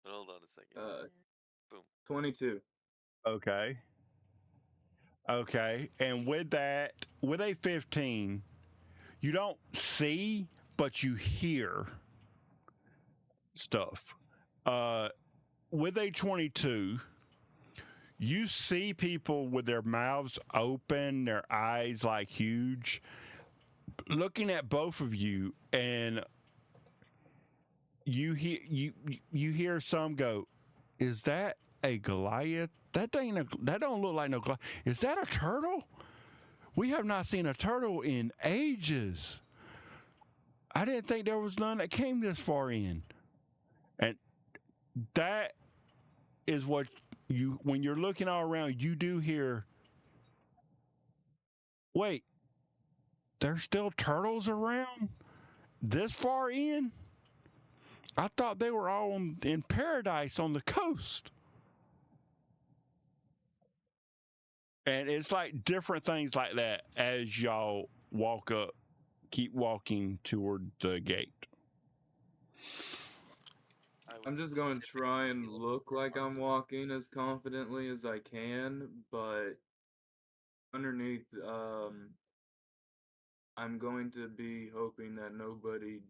Hold on a second. Boom. 22. Okay. Okay. And with that, with a 15, you don't see, but you hear stuff. With a 22, you see people with their mouths open, their eyes like huge, looking at both of you, and you hear some go, "Is that a Goliath? That don't look like no Goliath. Is that a turtle? We have not seen a turtle in ages. I didn't think there was none that came this far in." And that is what you, when you're looking all around, you do hear, wait, there's still turtles around this far in? I thought they were all in paradise on the coast. And it's like different things like that as y'all walk up, keep walking toward the gate. I'm just going to try and look like I'm walking as confidently as I can, but underneath, I'm going to be hoping that nobody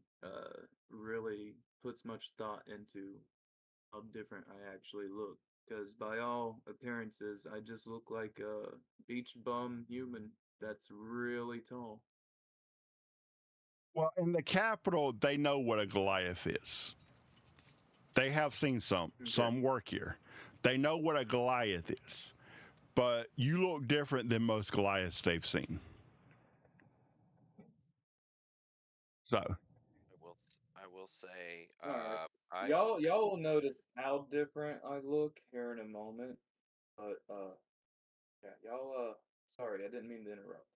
really puts much thought into how different I actually look. Because by all appearances, I just look like a beach bum human that's really tall. Well, in the capital, they know what a Goliath is. They have seen some work here. They know what a Goliath is. But you look different than most Goliaths they've seen. So I will say, Alright. Y'all will notice how different I look here in a moment. But yeah, y'all sorry, I didn't mean to interrupt.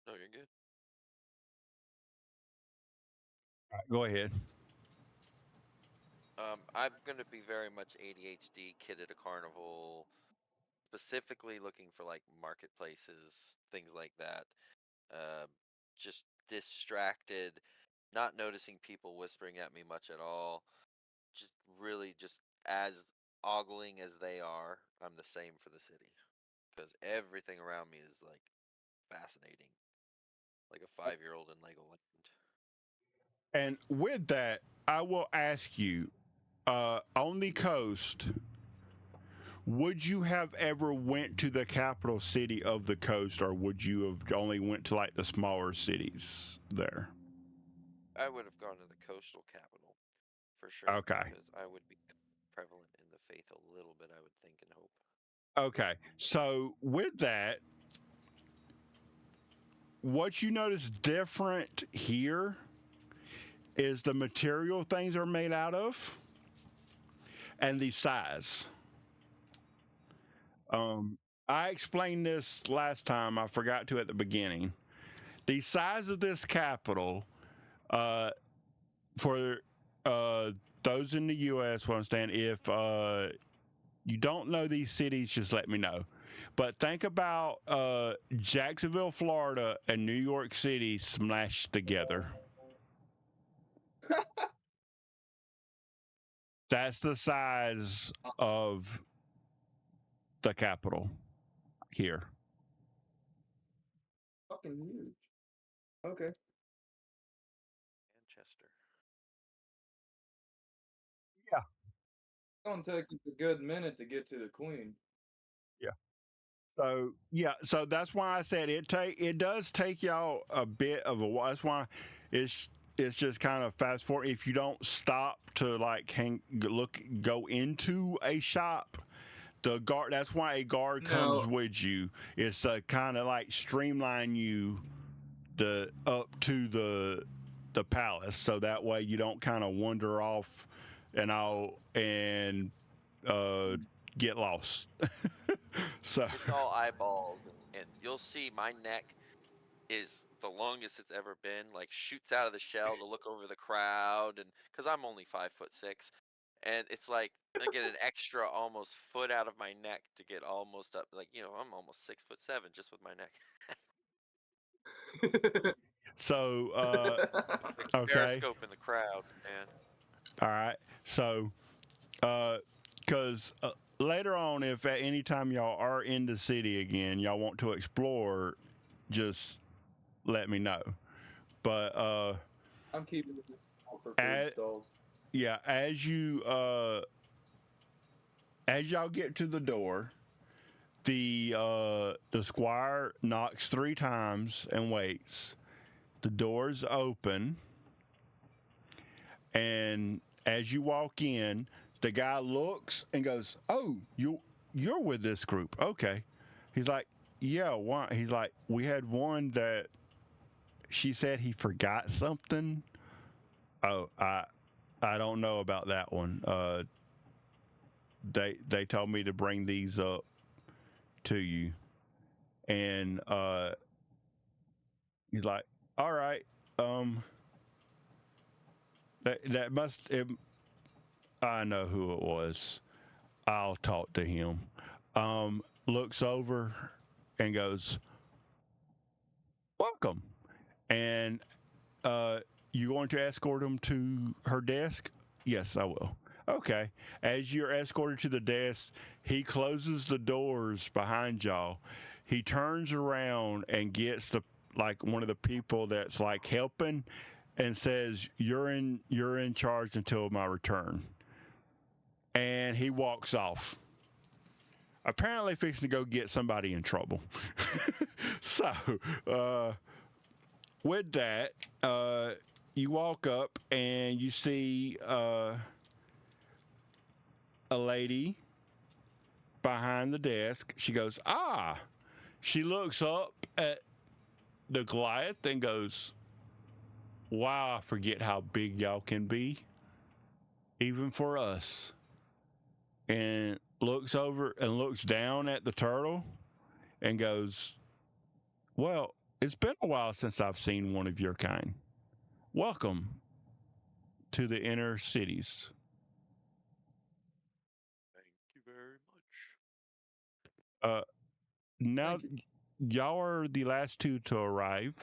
No, you're good. all right, go ahead. I'm gonna be very much ADHD, kid at a carnival, specifically looking for like marketplaces, things like that. Just distracted, not noticing people whispering at me much at all. Just really just as ogling as they are, I'm the same for the city. Because everything around me is like fascinating. Like a 5-year-old in Legoland. And with that, I will ask you, on the coast, would you have ever went to the capital city of the coast, or would you have only went to like the smaller cities there? I would have gone to the coastal capital for sure. Okay. Because I would be prevalent in the faith a little bit, I would think and hope. Okay. So with that, what you notice different here is the material things are made out of and the size. I explained this last time. I forgot to at the beginning. The size of this capital, for those in the U.S. will understand. If you don't know these cities, just let me know. But think about Jacksonville, Florida, and New York City smashed together. That's the size of the capital here. Fucking huge. Okay. Manchester. Yeah. It's gonna take us a good minute to get to the Queen. So yeah, so that's why I said it does take y'all a bit of a while. That's why it's it's just kind of fast forward. If you don't stop to like go into a shop, the guard. That's why a guard comes No. with you. It's to kind of like streamline you up to the palace, so that way you don't kind of wander off and get lost. So Just all eyeballs, and you'll see my neck is the longest it's ever been. Like shoots out of the shell to look over the crowd, and because I'm only 5'6", and it's like I get an extra almost foot out of my neck to get almost up. Like I'm almost 6'7" just with my neck. so Like okay, periscope in the crowd, man. all right. So because later on, if at any time y'all are in the city again, y'all want to explore, just let me know. But I'm keeping it for food stalls. yeah, as y'all get to the door, the squire knocks 3 times and waits. The doors open, and as you walk in, the guy looks and goes, "Oh, you're with this group, okay?" He's like, "Yeah, why?" He's like, "We had one that she said he forgot something." Oh, I don't know about that one. They told me to bring these up to you, and he's like, "All right, that must. I know who it was. I'll talk to him." Looks over and goes, "Welcome," and you going to escort him to her desk? Yes, I will. Okay. As you're escorted to the desk, he closes the doors behind y'all. He turns around and gets one of the people that's like helping and says, You're in charge until my return." And he walks off. Apparently fixing to go get somebody in trouble. So with that, you walk up and you see a lady behind the desk. She goes, "Ah." She looks up at the Goliath and goes, "Wow, I forget how big y'all can be, even for us." And looks over and looks down at the turtle and goes, "Well, it's been a while since I've seen one of your kind. Welcome to the inner cities." Thank you very much. Now y'all are the last 2 to arrive.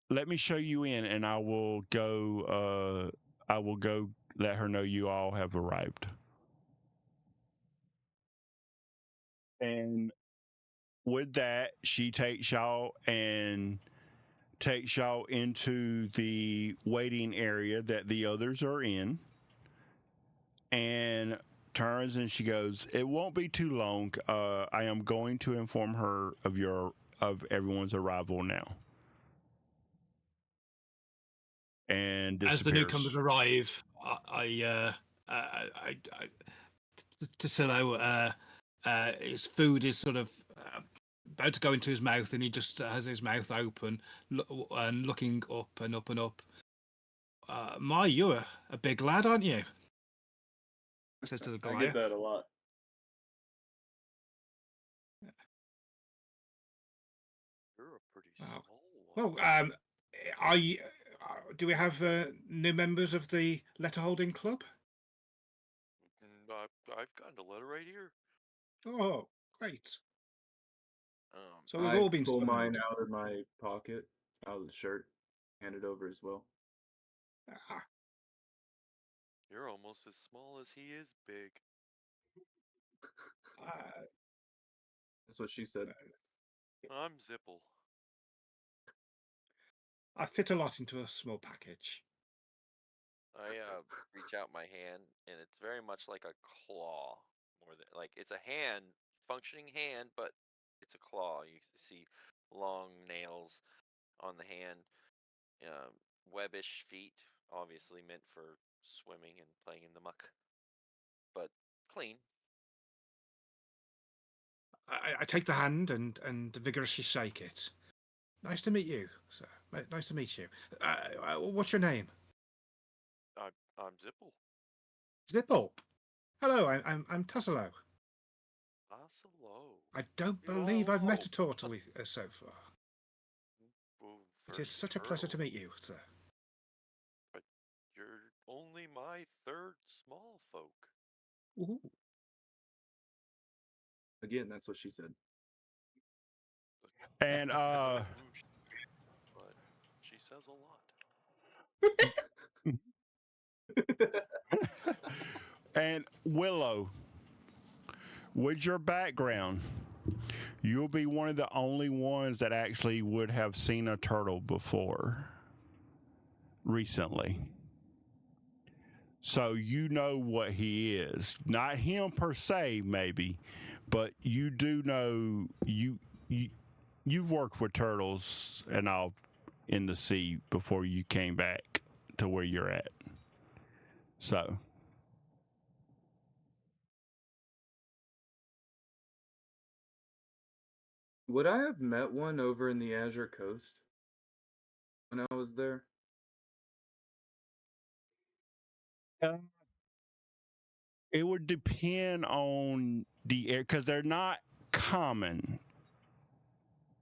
Let me show you in, and I will go let her know you all have arrived. And with that, she takes y'all into the waiting area that the others are in, and turns and she goes, "It won't be too long. I am going to inform her of everyone's arrival now." And As the newcomers disappears. arrive, Tassilo, his food is sort of about to go into his mouth, and he just has his mouth open and looking up and up and up. "My, you're a big lad, aren't you?" Says to the I Goliath. get that a lot. You're a pretty Wow. small one. Well, do we have new members of the letter holding club? I've gotten a letter right here. Oh, great. Um, So we've I all been pull mine summoned. out of my pocket, out of the shirt, hand it over as well. Ah, you're almost as small as he is big. That's what she said. I'm Zipple. I fit a lot into a small package. I reach out my hand, and it's very much like a claw, more than like it's a hand, functioning hand, but it's a claw. You see long nails on the hand, webbish feet, obviously meant for swimming and playing in the muck, but clean. I take the hand and vigorously shake it. Nice to meet you, sir. Nice to meet you. What's your name? I'm Zipple. Zipple. Hello, I'm Tussalo. Hello. I don't believe I've met a turtle so far. It is such a pleasure to meet you, sir. But you're only my third small folk. Ooh. Again, that's what she said. And But she says a lot. and Willow, with your background, you'll be one of the only ones that actually would have seen a turtle before recently. So you know what he is. Not him per se, maybe, but you do know you've worked with turtles and all in the sea before you came back to where you're at. So Would I have met one over in the Azure Coast when I was there? it would depend on the air because they're not common.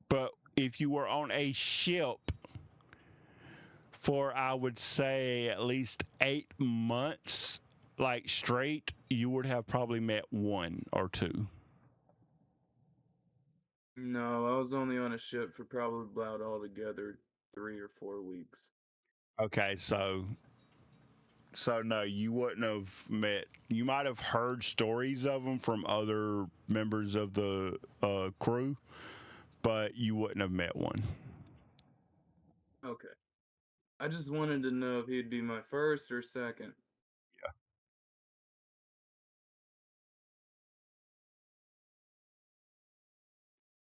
But if you were on a ship for, I would say, at least 8 months, like straight, you would have probably met one or two. No, I was only on a ship for probably about altogether 3 or 4 weeks. Okay, so no, you wouldn't have met. You might have heard stories of them from other members of the crew, but you wouldn't have met one. Okay. I just wanted to know if he'd be my first or second.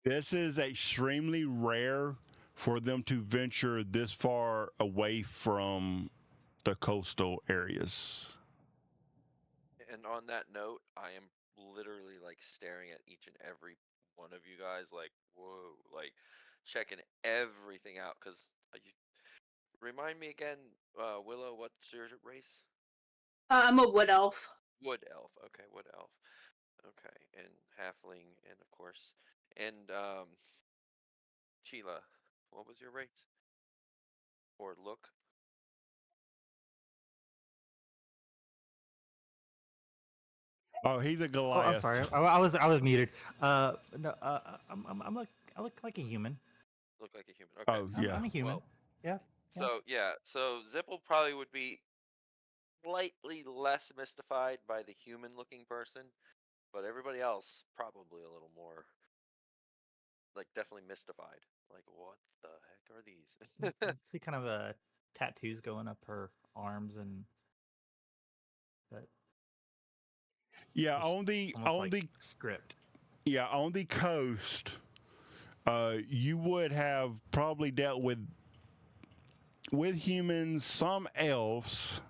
This is extremely rare for them to venture this far away from the coastal areas. And on that note, I am literally like staring at each and every one of you guys, like, whoa, like checking everything out. Cause you remind me again, Willow, what's your race? I'm a wood elf. Wood elf. Okay, wood elf. Okay, and halfling, and of course, and Sheila, what was your race? Or look? Oh, he's a Oh, Goliath. I'm sorry. I was muted. No, I look like a human. Look like a human. Okay. Oh, yeah. I'm a human. Well, Yeah. so Zipple probably would be slightly less mystified by the human-looking person, but everybody else probably a little more, like, definitely mystified. Like, what the heck are these? See kind of tattoos going up her arms and that. Yeah, Just on the almost like script. Yeah, on the coast, you would have probably dealt with humans, some elves,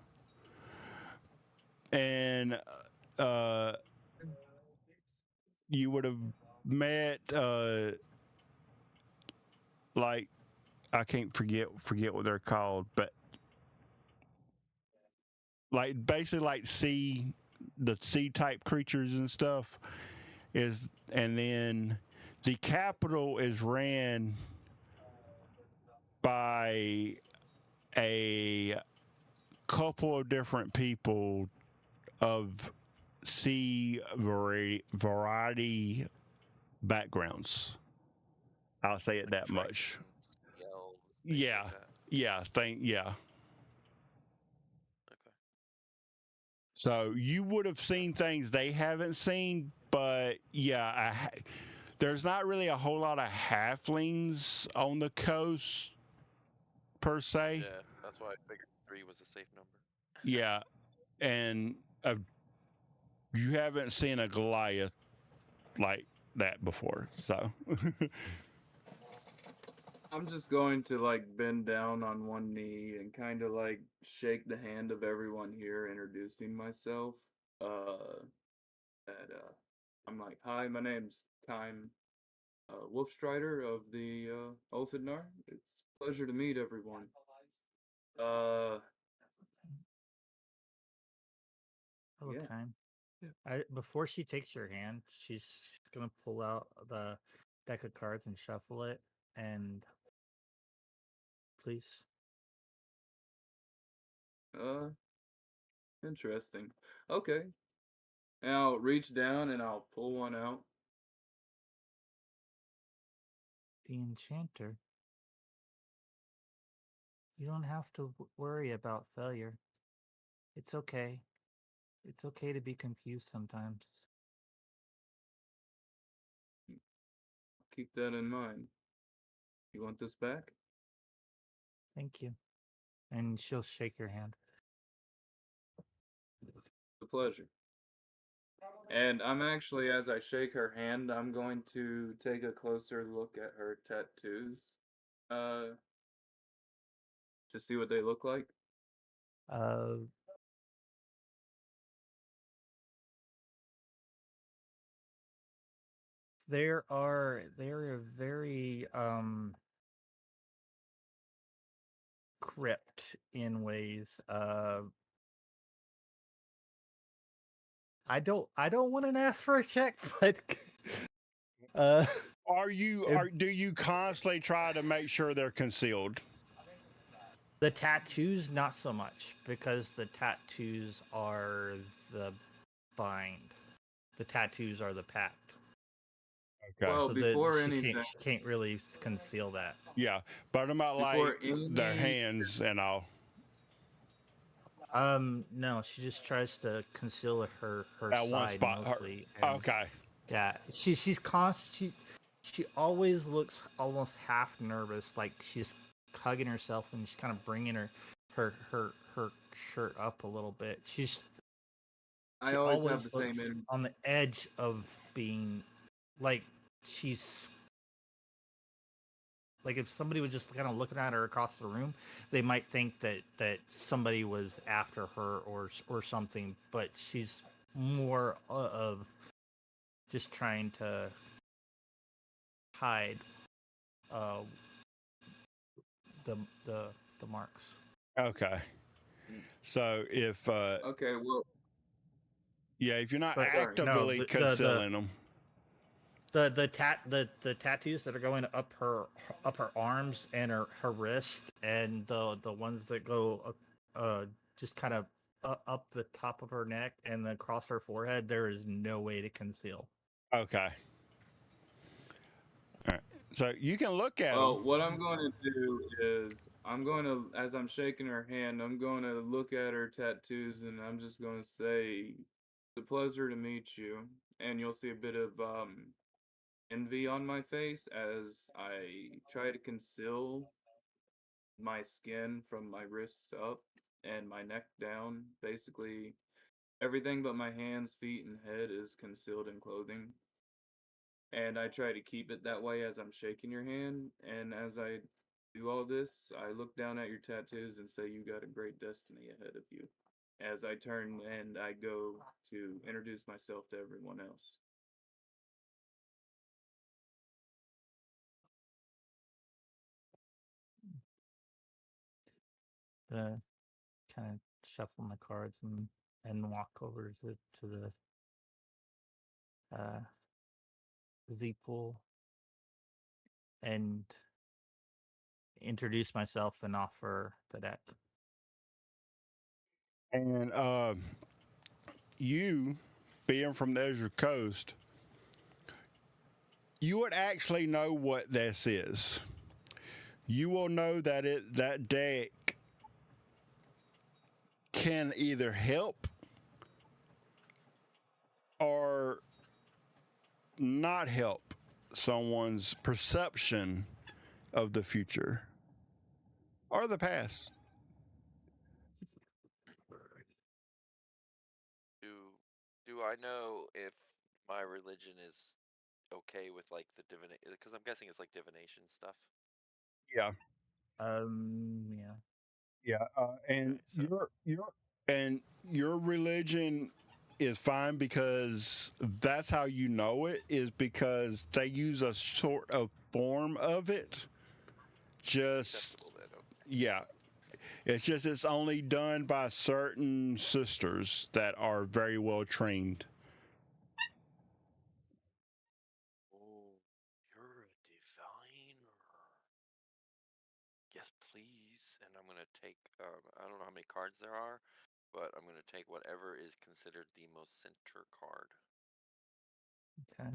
and you would have met like, I can't forget what they're called, but like basically like the sea type creatures and stuff and then the capital is ran by a couple of different people of sea variety backgrounds. I'll say it Like that much. dragons, elves, things Yeah. like that. Yeah. Okay. So you would have seen things they haven't seen, but yeah, there's not really a whole lot of halflings on the coast per se. Yeah, that's why I figured 3 was a safe number. Yeah, and you haven't seen a Goliath like that before, so. I'm just going to like bend down on one knee and kind of like shake the hand of everyone here, introducing myself. That I'm like, hi, my name's Time Wolfstrider of the Ulfidnar. It's a pleasure to meet everyone. Uh, Hello, yeah. Kime. Yeah. Before she takes your hand, she's gonna pull out the deck of cards and shuffle it. And please, Interesting. Okay. And I'll reach down and I'll pull one out. the Enchanter. You don't have to worry about failure. It's okay. It's okay to be confused sometimes. Keep that in mind. You want this back? Thank you. And she'll shake your hand. It's a pleasure. And I'm actually, as I shake her hand, I'm going to take a closer look at her tattoos, uh, to see what they look like. Uh, they're very crypt in ways. I don't want to ask for a check, but uh, Do you constantly try to make sure they're concealed? the tattoos not so much, because the tattoos are the bind. The tattoos are the pact. Okay. Well, So before she anything, can't really conceal that. Yeah, but I'm about before like their any, hands and all. No, she just tries to conceal her At one side spot. mostly. And Okay. yeah, she always looks almost half nervous, like she's hugging herself and she's kind of bringing her shirt up a little bit. She I always have always the same looks energy. on the edge of being like she's like if somebody was just kind of looking at her across the room, they might think that somebody was after her or something. But she's more of just trying to hide uh, the the the marks. Okay. So if Okay, well, yeah, if you're not But sorry. no, actively concealing them. the tattoos that are going up her arms and her wrist, and the ones that go just kind of up the top of her neck and then across her forehead, there is no way to conceal. Okay. All right. So you can look at Well, them. what I'm going to do is I'm going to, as I'm shaking her hand, I'm going to look at her tattoos and I'm just going to say, "It's a pleasure to meet you." And you'll see a bit of envy on my face as I try to conceal my skin from my wrists up and my neck down. Basically, everything but my hands, feet, and head is concealed in clothing. And I try to keep it that way as I'm shaking your hand. And as I do all this, I look down at your tattoos and say, "You got a great destiny ahead of you." As I turn and I go to introduce myself to everyone else. Kind of shuffle my cards and walk over to the Z pool and introduce myself and offer the deck. And you, being from the Azure Coast, you would actually know what this is. You will know that that deck can either help or not help someone's perception of the future or the past. Do I know if my religion is okay with like the divination? Because I'm guessing it's like divination stuff. Yeah. Yeah. Yeah, and Okay, so your religion is fine because that's how you know it is because they use a sort of form of it. Just acceptable then. Okay. yeah, it's just it's only done by certain sisters that are very well trained. Oh, you're a diviner. Yes, please. And I'm gonna take. I don't know how many cards there are, but I'm gonna take whatever is considered the most center card. Okay.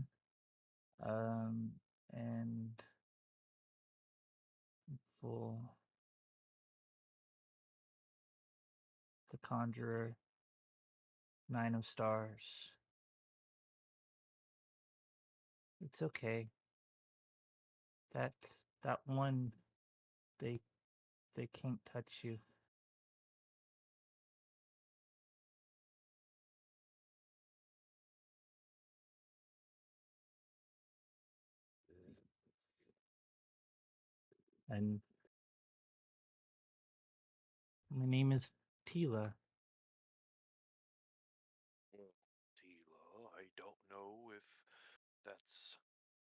And for the Conjurer, 9 of Stars. It's okay. That that one, they they can't touch you. And my name is Tila. Tila, I don't know if that's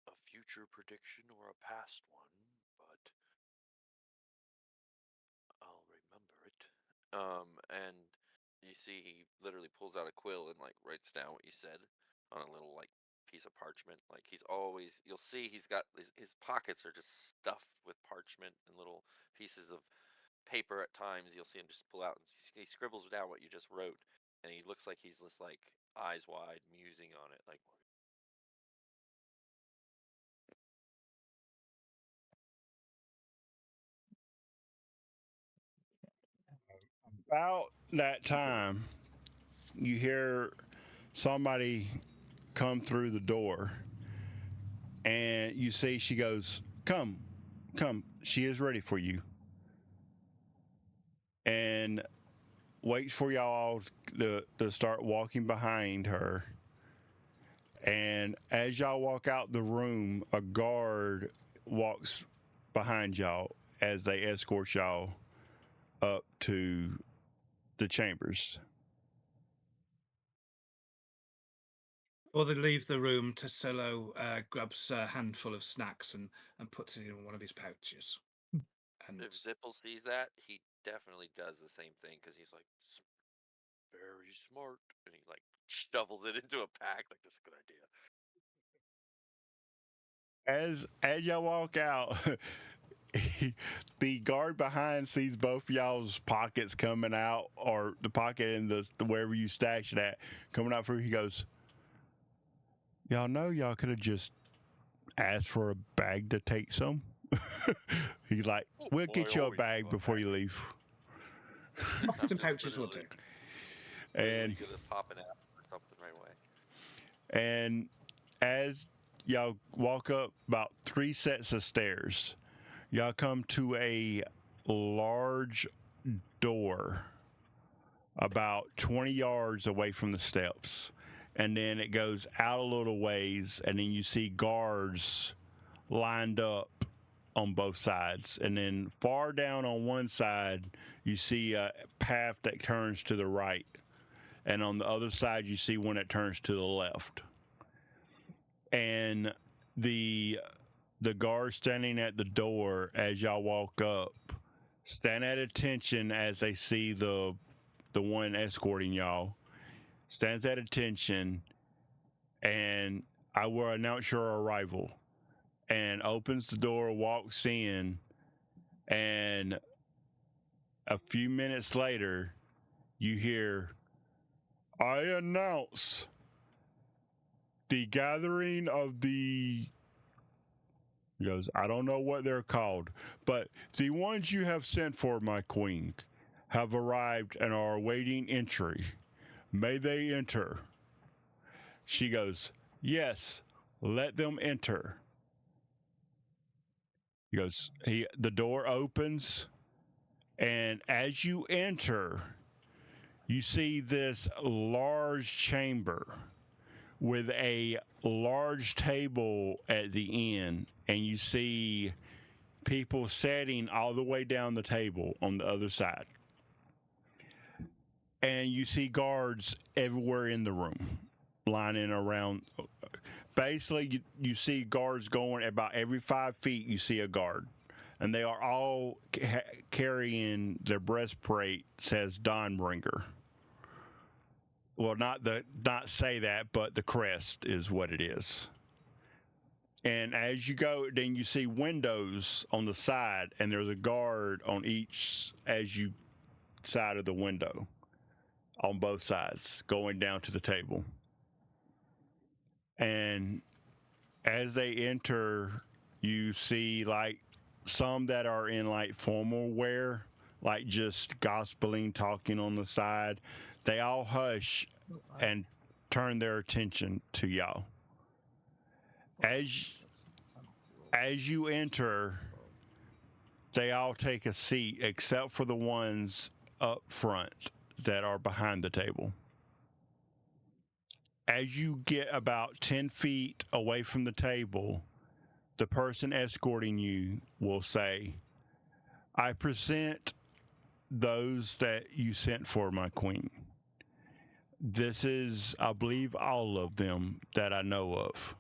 a future prediction or a past one, but I'll remember it. And you see he literally pulls out a quill and like writes down what you said on a little like piece of parchment. Like he's always, you'll see he's got his pockets are just stuffed with parchment and little pieces of paper at times. You'll see him just pull out and he scribbles down what you just wrote, and he looks like he's just like eyes wide, musing on it, like. About that time, you hear somebody come through the door, and you see she goes, "Come, come, she is ready for you," and waits for y'all to start walking behind her. And as y'all walk out the room, a guard walks behind y'all as they escort y'all up to the chambers. Or they leave the room, Tassilo grabs a handful of snacks and puts it in one of his pouches. And If Zipple sees that, he definitely does the same thing because he's like very smart, and he like shovels it into a pack. Like, that's a good idea. As y'all walk out, the guard behind sees both y'all's pockets coming out, or the pocket in the wherever you stash it at coming out for you. He goes, "Y'all know y'all could have just asked for a bag to take some." He's like, "We'll Well, get I you a always bag do a before you bag. leave." pockets and Just pouches will do. literally And gonna pop an apple or something right away. and as y'all walk up about 3 sets of stairs, y'all come to a large door about 20 yards away from the steps. And then it goes out a little ways, and then you see guards lined up on both sides. And then far down on one side, you see a path that turns to the right. And on the other side, you see one that turns to the left. And the guard standing at the door as y'all walk up stand at attention as they see the one escorting y'all, stands at attention, and I will announce your arrival, and opens the door, walks in, and a few minutes later you hear, "I announce the gathering of the," he goes, "I don't know what they're called, but the ones you have sent for, my queen, have arrived and are awaiting entry. May they enter?" She goes, "Yes, let them enter." He goes, the door opens, and as you enter, you see this large chamber with a large table at the end, and you see people sitting all the way down the table on the other side. And you see guards everywhere in the room, lining around. Basically, you see guards going about every 5 feet. You see a guard, and they are all carrying their breastplate says Dawnbringer. Well, not say that, but the crest is what it is. And as you go, then you see windows on the side, and there's a guard on each side of the window, on both sides, going down to the table. And as they enter, you see like some that are in like formal wear, like just gospeling, talking on the side. They all hush and turn their attention to y'all. As you enter, they all take a seat except for the ones up front that are behind the table. As you get about 10 feet away from the table, the person escorting you will say, "I present those that you sent for, my queen. This is, I believe, all of them that I know of.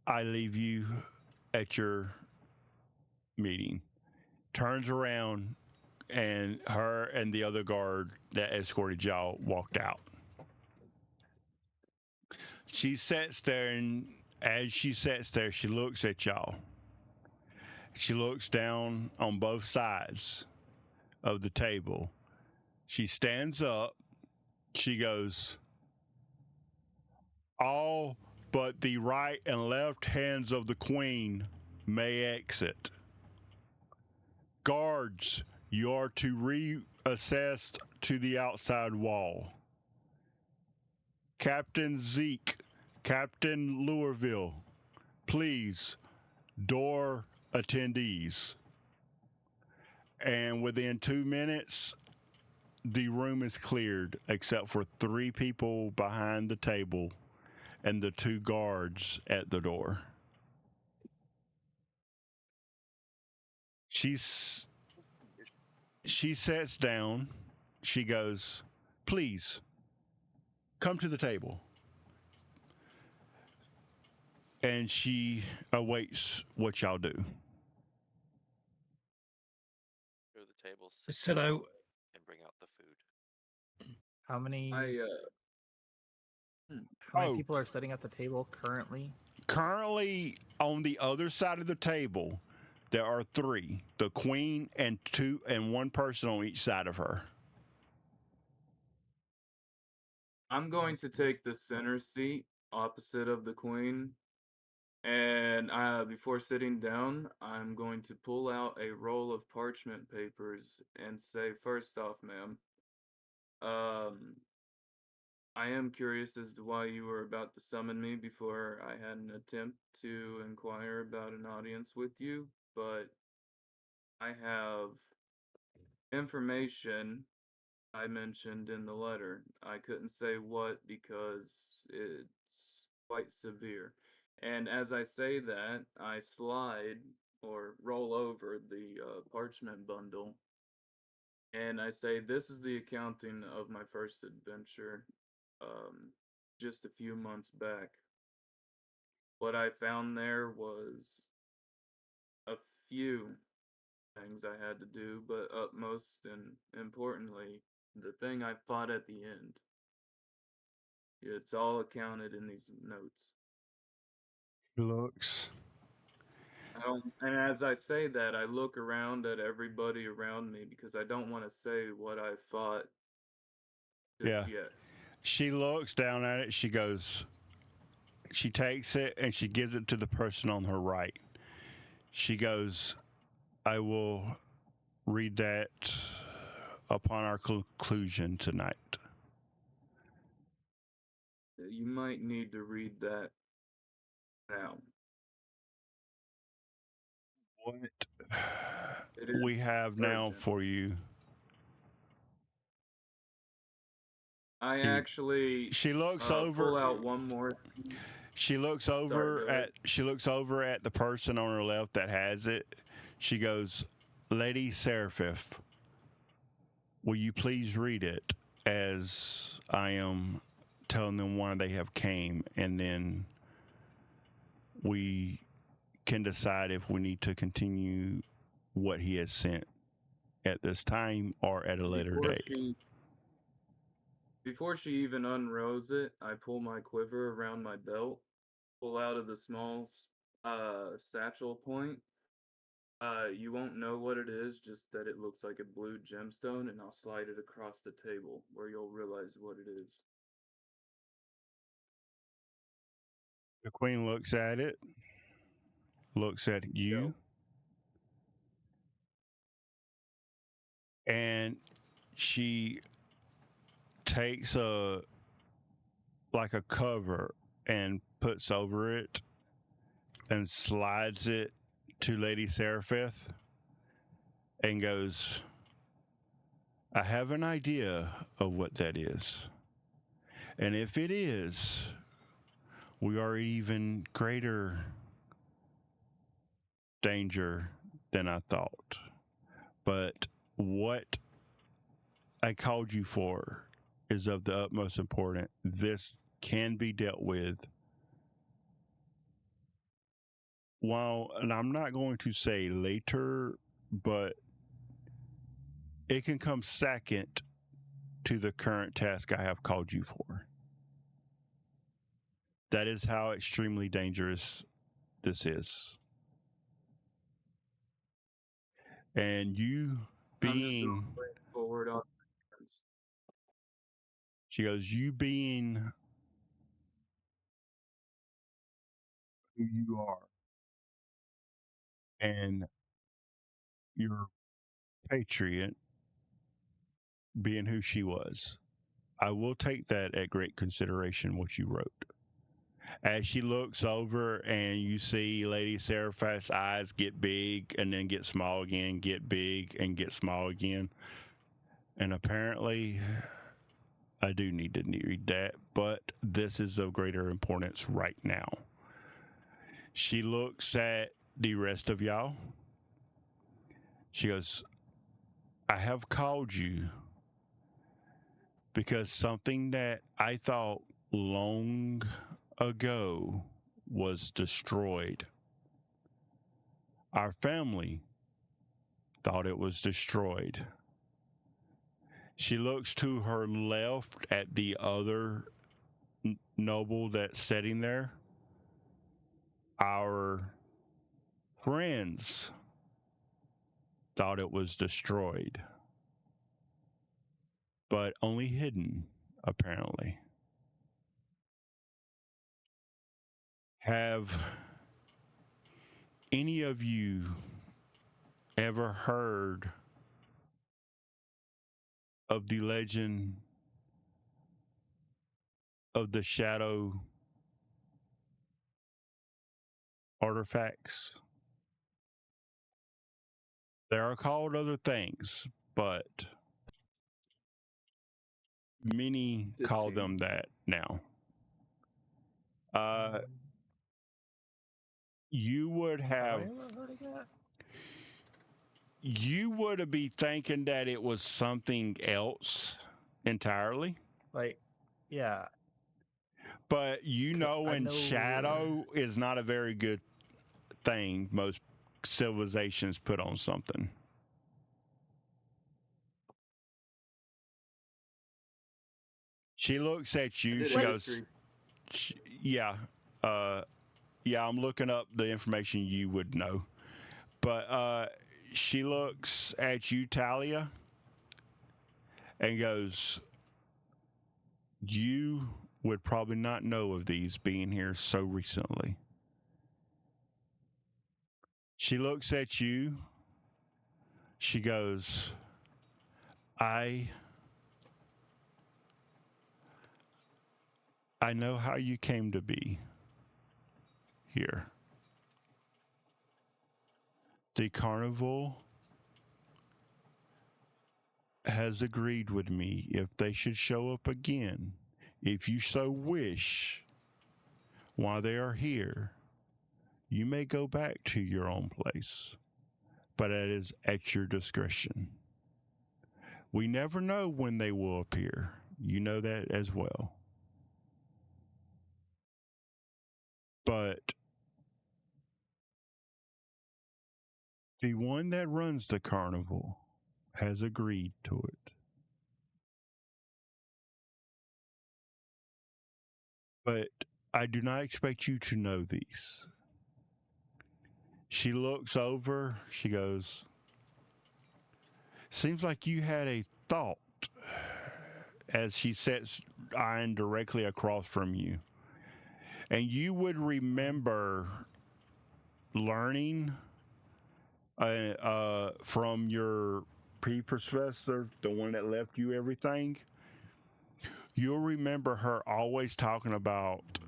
I leave you at your meeting." Turns around, and her and the other guard that escorted y'all walked out. She sits there, and as she sits there, she looks at y'all. She looks down on both sides of the table. She stands up. She goes, "All but the right and left hands of the queen may exit. Guards, you are to reassess to the outside wall. Captain Zeke, Captain Louisville, please, door attendees." And within 2 minutes, the room is cleared except for 3 people behind the table and the 2 guards at the door. She sits down. She goes, "Please, come to the table." And she awaits what y'all do. Go to the table, sit So down, and bring out the food. How many Oh. people are sitting at the table currently? Currently, on the other side of the table, there are 3: the queen and 1 person on each side of her. I'm going to take the center seat opposite of the queen. And before sitting down, I'm going to pull out a roll of parchment papers and say, "First off, ma'am, I am curious as to why you were about to summon me before I had an attempt to inquire about an audience with you, but I have information I mentioned in the letter. I couldn't say what because it's quite severe." And as I say that, I slide or roll over the parchment bundle, and I say, "This is the accounting of my first adventure, just a few months back. What I found there was a few things I had to do, but utmost and importantly, the thing I fought at the end. It's all accounted in these notes." Looks. And as I say that, I look around at everybody around me because I don't want to say what I fought just yet. She looks down at it. She goes, she takes it and she gives it to the person on her right. She goes, "I will read that upon our conclusion tonight." You might need to read that now. What It is we have now urgent. for you. I She- actually She looks pull over. out one more. She looks Sorry, over go ahead. at the person on her left that has it. She goes, "Lady Seraphiff, will you please read it as I am telling them why they have came, and then we can decide if we need to continue what he has sent at this time or at a later date." Before she even unrolls it, I pull my quiver around my belt, pull out of the small satchel point. You won't know what it is, just that it looks like a blue gemstone, and I'll slide it across the table where you'll realize what it is. The queen looks at it, looks at you, and she takes a cover and puts over it and slides it to Lady Seraphiff and goes, "I have an idea of what that is. And if it is, we are even greater danger than I thought. But what I called you for is of the utmost importance. This can be dealt with. While, and I'm not going to say later, but it can come second to the current task I have called you for. That is how extremely dangerous this is. And you being, forward on. she goes, you being who you are and your patriot being who she was, I will take that at great consideration, what you wrote. As she looks over and you see Lady Seraphith's eyes get big and then get small again, get big and get small again. And apparently, I do need to read that, but this is of greater importance right now. She looks at the rest of y'all. She goes, I have called you because something that I thought long ago was destroyed. Our family thought it was destroyed. She looks to her left at the other noble that's sitting there. Our friends thought it was destroyed, but only hidden, apparently. Have any of you ever heard of the legend of the shadow artifacts? They are called other things, but many call them that now. You would have, you would be thinking that it was something else entirely. Like, yeah. But you know, I in know, shadow is not a very good thing most civilizations put on something. She looks at you, she goes, yeah, yeah, I'm looking up the information you would know. But she looks at you, Talia, and goes, you would probably not know of these being here so recently. She looks at you. She goes, I know how you came to be here. The carnival has agreed with me if they should show up again, if you so wish, While they are here, you may go back to your own place, but it is at your discretion. We never know when they will appear. You know that as well. But the one that runs the carnival has agreed to it. But I do not expect you to know these. She looks over, she goes, seems like you had a thought, as she sits eyeing directly across from you. And you would remember learning from your professor, the one that left you everything. You'll remember her always talking about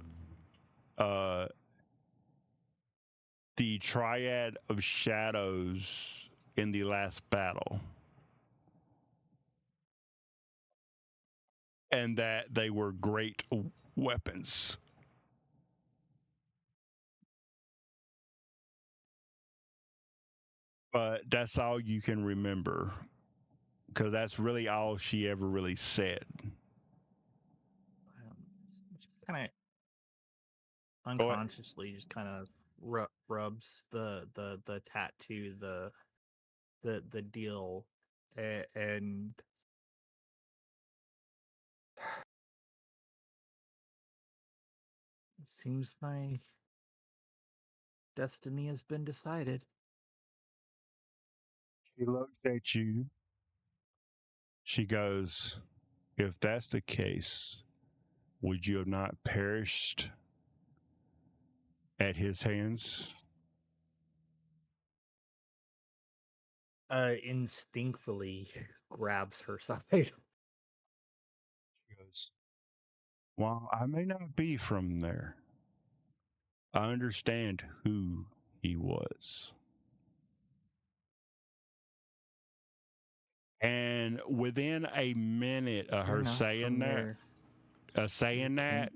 the triad of shadows in the last battle. And that they were great weapons. But that's all you can remember, because that's really all she ever really said. Just kind of unconsciously, just kind of rubs the tattoo, the deal, and it seems my destiny has been decided. She looks at you. She goes, if that's the case, would you have not perished at his hands? Instinctively grabs her side. She goes, while I may not be from there, I understand who he was. And within a minute of her saying that,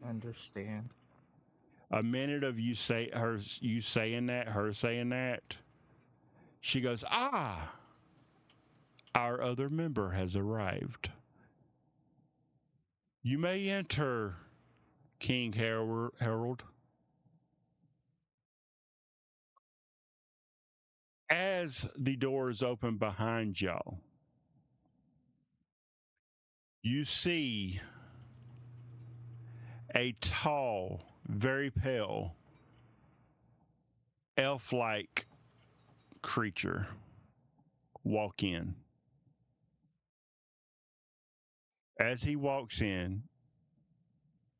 Understand. A minute of you saying that, her saying that, she goes, ah, our other member has arrived. You may enter, King Harold. As the doors open behind y'all, you see a tall, very pale, elf-like creature walk in. As he walks in,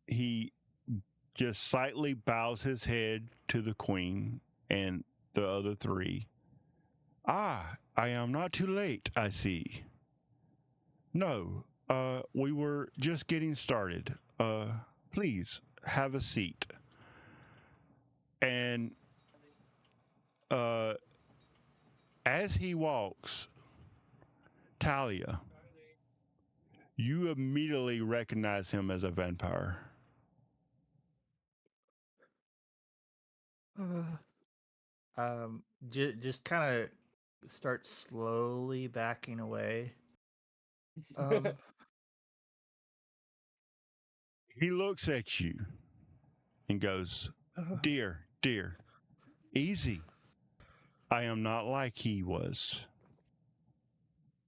he just slightly bows his head to the queen and the other three. Ah, I am not too late, I see. No, we were just getting started. Please have a seat. And as he walks, Talia, you immediately recognize him as a vampire. Just kind of start slowly backing away. He looks at you and goes, dear, easy. I am not like he was.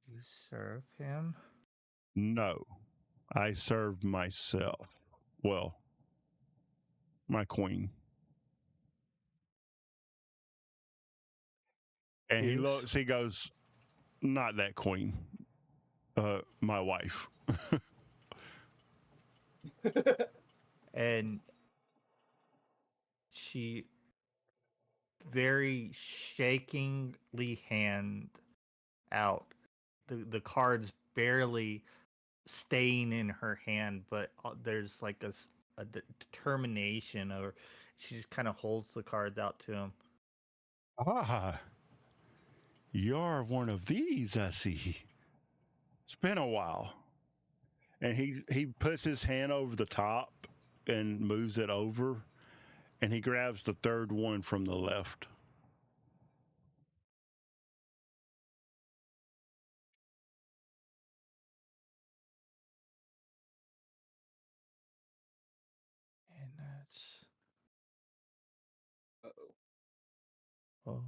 You serve him? No, I serve myself. Well, my queen. And he looks, he goes, not that queen, my wife. And she very shakingly hand out the cards, barely staying in her hand, but there's like a determination, or she just kind of holds the cards out to him. Ah, you're one of these, I see. It's been a while. And he puts his hand over the top and moves it over. and he grabs the third one from the left. And that's Uh-oh. oh.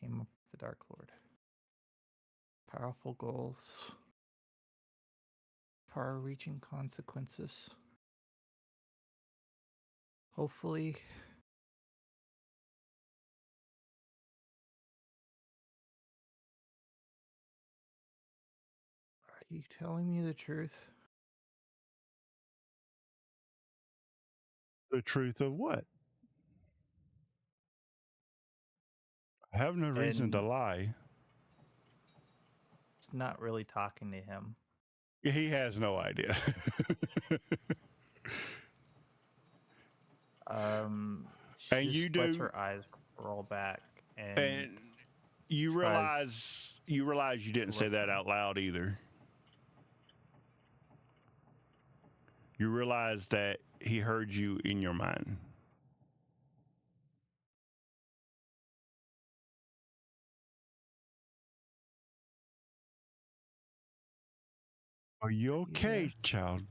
Came up with the Dark Lord. Powerful goals. Far-reaching consequences. Hopefully. Are you telling me the truth? The truth of what? I have no reason to And- lie. Not really talking to him. He has no idea. She And just you lets do- her eyes roll back And you tries realize you didn't say that listen. out loud either. You realize that he heard you in your mind. Are you okay, there? child?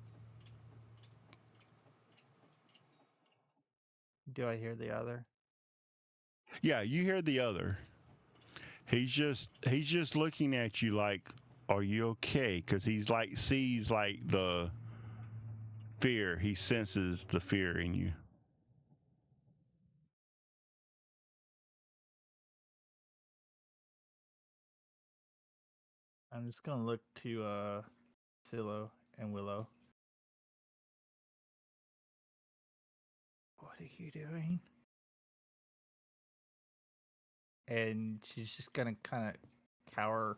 Do I hear the other? Yeah, you hear the other. He's just looking at you like, are you okay? Because he's like sees like the fear. He senses the fear in you. I'm just gonna look to Silo and Willow. What are you doing? And she's just gonna kind of cower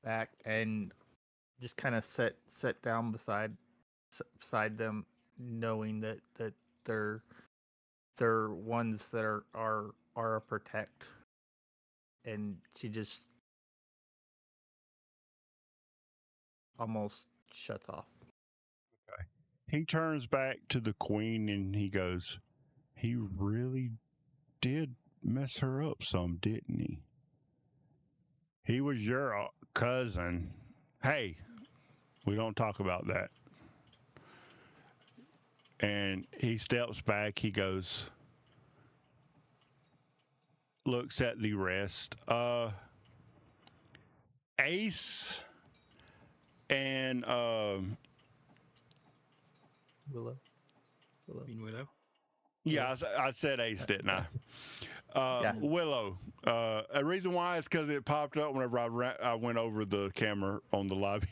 back and just kind of sit down beside them, knowing that they're ones that are a protect. And she just almost shuts off. He turns back to the queen and he goes, he really did mess her up some, didn't he? He was your cousin. Hey, we don't talk about that. And he steps back. He goes, looks at the rest. Ace and Willow. Queen Willow. yeah, I said Ace, didn't I? Yeah. Willow. A reason why is because it popped up whenever I went over the camera on the lobby.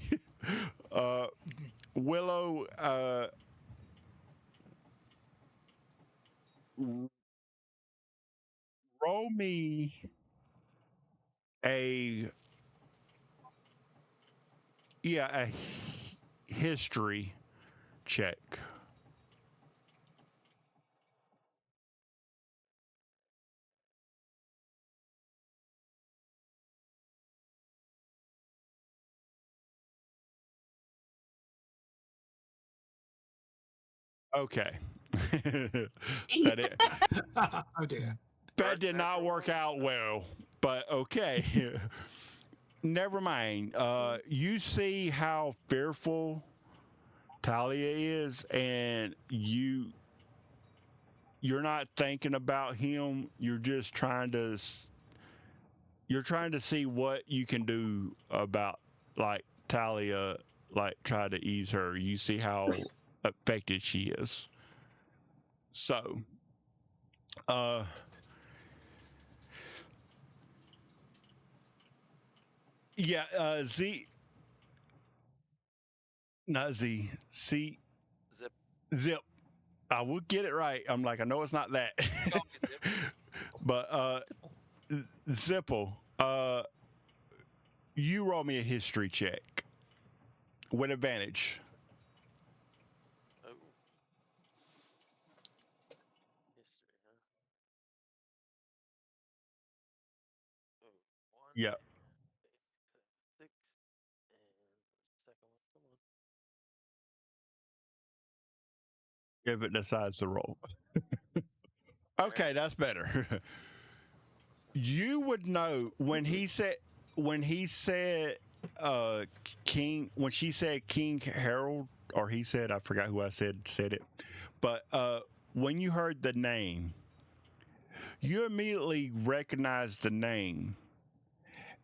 Willow. Roll me a history check. Okay. Oh dear. That did not work out well, but okay. Never mind. You see how fearful Talia is, and you're not thinking about him. You're just trying to see what you can do about like Talia, like try to ease her. You see how affected she is. So, yeah, not Z, C, Zip. Zip. I will get it right. I'm like, I know it's not that. Call me Zip. But Zipple, you roll me a history check with advantage. Oh. History, huh? Oh, one. Yeah. 6 and if it decides to roll. Okay, that's better. You would know when he said King, when she said King Harold, or he said, I forgot who I said it, but when you heard the name, you immediately recognized the name,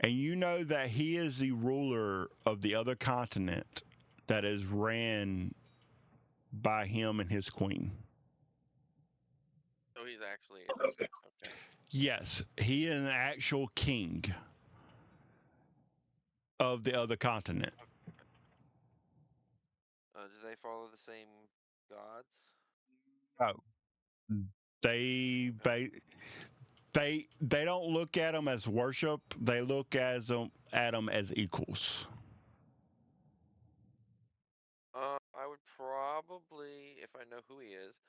and you know that he is the ruler of the other continent that is ran by him and his queen. So he's actually okay. Yes, he is an actual king of the other continent. Do they follow the same gods? Oh, they don't look at them as worship. They look at them as equals. I would probably, if I know who he is,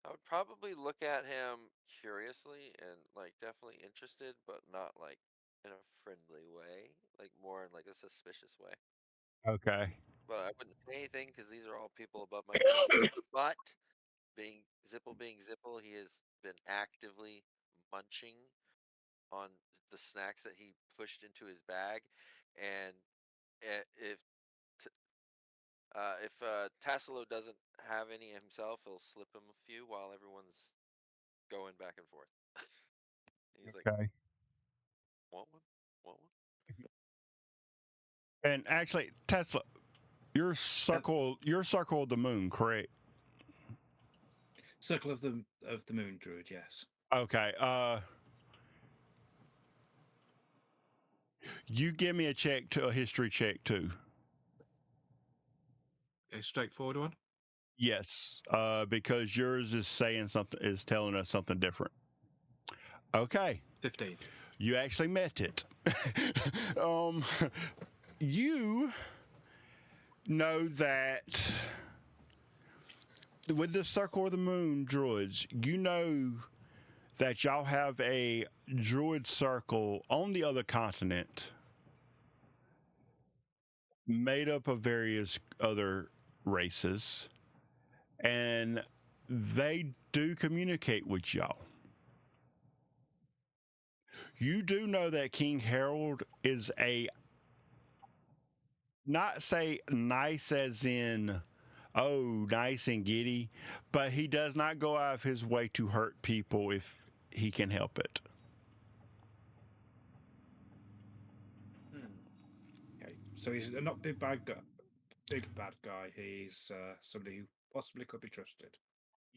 I would probably look at him curiously and like definitely interested, but not like in a friendly way, like more in like a suspicious way. Okay. But I wouldn't say anything because these are all people above my pay. But being Zipple, he has been actively munching on the snacks that he pushed into his bag, and if Tassilo doesn't have any himself, he'll slip him a few while everyone's going back and forth. He's like, Okay. want one? Want one? And actually, Tesla, you're circle of the moon, correct? Circle of the Moon Druid, yes. Okay. You give me a history check too. A straightforward one. Yes, because yours is telling us something different. Okay. 15. You actually met it. You know that with the Circle of the Moon druids, you know that y'all have a druid circle on the other continent made up of various other races, and they do communicate with y'all. You do know that King Harold is not say nice as in, oh, nice and giddy, but he does not go out of his way to hurt people if he can help it. Okay, so he's not big bad guy. He's somebody who possibly could be trusted.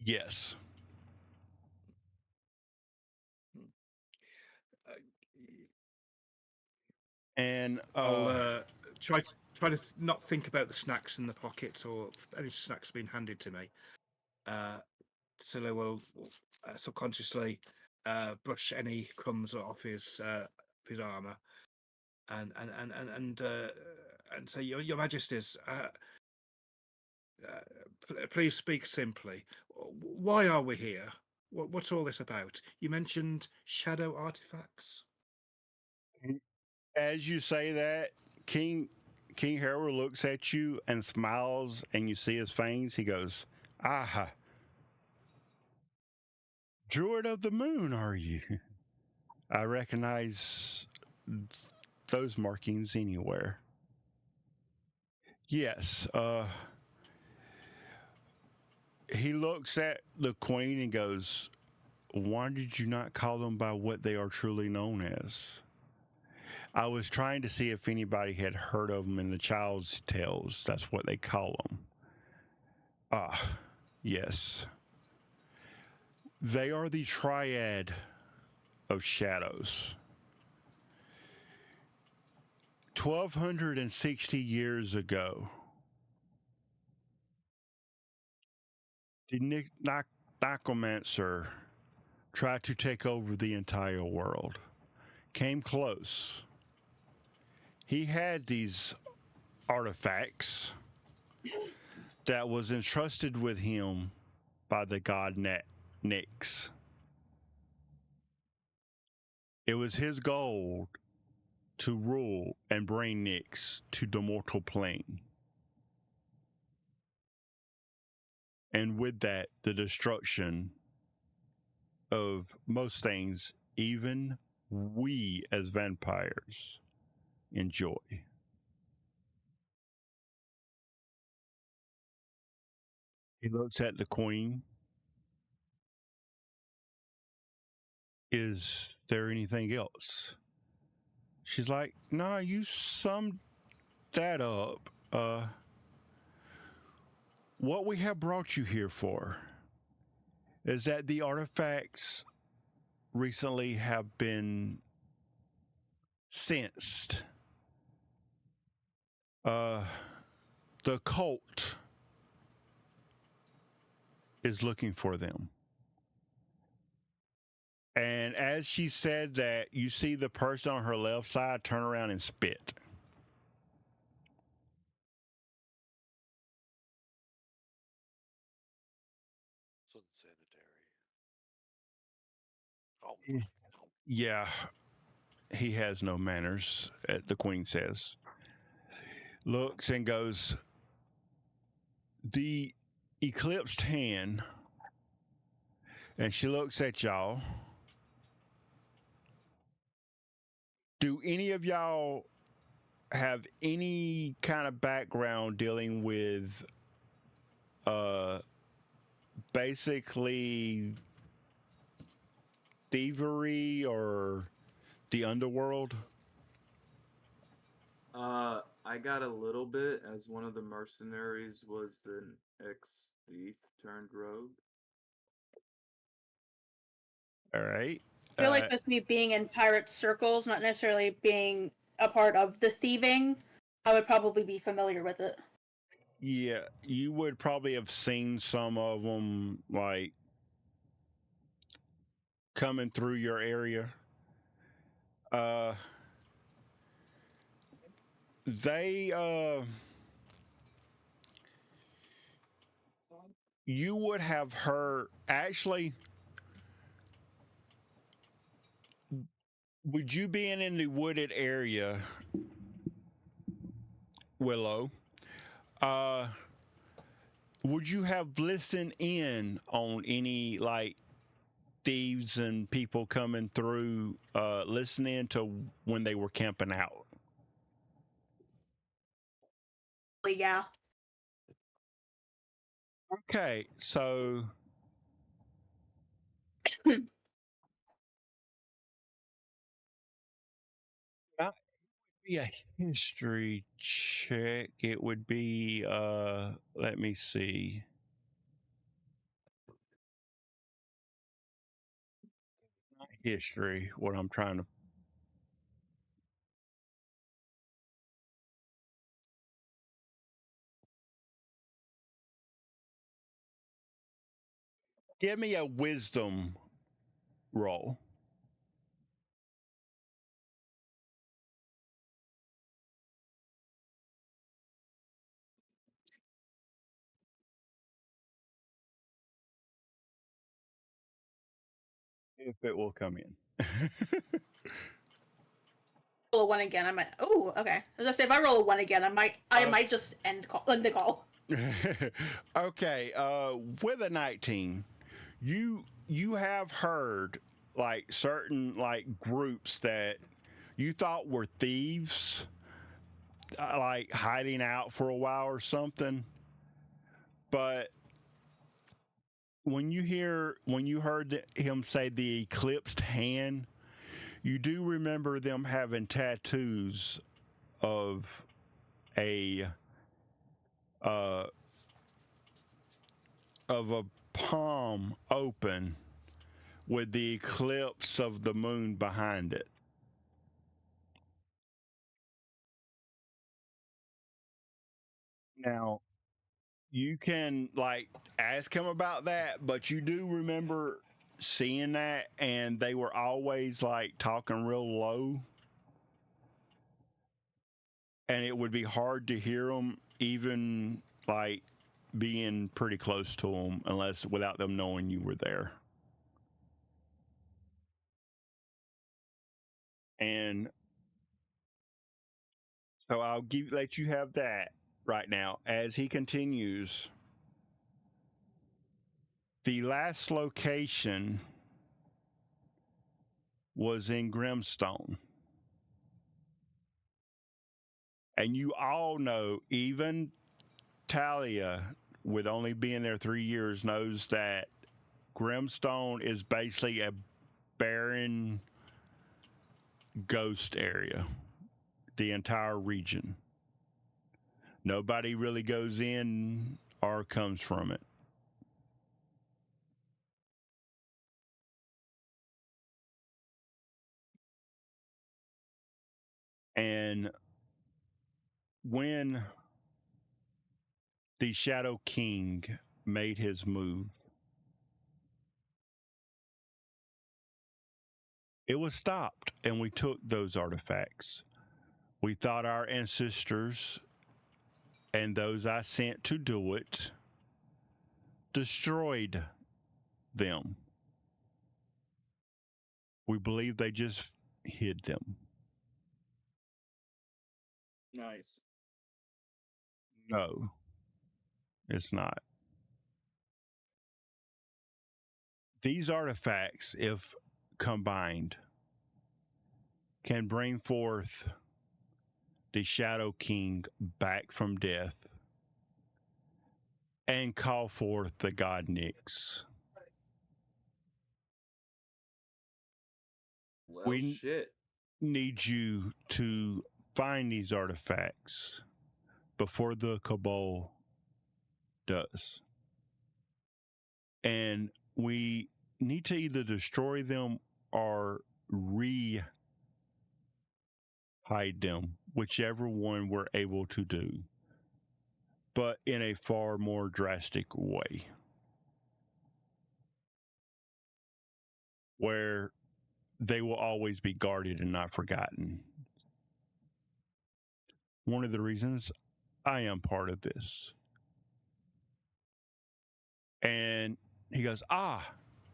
Yes. And I'll try to not think about the snacks in the pockets or any snacks being handed to me. Scylla will subconsciously brush any crumbs off his armor, and say, Your Majesties, please speak simply. Why are we here? What's all this about? You mentioned shadow artifacts. as you say that, King Harold looks at you and smiles, and you see his fangs. He goes, "Aha, Druid of the Moon, are you? I recognize those markings anywhere." Yes. He looks at the Queen and goes, "Why did you not call them by what they are truly known as?" I was trying to see if anybody had heard of them in the Child's Tales. That's what they call them. Yes. They are the triad of shadows. 1,260 years ago, the Necromancer tried to take over the entire world. Came close. He had these artifacts that was entrusted with him by the god Nyx. It was his goal to rule and bring Nyx to the mortal plane. and with that, the destruction of most things, even we as vampires enjoy. He looks at the queen. Is there anything else? She's like, nah, you summed that up. What we have brought you here for is that the artifacts recently have been sensed. The cult is looking for them. And as she said that, you see the person on her left side turn around and spit. It's unsanitary. Oh, Yeah, he has no manners, the queen says. Looks and goes, the eclipsed hand, and she looks at y'all. Do any of y'all have any kind of background dealing with basically thievery or the underworld? I got a little bit as one of the mercenaries was an ex-thief turned rogue. All right. I feel like with me being in pirate circles, not necessarily being a part of the thieving, I would probably be familiar with it. Yeah, you would probably have seen some of them like coming through your area. They you would have heard, actually, would you being in the wooded area, Willow, would you have listened in on any like thieves and people coming through, listening to when they were camping out? Yeah. Okay, so that would be a history check. It would be let me see. Not history, what I'm trying to give me a wisdom roll. If it will come in. Roll a 1 again, I might. Oh, okay. As I say, if I roll a 1 again, I might just end the call. Okay, with a 19, you have heard like certain like groups that you thought were thieves, like hiding out for a while or something, but when you heard him say the eclipsed hand, you do remember them having tattoos of a palm open with the eclipse of the moon behind it. Now, you can like ask him about that, but you do remember seeing that, and they were always like talking real low, and it would be hard to hear them, even like being pretty close to them, unless without them knowing you were there. And so I'll let you have that right now as he continues. The last location was in Grimstone. And you all know, even Talia, with only being there 3 years, knows that Grimstone is basically a barren ghost area, the entire region. Nobody really goes in or comes from it. And when the Shadow King made his move, it was stopped, and we took those artifacts. We thought our ancestors and those I sent to do it destroyed them. We believe they just hid them. Nice. No, it's not. These artifacts, if combined, can bring forth the Shadow King back from death and call forth the god Nyx. Well, We- shit. Need you to find these artifacts before the Cabal does. And we need to either destroy them or hide them, whichever one we're able to do, but in a far more drastic way, where they will always be guarded and not forgotten. One of the reasons I am part of this. And he goes,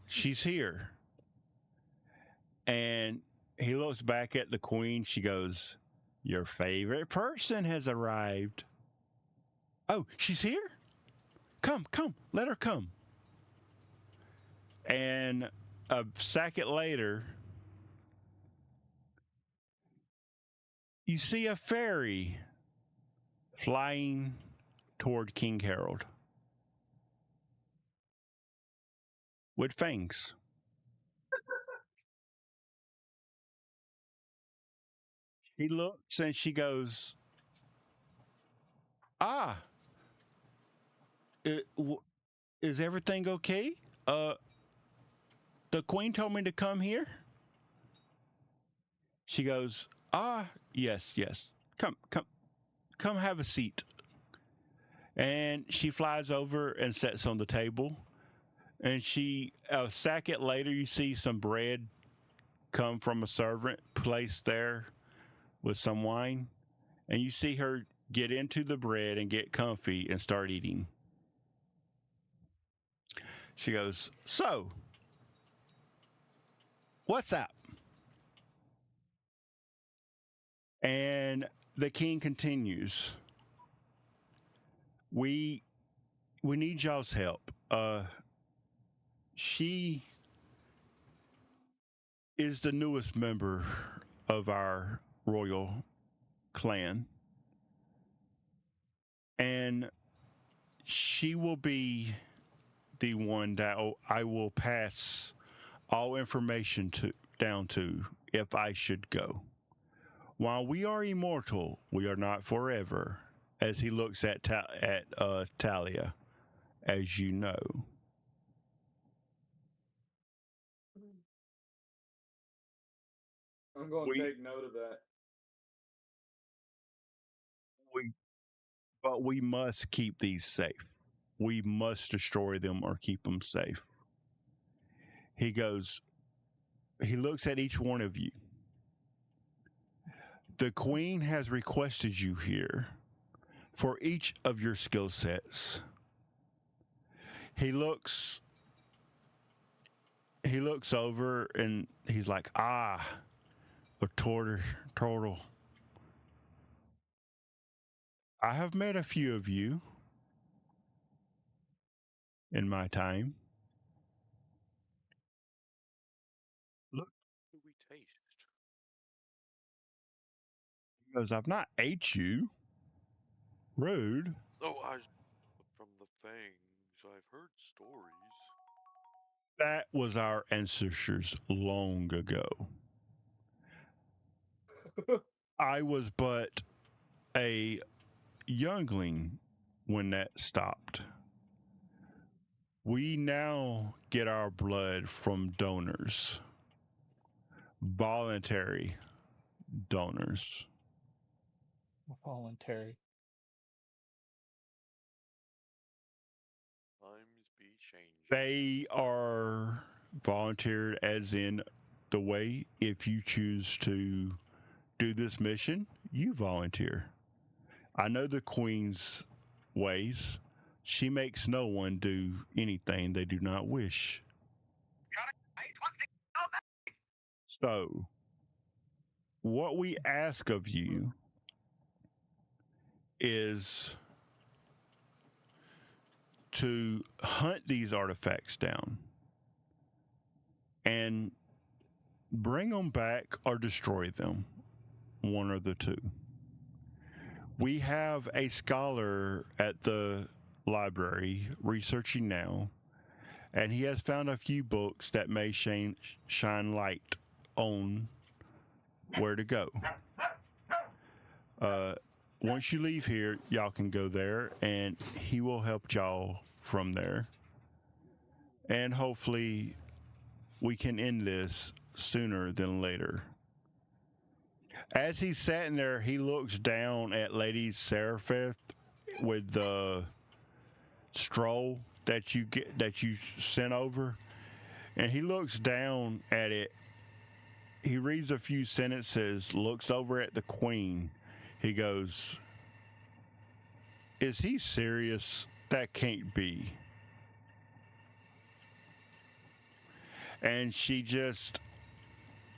she's here. And he looks back at the queen. She goes, your favorite person has arrived. Oh, she's here? Come, let her come. And a second later, you see a fairy flying toward King Harold with fangs. She looks and she goes, is everything okay? The queen told me to come here. She goes, yes. Come have a seat. And she flies over and sits on the table. And a second later, you see some bread come from a servant placed there with some wine. And you see her get into the bread and get comfy and start eating. She goes, so, what's up? And the king continues, we need y'all's help. She is the newest member of our royal clan, and she will be the one that I will pass all information down to if I should go. While we are immortal, we are not forever, as he looks at Talia, as you know. I'm going to take note of that. But we must keep these safe. We must destroy them or keep them safe. He looks at each one of you. The queen has requested you here for each of your skill sets. He looks over and he's like, a turtle. I have met a few of you in my time. taste? He goes, I've not ate you. Rude. Oh, from the fangs. I've heard stories. That was our ancestors long ago. I was but a youngling when that stopped. We now get our blood from donors, voluntary donors. Voluntary. Times be changing. They are volunteered, as in the way if you choose to do this mission, you volunteer. I know the Queen's ways. She makes no one do anything they do not wish. So, what we ask of you is to hunt these artifacts down and bring them back or destroy them, one or the two. We have a scholar at the library researching now, and he has found a few books that may shine light on where to go. Once you leave here, y'all can go there, and he will help y'all from there. And hopefully, we can end this sooner than later. As he's sitting there, he looks down at Lady Seraphith with the scroll that you sent over, and he looks down at it. He reads a few sentences, looks over at the Queen. He goes, "Is he serious? That can't be." And she just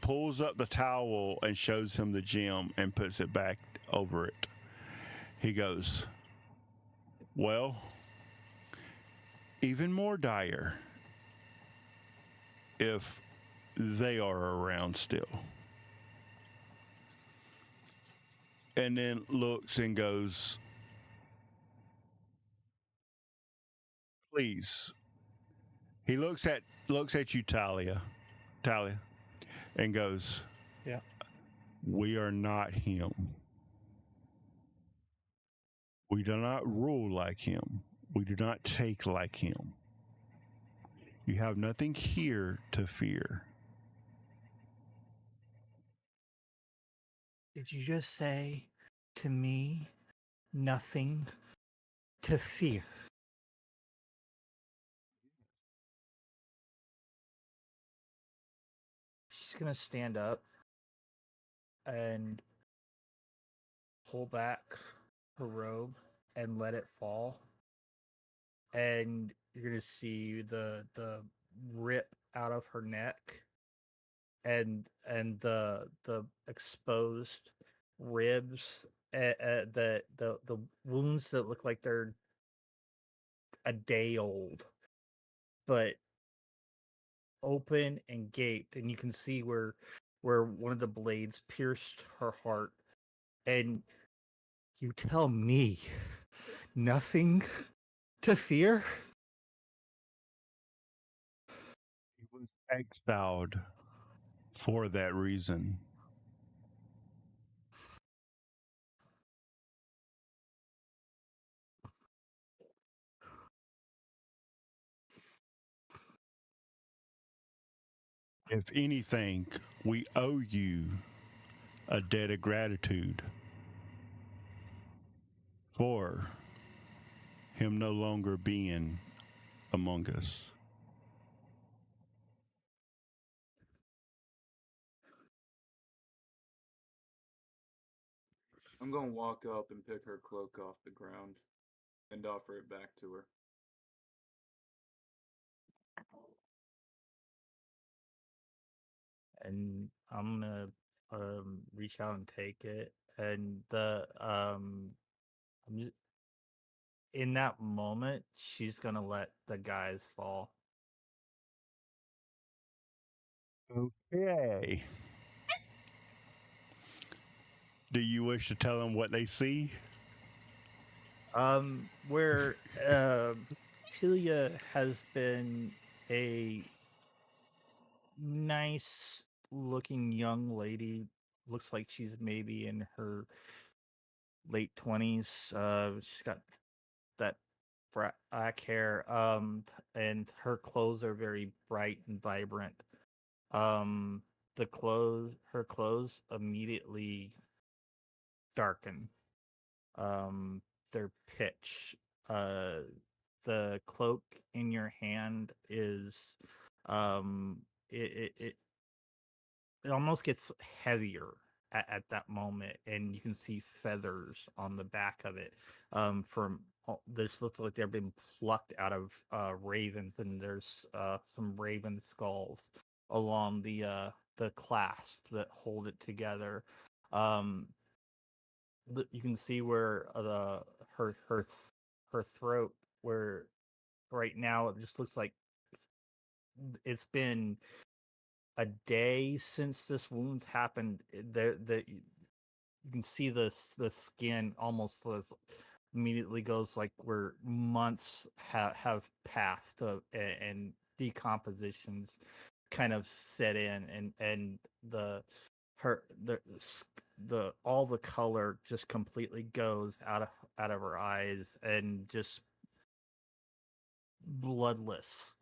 pulls up the towel and shows him the gem and puts it back over it. He goes, "Well, even more dire if they are around still." And then looks and goes, "Please." He looks at you, Talia, and goes, Yeah. "We are not him. We do not rule like him. We do not take like him. You have nothing here to fear." Did you just say to me, nothing to fear? She's gonna stand up and pull back her robe and let it fall, and you're gonna see the rip out of her neck and the exposed ribs, the wounds that look like they're a day old, but open and gaped, and you can see where one of the blades pierced her heart. And you tell me nothing to fear? He was exiled for that reason. If anything, we owe you a debt of gratitude for him no longer being among us. I'm gonna walk up and pick her cloak off the ground and offer it back to her. And I'm gonna reach out and take it, and in that moment she's gonna let the guys fall. Okay. Do you wish to tell them what they see? Where Celia has been a nice looking young lady. Looks like she's maybe in her late 20s. She's got that black hair. And her clothes are very bright and vibrant. Her clothes immediately darken. They're pitch. The cloak in your hand is, it almost gets heavier at that moment, and you can see feathers on the back of it. This looks like they've been plucked out of ravens, and there's some raven skulls along the clasp that hold it together. You can see where her throat, where right now it just looks like it's been a day since this wound happened. You can see the skin almost immediately goes like where months have passed, and decompositions kind of set in, and all the color just completely goes out of her eyes, and just bloodless.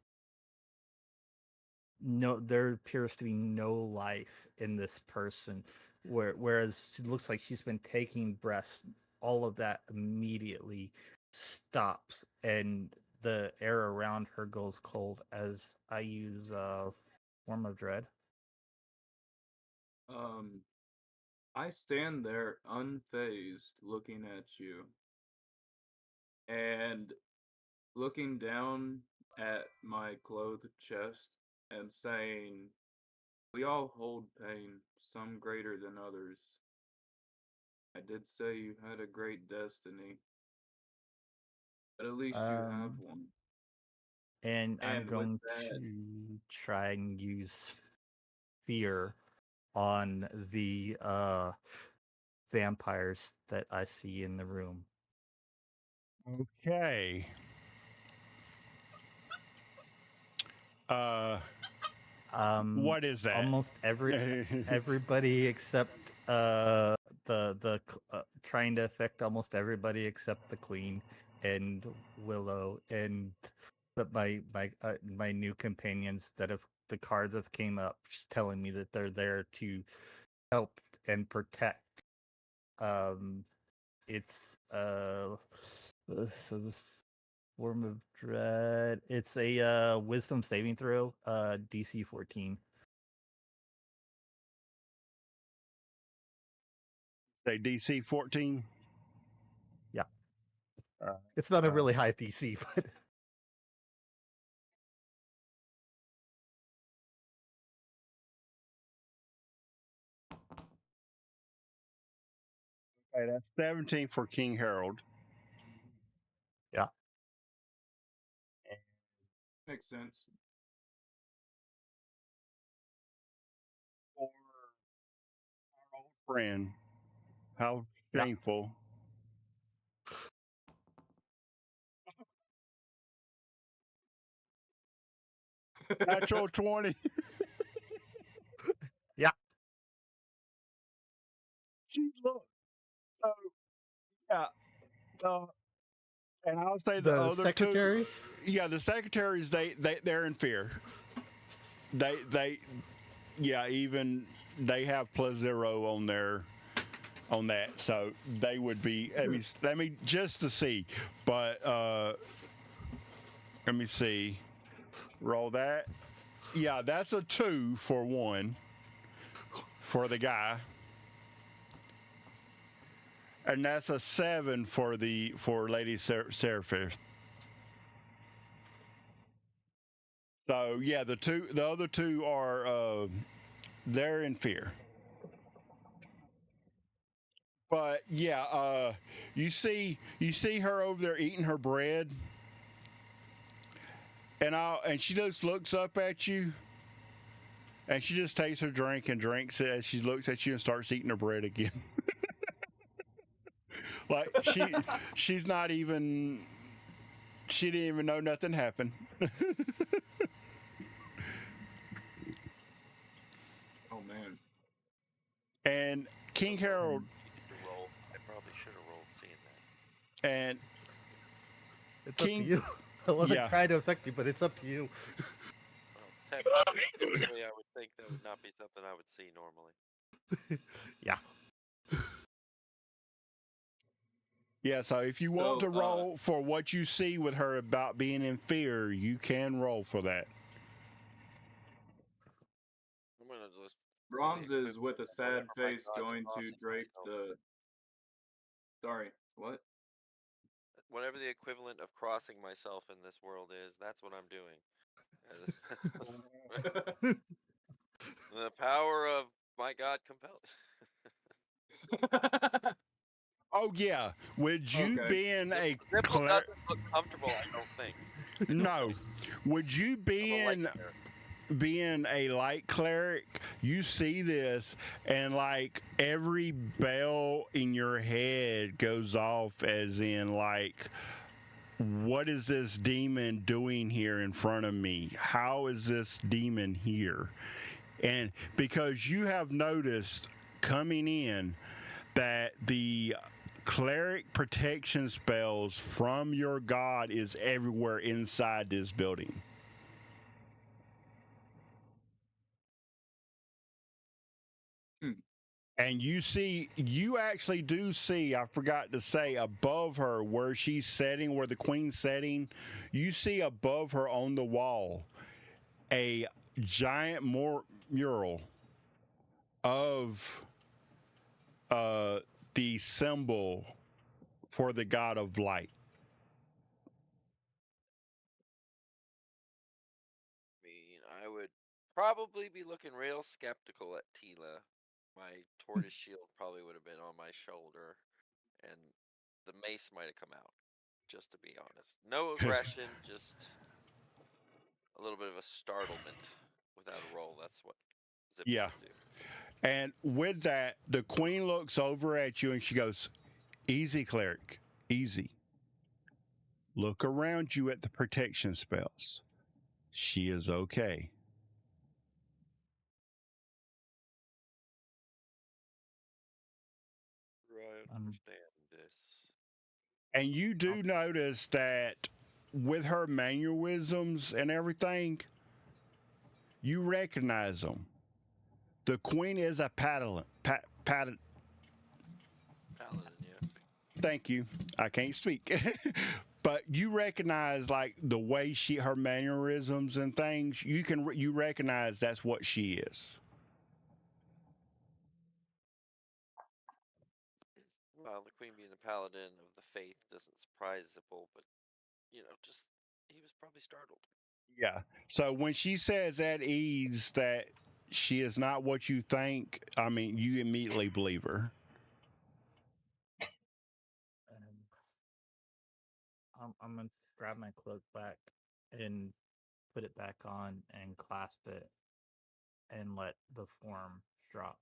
No, there appears to be no life in this person. Whereas she looks like she's been taking breaths, all of that immediately stops, and the air around her goes cold as I use Form of Dread. I stand there unfazed, looking at you, and looking down at my clothed chest and saying, "We all hold pain, some greater than others. I did say you had a great destiny, but at least you have one." And I'm And with going that, to try and use fear on the vampires that I see in the room. Okay. What is that? Almost everybody except trying to affect almost everybody except the Queen and Willow, and my new companions that have the cards have came up just telling me that they're there to help and protect. It's so this Form of Dread. It's a Wisdom saving throw, DC 14. Say DC 14. Yeah. It's not a really high DC, but Okay, that's 17 for King Harold. yeah. makes sense. For our old friend, how Yeah. shameful. Natural 20. Yeah. She looked. So, yeah. And I'll say the other secretaries? two. Yeah, the secretaries, they're in fear. Even they have +0 on that, so they would be. Let me just to see, but let me see. Roll that. Yeah, that's a 2 for one for the guy, and that's a 7 for Lady Seraphis. So yeah, the other two are they're in fear. But yeah, you see her over there eating her bread, and she just looks up at you, and she just takes her drink and drinks it as she looks at you and starts eating her bread again. Like she's not even. She didn't even know nothing happened. Oh man. And King Harold Roll. I probably should have rolled seeing that. and It's King- up to you. I wasn't yeah. trying to affect you, but it's up to you. Well, typically, I would think that would not be something I would see normally. Yeah. Yeah, so if you want So, to roll for what you see with her about being in fear, you can roll for that. I'm gonna just. Brahms is with a sad Whatever my face God's going to crossing drape myself. the. Sorry, what? Whatever the equivalent of crossing myself in this world is, that's what I'm doing. The power of my God compelled. Oh yeah, would you Okay. being a Simple cler- doesn't look comfortable, I don't think. no, would you I'm a light being a light cleric, you see this and like every bell in your head goes off as in like, what is this demon doing here in front of me? How is this demon here? And because you have noticed coming in that the cleric protection spells from your god is everywhere inside this building. And you actually do see, I forgot to say, above her where she's sitting, where the queen's sitting, you see above her on the wall a giant mural of the symbol for the god of light. I mean, I would probably be looking real skeptical at Tila. My tortoise shield probably would have been on my shoulder, and the mace might have come out, just to be honest. No aggression, just a little bit of a startlement without a roll. That's what Zip Yeah. would do. And with that, the queen looks over at you and she goes, "Easy, cleric, easy. Look around you at the protection spells. She is okay." I understand this. And you do notice that with her mannerisms and everything, you recognize them. The queen is a paladin. Paladin, yeah. Thank you. I can't speak. But you recognize like the way her mannerisms and things, you recognize that's what she is. Well, the queen being a paladin of the faith doesn't surprise Zipple, but just he was probably startled. Yeah. So when she says at ease that she is not what you think, I mean, you immediately believe her. I'm gonna grab my cloak back and put it back on and clasp it and let the form drop.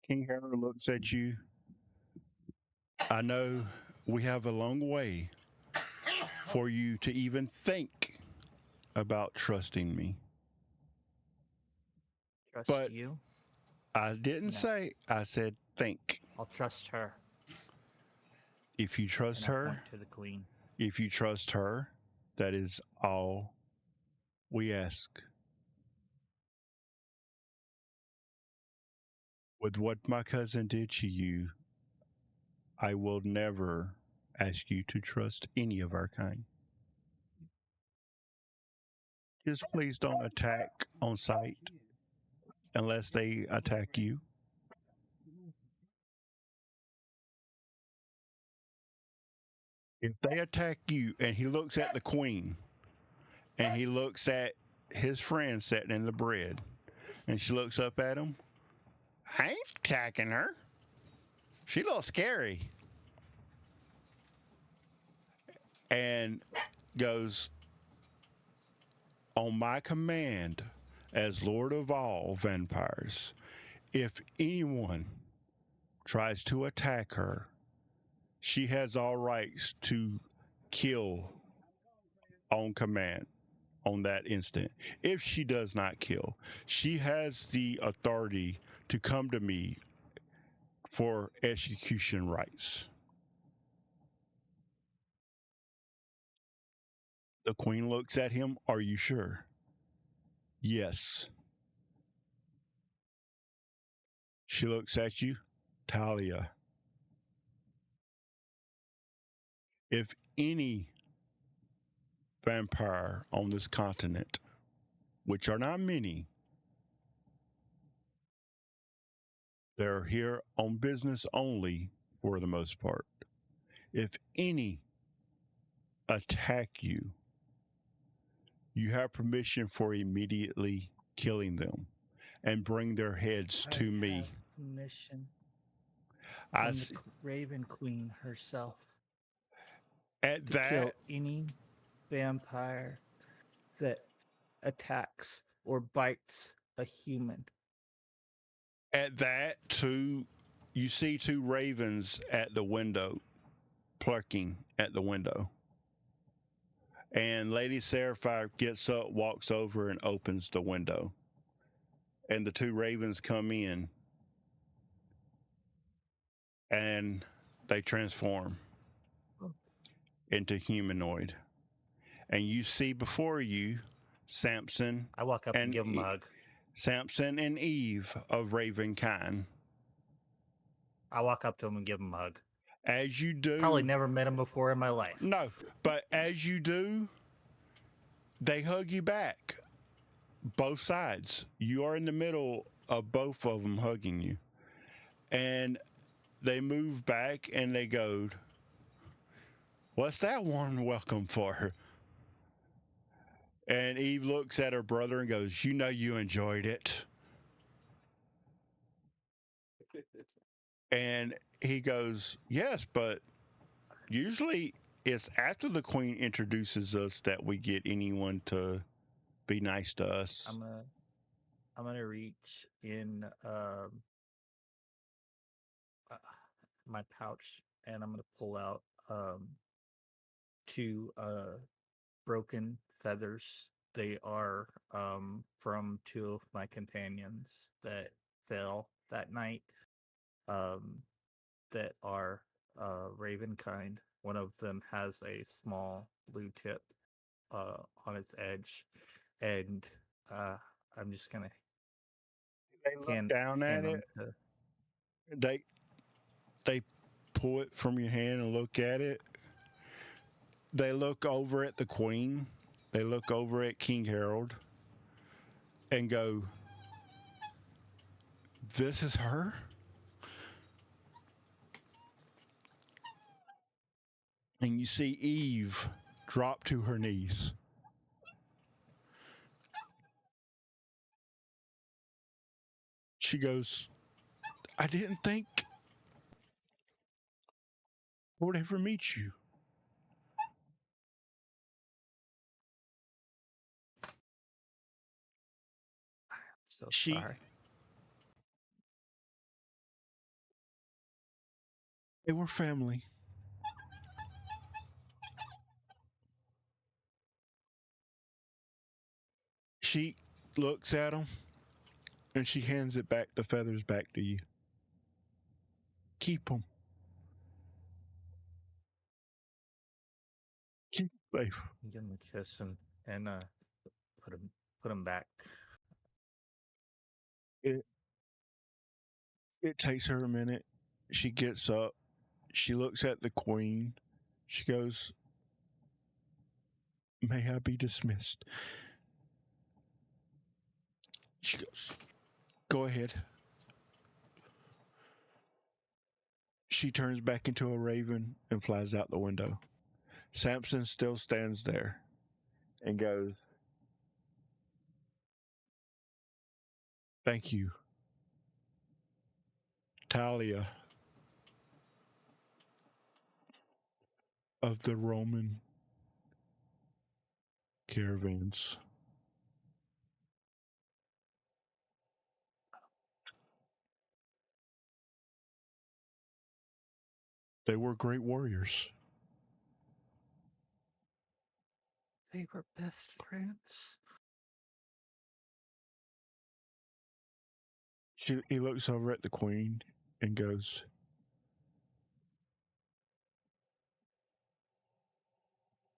King Harold looks at you. "I know we have a long way for you to even think about trusting me." Trust But- you? I didn't No. say, I said think. I'll trust her. If you trust And I her, point to the queen. if you trust her, that is all we ask. With what my cousin did to you, I will never ask you to trust any of our kind. Just please don't attack on sight unless they attack you. If they attack you, and he looks at the queen, and he looks at his friend sitting in the bread, and she looks up at him, "I ain't attacking her. She a little scary." And goes, "On my command as Lord of all vampires, if anyone tries to attack her, she has all rights to kill on command on that instant. If she does not kill, she has the authority to come to me for execution rights. The queen looks at him. Are you sure? Yes. She looks at you. Talia. If any vampire on this continent, which are not many, they're here on business only for the most part. If any attack you, you have permission for immediately killing them and bring their heads to me. Permission I from the s- Raven Queen herself at to kill that any vampire that attacks or bites a human. you see two ravens at the window, plucking at the window. And Lady Seraphire gets up, walks over, and opens the window. And the two ravens come in and they transform into humanoid. And you see before you Samson I walk up and give him a hug. Samson and Eve of Ravenkind. I walk up to him and give him a hug. As you do, Probably never met him before in my life. no, but as you do, they hug you back. Both sides. You are in the middle of both of them hugging you. And they move back and they go, "What's that warm welcome for?" And Eve looks at her brother and goes, "You know you enjoyed it." And he goes, "Yes, but usually it's after the queen introduces us that we get anyone to be nice to us." I'm gonna reach in my pouch and I'm gonna pull out two broken feathers. They are from two of my companions that fell that night. That are Ravenkind. One of them has a small blue tip on its edge, and I'm just gonna They look down at hand them it. to. They pull it from your hand and look at it. They look over at the queen. They look over at King Harold and go, "This is her?" And you see Eve drop to her knees. She goes, "I didn't think I would ever meet you." So She- sorry. They were family. She looks at them and she hands it back, the feathers back to you. Keep them. Keep them safe. Give him a kiss and put him back. It takes her a minute. She gets up. She looks at the queen. She goes, "May I be dismissed?" She goes, "Go ahead." She turns back into a raven and flies out the window. Samson still stands there and goes, "Thank you, Talia of the Roman caravans." They were great warriors. They were best friends. He looks over at the queen and goes,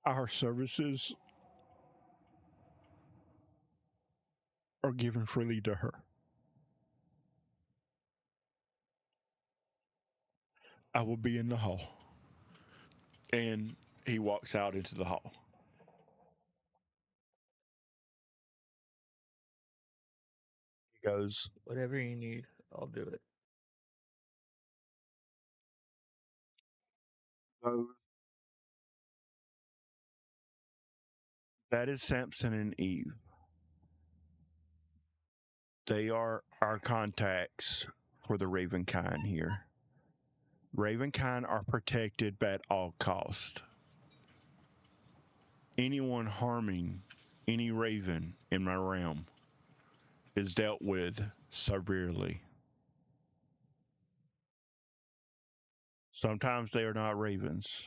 "Our services are given freely to her. I will be in the hall." And he walks out into the hall. He goes, Whatever you need, I'll do it. "So that is Samson and Eve. They are our contacts for the Ravenkind here. Ravenkind are protected at all cost. Anyone harming any raven in my realm is dealt with severely. Sometimes they are not ravens.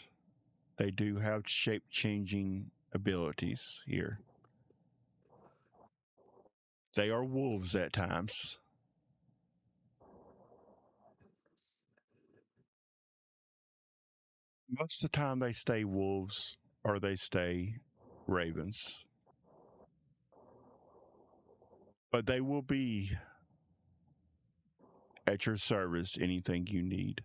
They do have shape-changing abilities here. They are wolves at times. Most of the time they stay wolves or they stay ravens. But they will be at your service, anything you need.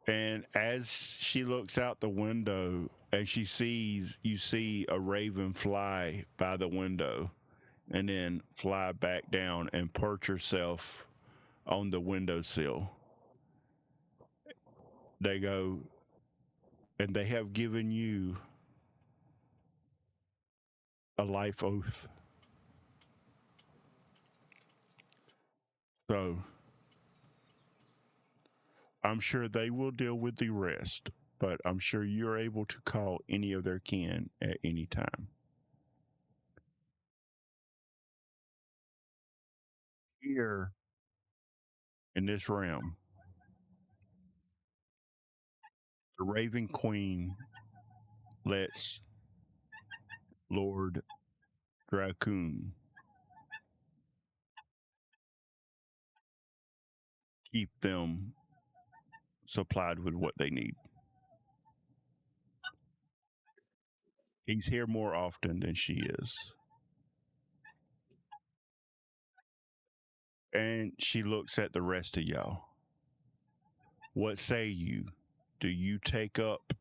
And as she looks out the window and you see a raven fly by the window and then fly back down and perch herself on the windowsill. They go, "And they have given you a life oath. So I'm sure they will deal with the rest, but I'm sure you're able to call any of their kin at any time." Here in this realm, the Raven Queen lets Lord Dracoon keep them supplied with what they need. He's here more often than she is. And she looks at the rest of y'all. What say you? Do you take up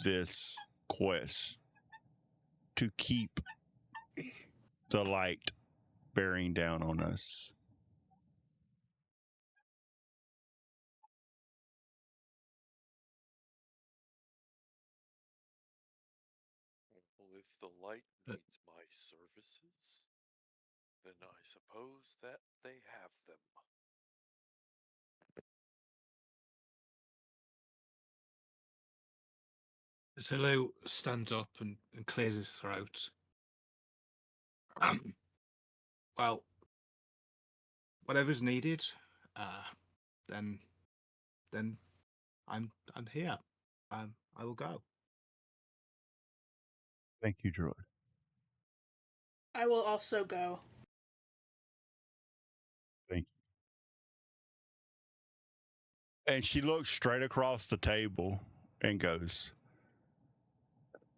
this quest to keep the light bearing down on us? Well, if the light needs my services, then I suppose that they have them. Zillow stands up and clears his throat. Well, whatever's needed, then I'm here. I will go. Thank you, Druid. I will also go. Thank you. And she looks straight across the table and goes,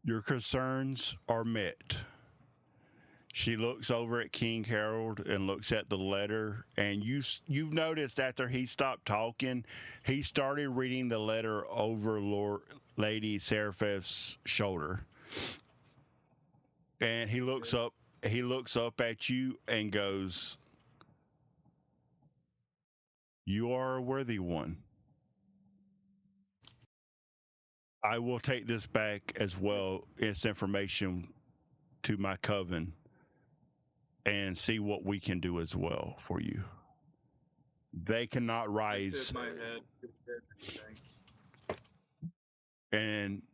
"Your concerns are met." She looks over at King Harold and looks at the letter, and you've noticed after he stopped talking, he started reading the letter over Lady Serapheth's shoulder. And he looks up at you and goes, "You are a worthy one. I will take this back as well, its information, to my coven and see what we can do as well for you. They cannot I rise." tip my head. Thanks. And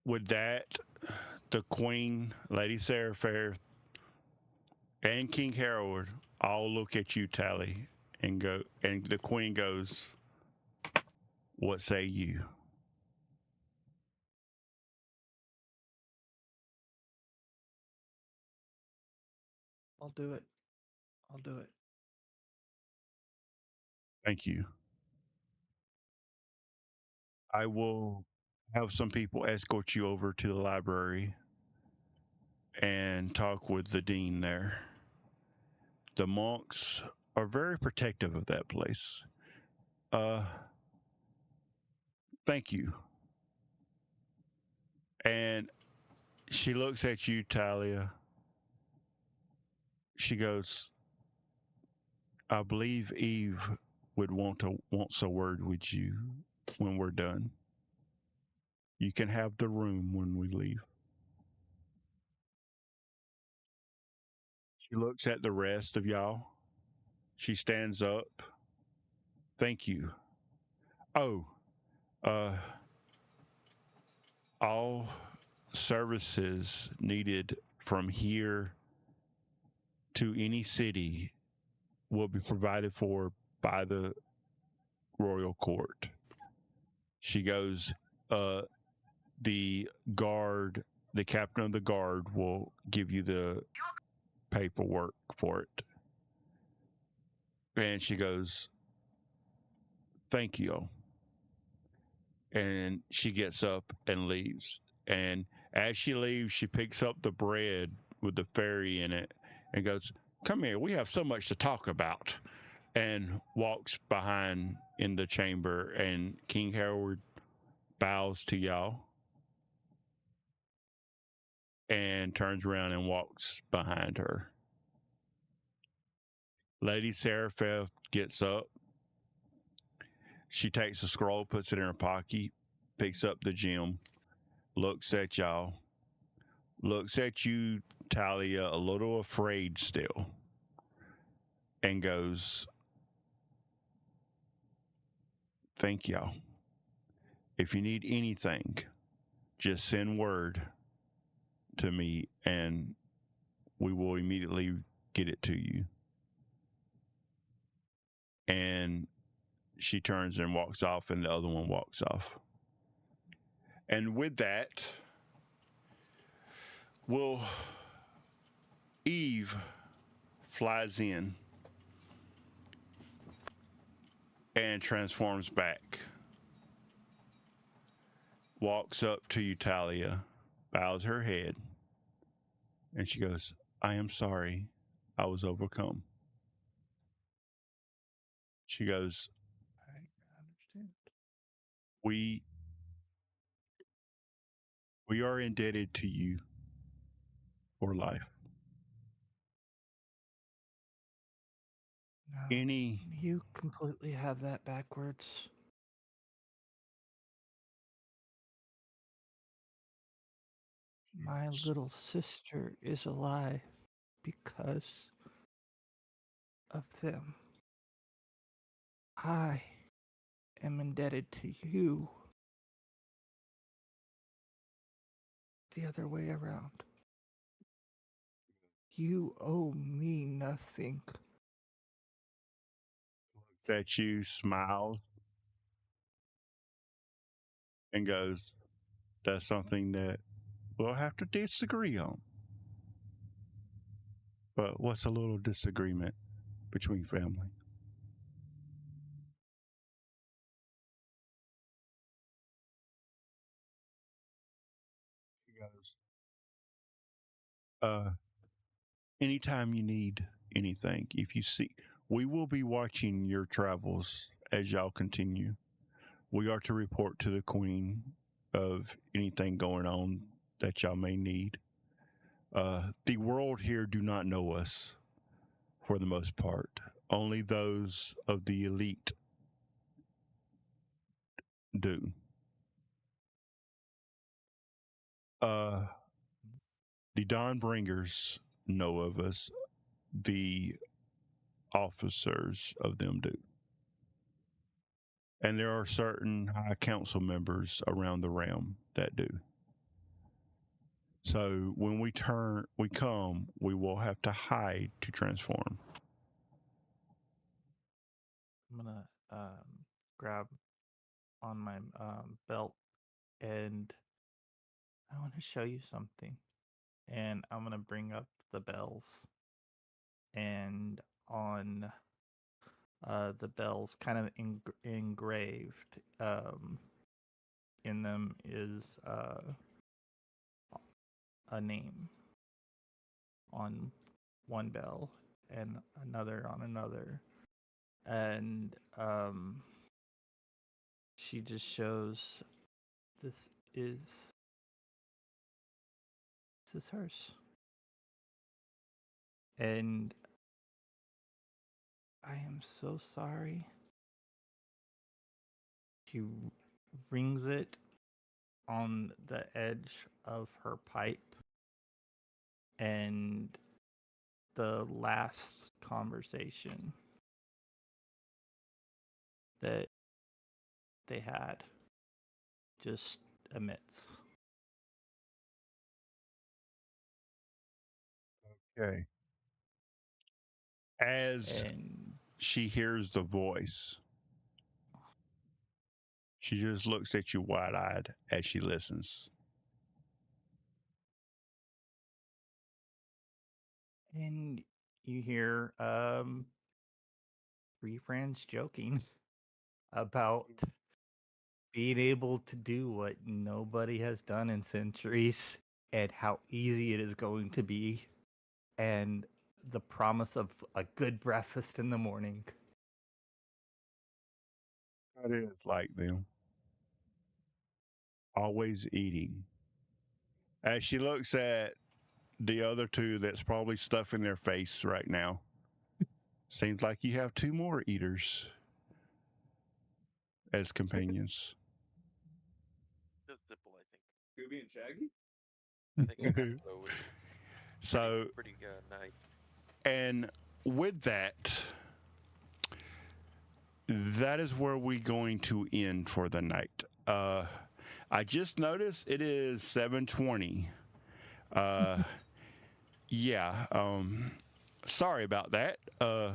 with that, the Queen, Lady Serapheth, and King Harold all look at you, Tally, and go. And the Queen goes, What say you? I'll do it. I'll do it. Thank you. I will have some people escort you over to the library and talk with the dean there. The monks are very protective of that place. Thank you. And she looks at you, Talia. She goes, I believe Eve would wants a word with you when we're done. You can have the room when we leave. She looks at the rest of y'all. She stands up. Thank you. Oh, all services needed from here to any city will be provided for by the royal court. She goes, the guard, the captain of the guard will give you the paperwork for it. And she goes, thank you. And she gets up and leaves. And as she leaves, she picks up the bread with the fairy in it and goes, come here, we have so much to talk about. And walks behind in the chamber, and King Harold bows to y'all and turns around and walks behind her. Lady Serapheth gets up. She takes a scroll, puts it in her pocket, picks up the gem, looks at y'all, looks at you, Talia, a little afraid still, and goes, thank y'all. If you need anything, just send word to me and we will immediately get it to you. And she turns and walks off, and the other one walks off. And with that, Eve flies in and transforms back. Walks up to you, Talia, bows her head, and she goes, I am sorry, I was overcome. She goes, I understand. We are indebted to you for life. No, Any you completely have that backwards. My little sister is alive because of them. I am indebted to you the other way around. You owe me nothing. that you smiles and goes, that's something that we'll have to disagree on. But what's a little disagreement between family? She goes, anytime you need anything, if you see, we will be watching your travels as y'all continue. We are to report to the Queen of anything going on that y'all may need. The world here do not know us for the most part. Only those of the elite do. The Dawnbringers know of us. The officers of them do. And there are certain high council members around the realm that do. So when we come, we will have to hide to transform. I'm gonna grab on my belt, and I want to show you something. And I'm gonna bring up the bells, and on the bells, kind of engraved in them is a name on one bell and another on another, and she just shows this is hers, and I am so sorry. She rings it on the edge of her pipe, and the last conversation that they had just emits. Okay. As And she hears the voice, she just looks at you wide-eyed as she listens. and you hear three friends joking about being able to do what nobody has done in centuries and how easy it is going to be, and the promise of a good breakfast in the morning. That is like them. Always eating. As she looks at the other two that's probably stuffing their face right now, seems like you have two more eaters as companions. Just Zipple, I think. Scooby and Shaggy? I think Astro was So, pretty nice. and with that, that is where we're going to end for the night. I just noticed it is 7:20. Yeah. Sorry about that.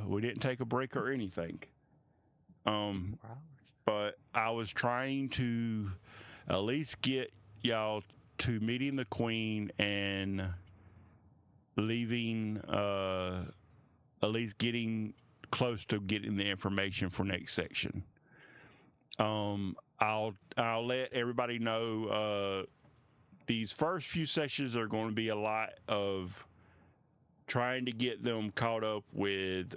We didn't take a break or anything. But I was trying to at least get y'all to meeting the Queen and leaving, at least getting close to getting the information for next section. I'll let everybody know these first few sessions are going to be a lot of trying to get them caught up with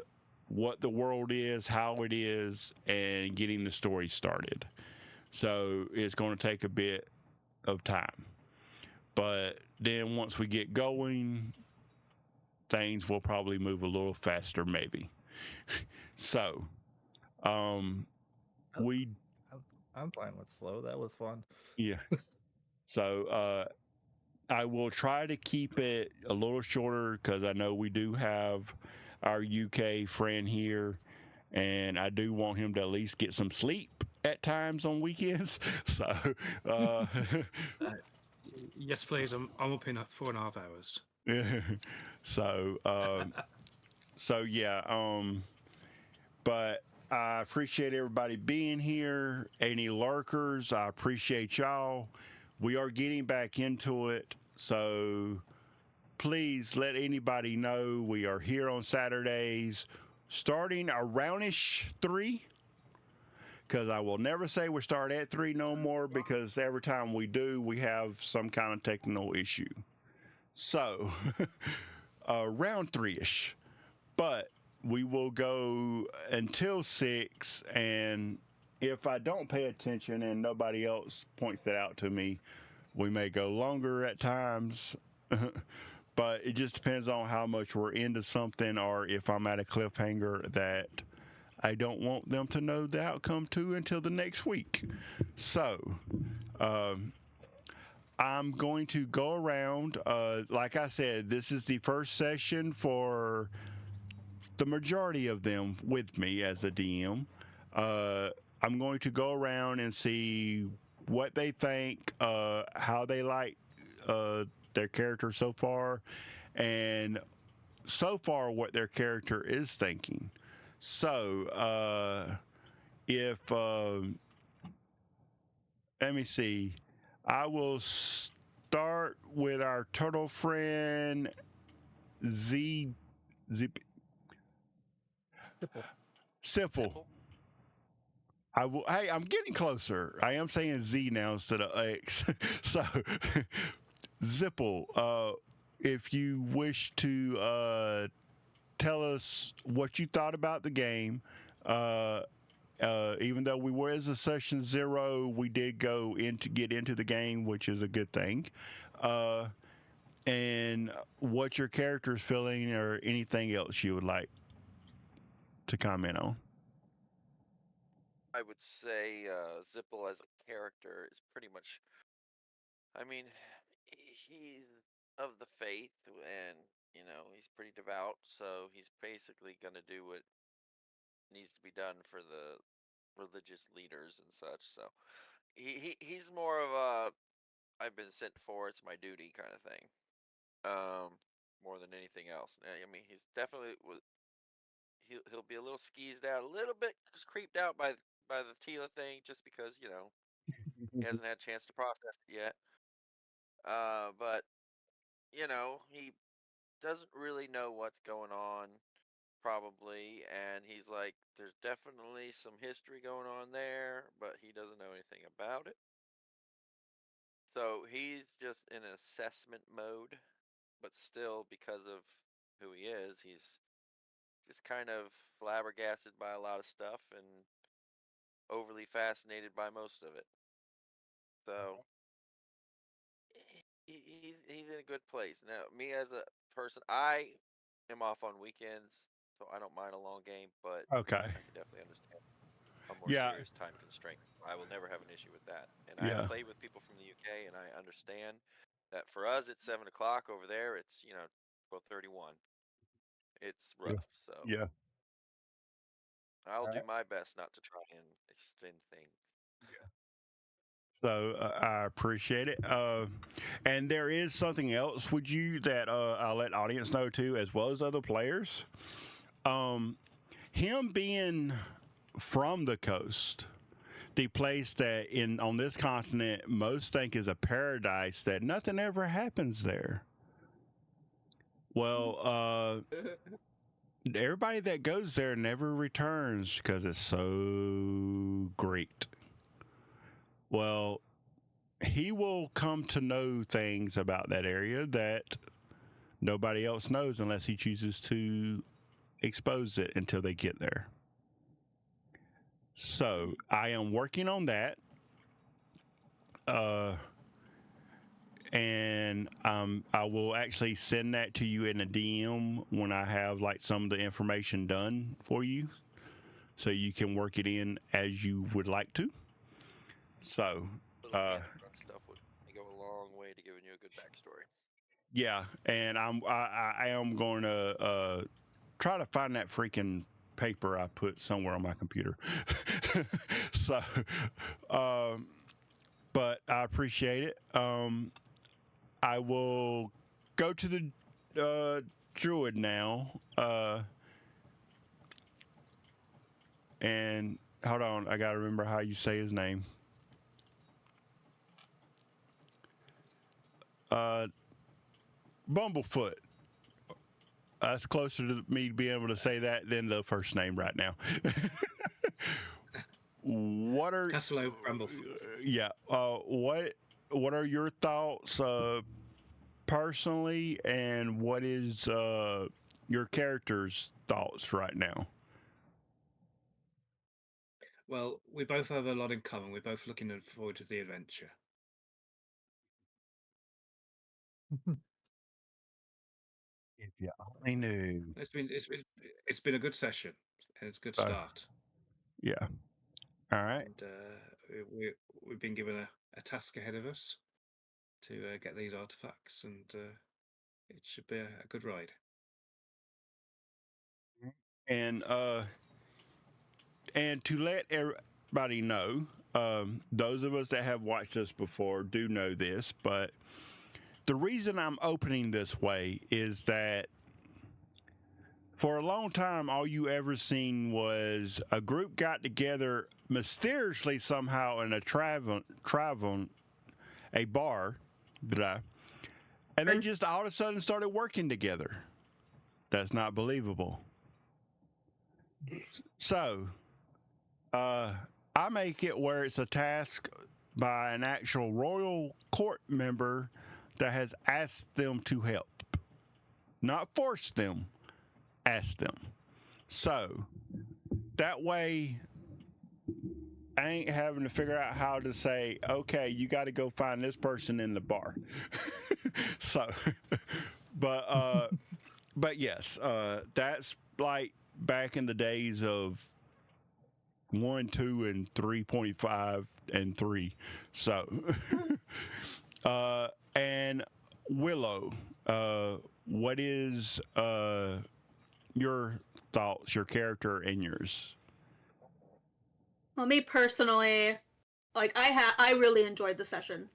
what the world is, how it is, and getting the story started. So it's going to take a bit of time. But then once we get going, things will probably move a little faster, maybe. So, we I'm fine with slow. That was fun. Yeah. So I will try to keep it a little shorter because I know we do have our UK friend here, and I do want him to at least get some sleep at times on weekends. So Yes, please. I'm up in 4.5 hours. so yeah. But I appreciate everybody being here. Any lurkers, I appreciate y'all. We are getting back into it, so please let anybody know we are here on Saturdays, starting aroundish 3. Because I will never say we start at 3 no more, because every time we do, we have some kind of technical issue. So around 3ish, but we will go until 6, and if I don't pay attention and nobody else points that out to me, we may go longer at times. But it just depends on how much we're into something, or if I'm at a cliffhanger that I don't want them to know the outcome to until the next week. So I'm going to go around. Like I said, this is the first session for the majority of them with me as the DM. I'm going to go around and see what they think, how they like their character so far, and so far what their character is thinking. So if Let me see. I will start with our turtle friend Z. Simple. Simple. I will. Hey, I'm getting closer. I am saying Z now instead of X. So, Zipple, if you wish to tell us what you thought about the game, even though we were as a session 0, we did get into the game, which is a good thing. And what your character is feeling, or anything else you would like to comment on. I would say Zipple as a character is pretty much. I mean, he's of the faith, and he's pretty devout. So he's basically gonna do what needs to be done for the religious leaders and such. So he's more of a I've been sent for, it's my duty kind of thing. More than anything else. I mean, he's definitely he'll be a little skeezed out, a little bit creeped out by the Tila thing, just because he hasn't had a chance to process it yet. But he doesn't really know what's going on, probably, and he's like, there's definitely some history going on there, but he doesn't know anything about it. So he's just in an assessment mode, but still, because of who he is, he's just kind of flabbergasted by a lot of stuff and overly fascinated by most of it. So he's in a good place. Now, me as a person, I am off on weekends, so I don't mind a long game, but Okay. I can definitely understand a more Yeah. serious time constraint. I will never have an issue with that. And Yeah. I play with people from the UK, and I understand that for us it's 7 o'clock over there. It's 12:31. It's Yeah. rough, so Yeah. I'll do Alright. my best not to try and extend things. So I appreciate it. And there is something else with you that I'll let audience know too, as well as other players. Him being from the coast, the place that on this continent most think is a paradise, that nothing ever happens there. Well, everybody that goes there never returns because it's so great. Well, he will come to know things about that area that nobody else knows unless he chooses to expose it until they get there. So I am working on that. And I will actually send that to you in a DM when I have like some of the information done for you, so you can work it in as you would like to. So Little background stuff would go a long way to giving you a good backstory. yeah, and I am going to try to find that freaking paper I put somewhere on my computer. So, but I appreciate it. I will go to the druid now. And hold on, I gotta remember how you say his name. Bumblefoot. That's closer to me being able to say that than the first name right now. What are Castle Bumblefoot? Yeah. What are your thoughts personally, and what is your character's thoughts right now? Well, we both have a lot in common. We're both looking forward to the adventure. If you only knew. It's been a good session, and it's a good start. Yeah. All right. And we've been given a task ahead of us to get these artifacts, and it should be a good ride. And to let everybody know, those of us that have watched us before do know this, but the reason I'm opening this way is that for a long time, all you ever seen was a group got together mysteriously somehow in a a bar, and they just all of a sudden started working together. That's not believable. So, I make it where it's a task by an actual royal court member that has asked them to help. Not forced them, asked them. So, that way, I ain't having to figure out how to say, okay, you got to go find this person in the bar. So, but yes, that's like back in the days of 1, 2, and 3.5 and 3. So, and Willow, what is your thoughts, your character, and yours? Well, me personally, like I really enjoyed the session.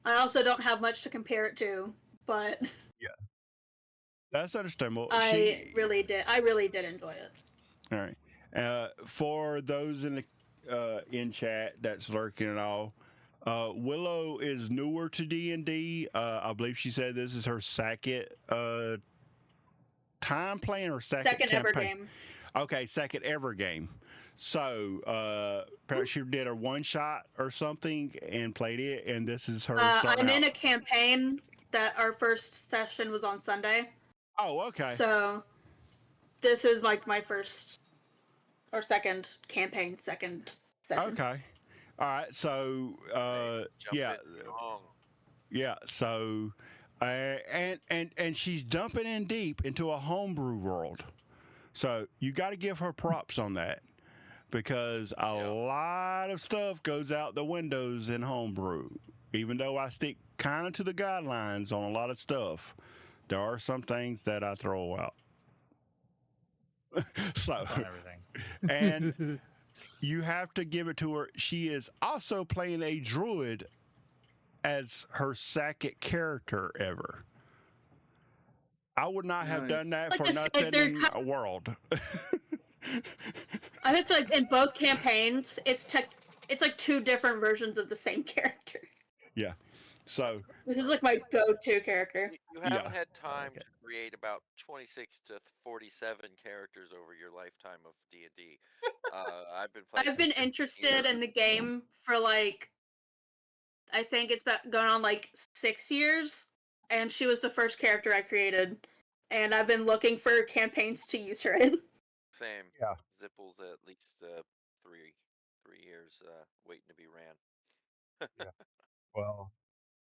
I also don't have much to compare it to, but That's understandable. I really did enjoy it. All right. For those in chat that's lurking and all, Willow is newer to D&D. I believe she said this is her second time playing or second ever campaign? game. Okay, second ever game. So perhaps she did a one shot or something and played it, and this is her. I'm in a campaign that our first session was on Sunday. Oh, okay. So this is like my first or second campaign, second session. Okay. All right. So yeah, yeah. So and she's dumping in deep into a homebrew world. So you got to give her props on that, because a lot of stuff goes out the windows in homebrew. Even though I stick kind of to the guidelines on a lot of stuff, there are some things that I throw out. So, and you have to give it to her. She is also playing a druid as her second character ever. I would not have done that for nothing in a world. I think like in both campaigns, it's like two different versions of the same character. Yeah. So this is like my go-to character. You haven't had time to create about 26 to 47 characters over your lifetime of D&D. I've been playing. I've been interested in the game for like, I think it's been going on like 6 years, and she was the first character I created, and I've been looking for campaigns to use her in. Same. Yeah. Zipple's at least 3 years waiting to be ran. Yeah. Well,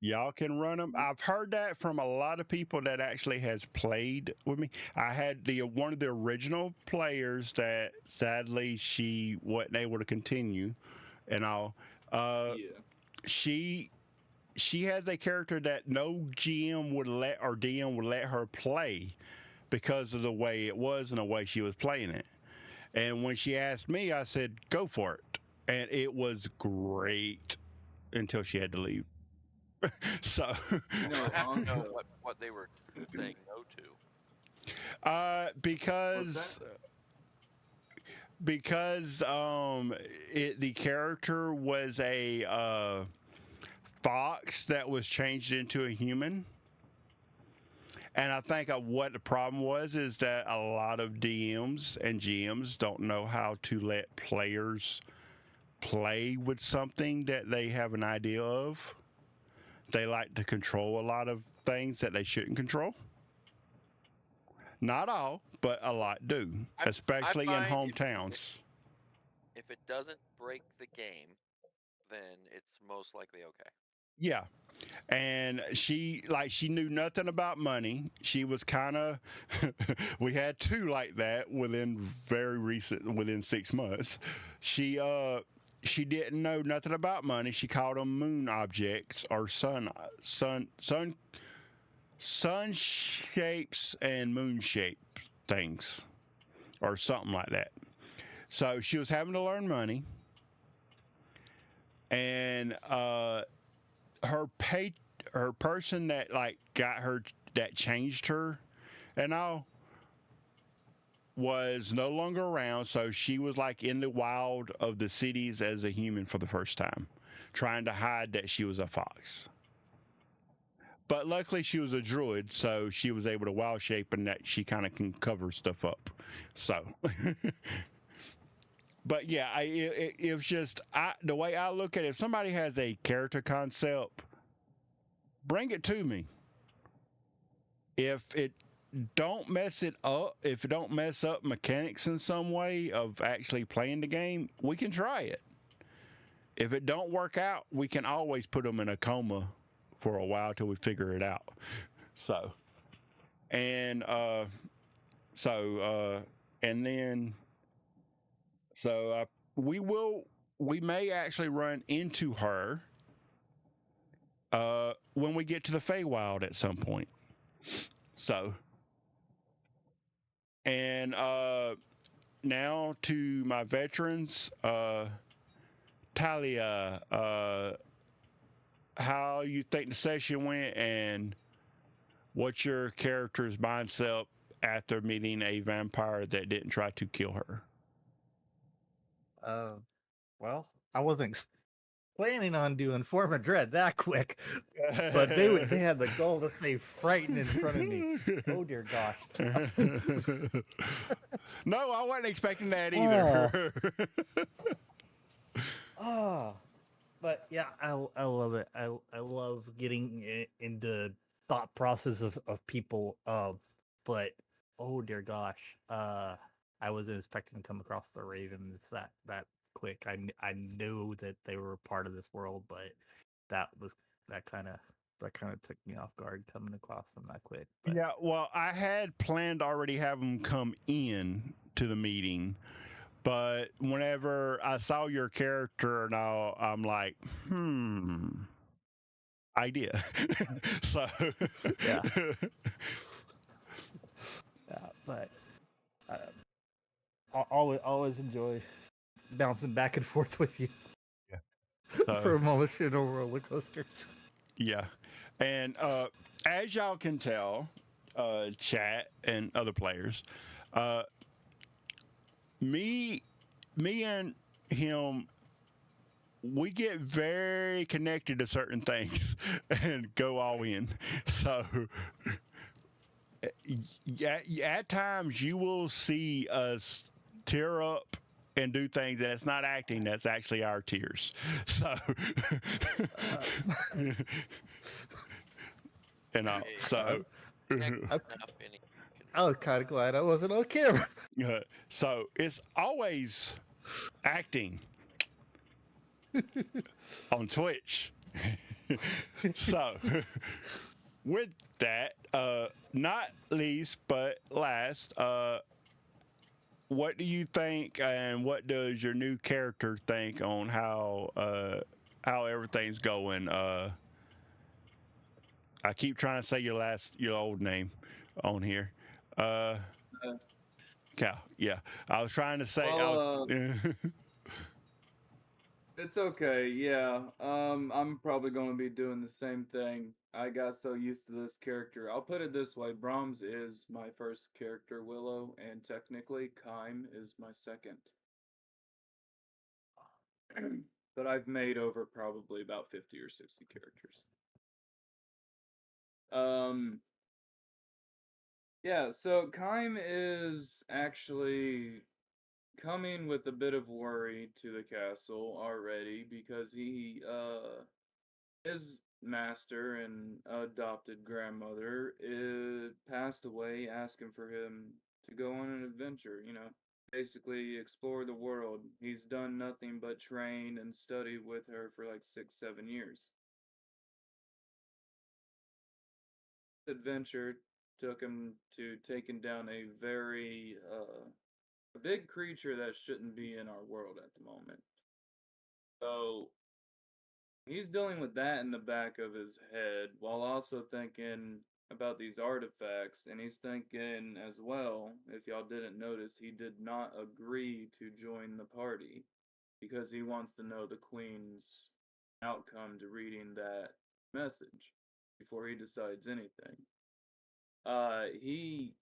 y'all can run them. I've heard that from a lot of people that actually has played with me. I had one of the original players that sadly she wasn't able to continue, and all. She has a character that no GM would let or DM would let her play because of the way it was and the way she was playing it. And when she asked me, I said, "Go for it," and it was great until she had to leave. So, I don't know what they were saying no to. because the character was a fox that was changed into a human, and I think what the problem was is that a lot of DMs and GMs don't know how to let players play with something that they have an idea of. They like to control a lot of things that they shouldn't control. Not all, but a lot do, especially in hometowns. If it doesn't break the game, then it's most likely okay. Yeah. And she knew nothing about money. She was kind of, we had two like that within 6 months. She didn't know nothing about money. She called them moon objects or sun shapes and moon shape things or something like that. So she was having to learn money, and her person that got her, that changed her and all, was no longer around, so she was like in the wild of the cities as a human for the first time, trying to hide that she was a fox. But luckily, she was a druid, so she was able to wild shape, and that she kind of can cover stuff up. So, but yeah, it's just the way I look at it. If somebody has a character concept, bring it to me. If it don't mess it up, if it don't mess up mechanics in some way of actually playing the game, we can try it. If it don't work out, we can always put them in a coma for a while till we figure it out. So, and then we may actually run into her when we get to the Feywild at some point. So, and now to my veterans, Talia, how you think the session went, and what's your character's mindset after meeting a vampire that didn't try to kill her? Well, I wasn't planning on doing Form of Dread that quick, but they had the goal to say frighten in front of me. Oh dear gosh. No, I wasn't expecting that either. But yeah, I love it. I love getting into thought process of people. But oh dear gosh, I wasn't expecting to come across the Ravens that quick. I knew that they were part of this world, but that kind of took me off guard coming across them that quick. But. Yeah, well, I had planned to already have them come in to the meeting, but whenever I saw your character now, I'm like, idea. So yeah. But I always enjoy bouncing back and forth with you. Yeah. For emotional roller coasters. Yeah. And as y'all can tell, chat and other players, me and him, we get very connected to certain things and go all in. So at times you will see us tear up and do things, and it's not acting, that's actually our tears. So so I was kind of glad I wasn't on camera. So it's always acting on Twitch. So with that, not least but last, what do you think, and what does your new character think on how everything's going? I keep trying to say your old name on here. Cal. Yeah, I was trying to say. Well, it's okay. Yeah. I'm probably going to be doing the same thing. I got so used to this character. I'll put it this way: Brahms is my first character, Willow, and technically Kime is my second. But I've made over probably about 50 or 60 characters. Yeah, so Kime is actually coming with a bit of worry to the castle already because his master and adopted grandmother passed away, asking for him to go on an adventure, basically explore the world. He's done nothing but train and study with her for like 6-7 years. Adventure took him to taking down a very a big creature that shouldn't be in our world at the moment. So he's dealing with that in the back of his head while also thinking about these artifacts, and he's thinking as well, if y'all didn't notice, he did not agree to join the party because he wants to know the queen's outcome to reading that message before he decides anything. He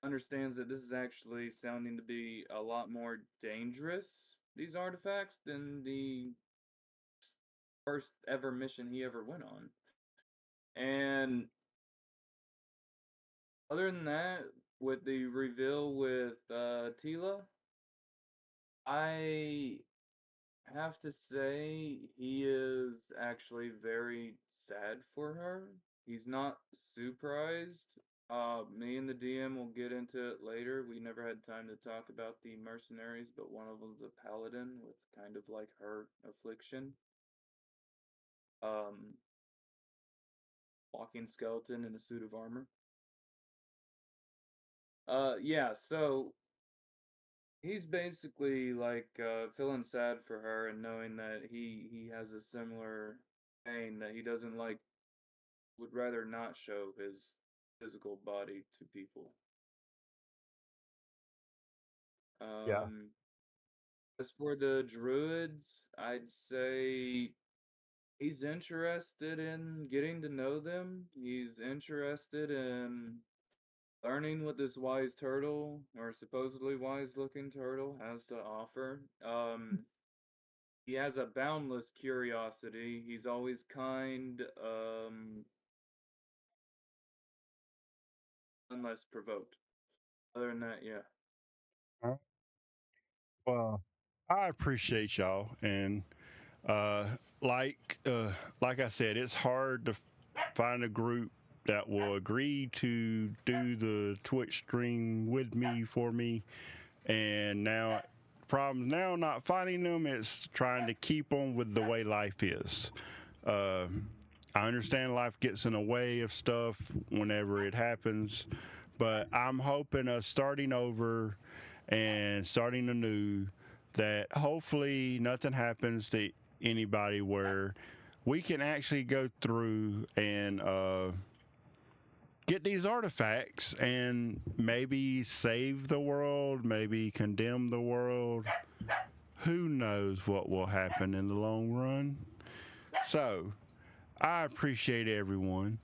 understands that this is actually sounding to be a lot more dangerous, these artifacts, than the first ever mission he ever went on. And other than that, with the reveal with Tila, I have to say he is actually very sad for her. He's not surprised. Me and the DM will get into it later. We never had time to talk about the mercenaries, but one of them's a paladin with kind of like her affliction. Walking skeleton in a suit of armor. Yeah, so he's basically like feeling sad for her and knowing that he has a similar pain that he doesn't like, would rather not show his physical body to people. Yeah. As for the druids, I'd say he's interested in getting to know them. He's interested in learning what this wise turtle, or supposedly wise looking turtle, has to offer. He has a boundless curiosity. He's always kind, unless provoked. Other than that, yeah. Well, I appreciate y'all, and like I said, it's hard to find a group that will agree to do the Twitch stream with me for me, and now problems now not finding them. It's trying to keep them with the way life is. I understand life gets in the way of stuff whenever it happens, but I'm hoping us starting over and starting anew, that hopefully nothing happens to anybody where we can actually go through and get these artifacts and maybe save the world, maybe condemn the world. Who knows what will happen in the long run? So I appreciate everyone.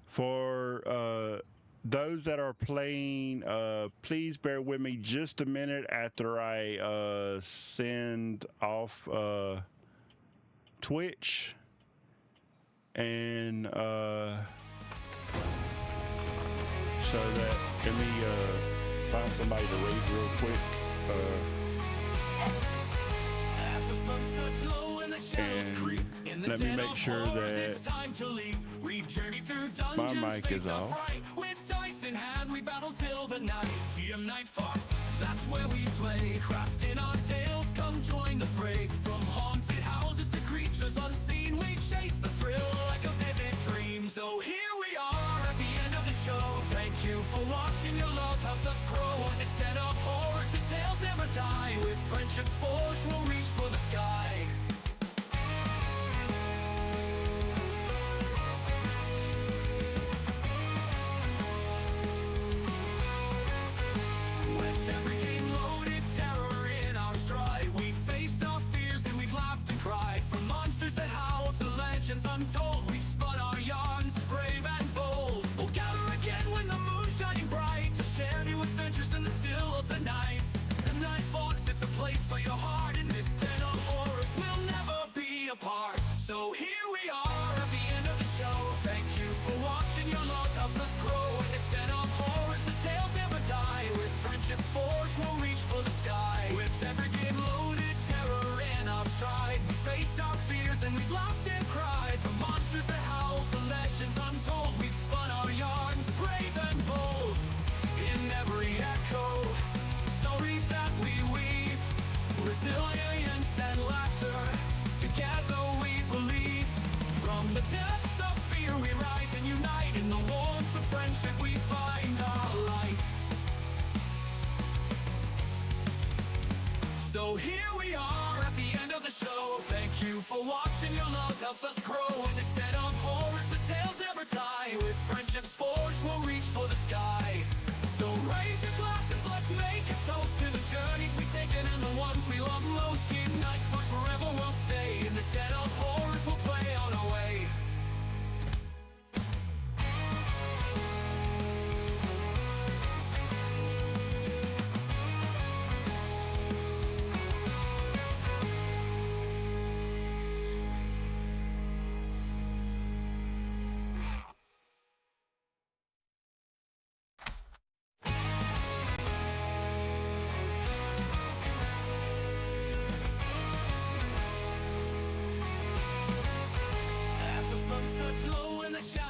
For those that are playing, please bear with me just a minute after I send off Twitch, and so that let me find somebody to raid real quick. As the sun sets low and the shadows And creep, in the let me dead make of sure horrors, that it's time to leave. We've journeyed through my dungeons, mic is faced a off. fright. With dice in hand, we battle till the night. TM Night Fox, that's where we play. Crafting our tales, come join the fray. From haunted houses to creatures unseen, we chase the thrill like a vivid dream. So here we are at the end of the show. Thank you for watching, your love helps us grow. Instead of horrors, the tales never die. With friendships forged, we'll reach for the sky. With every game loaded, terror in our stride, we faced our fears and we've laughed and cried. From monsters that howl to legends untold, we've spun our yarns, brave and bold. We'll gather again when the moon's shining bright, to share new adventures in the still of the night. The Night Fox, it's a place for your heart. In this den of horrors, we'll never be apart. So here we are at the end of the show. Thank you for watching, your love helps us grow. In this den of horrors, the tales never die. With friendships forged, we'll reach for the sky. With every game loaded, terror in our stride, we faced our fears and we've laughed and cried. From monsters that howl to legends untold, we've spun our yarns, brave and bold. In every echo, stories that we weave, resilience and laughter, together we believe. From the depths of fear we rise and unite. In the warmth of friendship we find our light. So here we are at the end of the show. Thank you for watching, your love helps us grow. And instead of horrors, the tales never die. With friendships forged, we'll reach for the sky. So raise your glasses, let's make a toast to the journeys we've taken and the ones we love most. Unite Fox forever will stay. In the dead of horrors, we'll play on our way.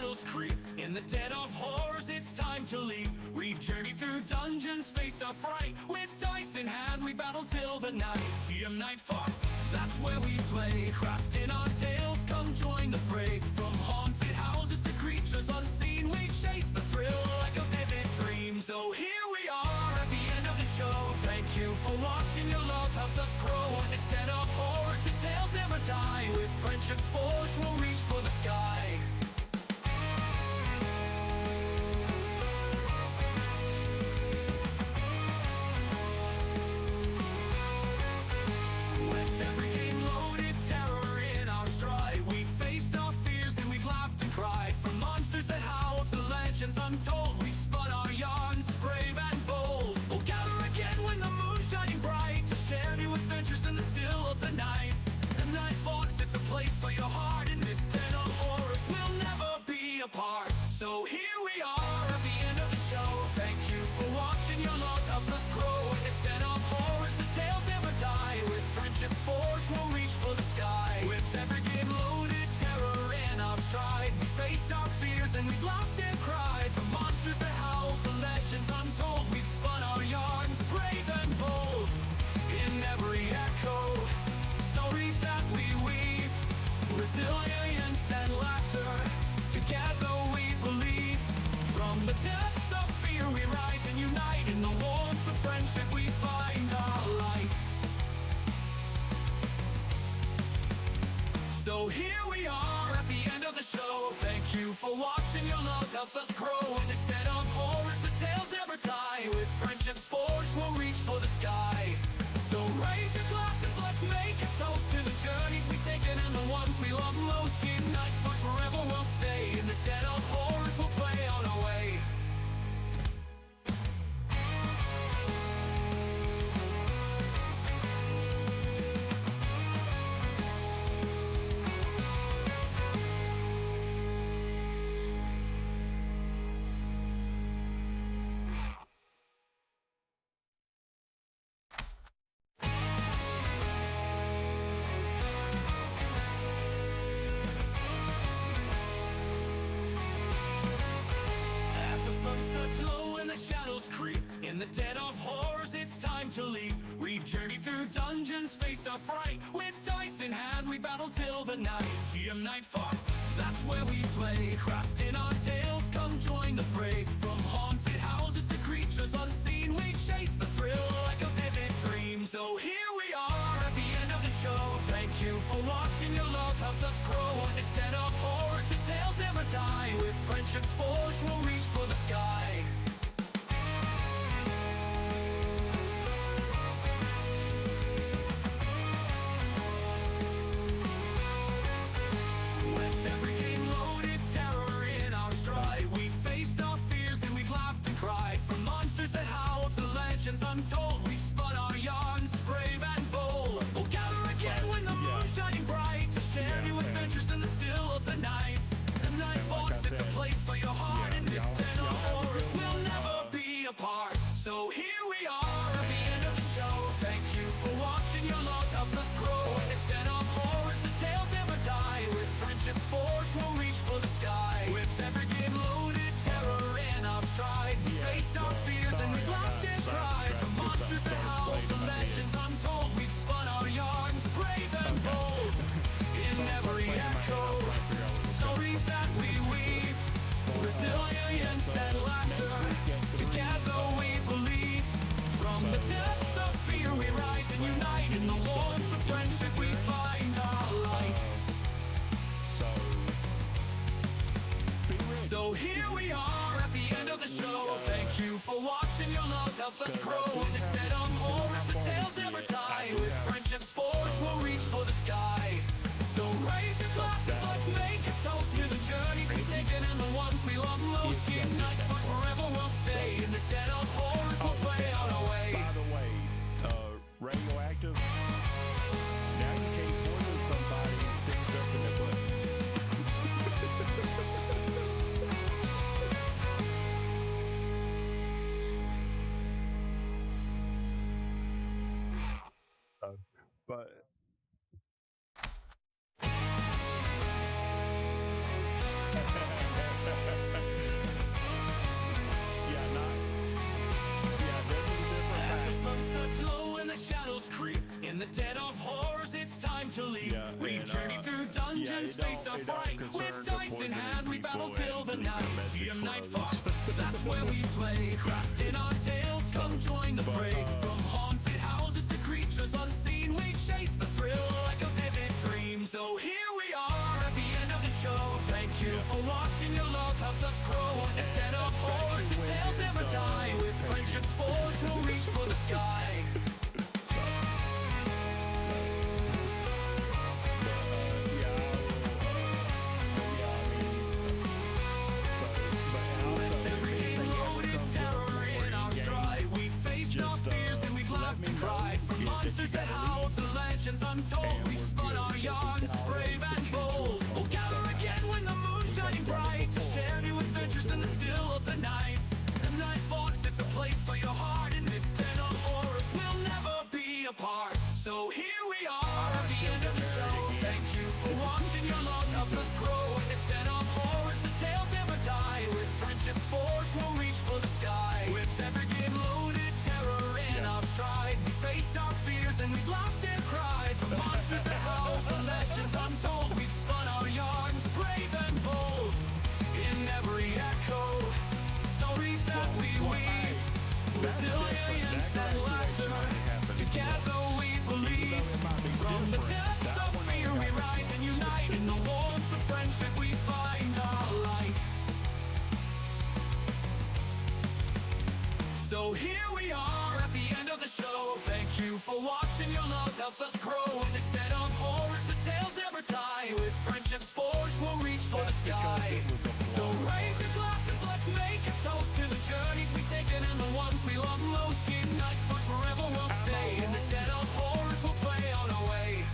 shadows creep. In the dead of horrors, it's time to leave. We've journeyed through dungeons, faced a fright. With dice in hand, we battle till the night. GM Night Fox, that's where we play. Crafting our tales, come join the fray. From haunted houses to creatures unseen, we chase the thrill like a vivid dream. So here we are at the end of the show. Thank you for watching, your love helps us grow. Instead of horrors, the tales never die. With friendships forged, we'll reach for the sky. With every game loaded, terror in our stride, we faced our fears and we've laughed and cried. From monsters that howl to legends untold, we've spun our yarns, brave and bold. We'll gather again when the moon's shining bright, to share new adventures in the still of the nights. The Night Fox, it's a place for your heart. In this den of horrors, we'll never be apart. So here we are at the end of the show. Thank you for watching, your love helps us grow. In this den of horrors, the tales never die. With friendships forged, we'll reach for the sky. With every game loaded, terror in our stride, we faced our fears and we've laughed and cried. From monsters that howl to legends untold, we've spun our yarns, brave and bold. In every echo, stories that we weave, resilience and laughter, together we believe. From the depths of fear we rise and unite. In the warmth of friendship we find our light. So here we are at the end of the show. Thank you for watching, your love helps us grow. And instead of horrors, the tales never die. With friendships forged, we'll reach for the sky. So raise your glasses, let's make a toast to the journeys we've taken and the ones we love most. Unite Fox forever we'll stay. In the dead of horrors, we'll play on our way. As the sun sets low and the shadows creep, in the dead of horrors, it's time to leave. We've journeyed through dungeons, faced our fright. With dice in hand, we battle till the night. GM Night Fox, that's where we play. Crafting our tales, come join the fray. From haunted houses to creatures unseen, we chase the thrill like a vivid dream. So here we are at the end of the show. Thank you for watching, your love helps us grow. Instead of horrors, the tales never die. With friendships forged, we'll reach for the sky. With every game loaded, terror in our stride, we faced our fears and we've laughed and cried. From monsters that howl to legends untold, we've spun our yarns, brave and bold. We'll gather again when the moon's shining bright, to share new adventures in the still of the nights. The Night Fox, it's a place for your heart. In this den of horrors, we'll never be apart. So here we are at the end of the show. Thank you for watching, your love helps us grow. In this den of horrors, the tales never die. With friendships forged, we'll reach for the sky. With every game loaded, terror in our stride, we faced our fears and we've laughed and cried. From monsters that howl to legends untold, we've spun our yarns, brave and bold. In every echo, stories that we weave, resilience and laughter, together we believe. From the depths of fear we rise and unite. In the warmth of friendship we find our light. So here we are at the end of the show. Thank you for watching, your love helps us grow. Instead of horrors, the tales never die. With friendships forged, we'll reach for the sky. So raise your glasses, let's make a toast to the journeys we've taken and the ones we love most. Unite Fox forever we'll stay. In the dead of horrors, we'll play on our way. By the way, radioactive. Now you can't poison somebody and stick stuff in their butt. But shadows creep. In the dead of horrors, it's time to leave. Yeah, We've and, journeyed through dungeons, faced our fright. With dice in hand, we battle till the night. GM Night Fox, that's where we play. Crafting our tales, come join the fray. From haunted houses to creatures unseen, we chase the thrill like a vivid dream. So here we are at the end of the show. Thank you for watching, your love helps us grow. Instead of horrors, the tales never die. With friendships forged, we'll reach for the sky. With every game loaded, terror in our stride. We faced our fears and we've laughed and cried. From monsters that howl to legends untold, we've spun our yarns, brave and bold. We'll gather again when the moon's shining bright to share new adventures in the still of the nights. The Night Fox, it's a place for your heart. In this den of horrors, we'll never be apart. So here we are at the end of the show. Thank you for watching, your love helps us grow. In this den of horrors, the tales never die. With friendships forged, we'll reach for the sky. With every game loaded, terror in our stride. We faced our fears and we've laughed and cried. From monsters that howl to legends untold, we've spun our yarns, brave and bold. In every echo, stories that we weave, resilience and laughter. Together we believe. From the depths of fear we rise and unite. In the warmth of friendship we find our light. So here we are at the end of the show. Thank you for watching, your love helps us grow. In this den of horrors, the tales never die. With friendships forged, we'll reach for the sky. So raise your glasses, let's make a toast to the journeys we've taken and the ones we love most. GM Night Fox forever will stay. In the den of horrors, we'll play on our way.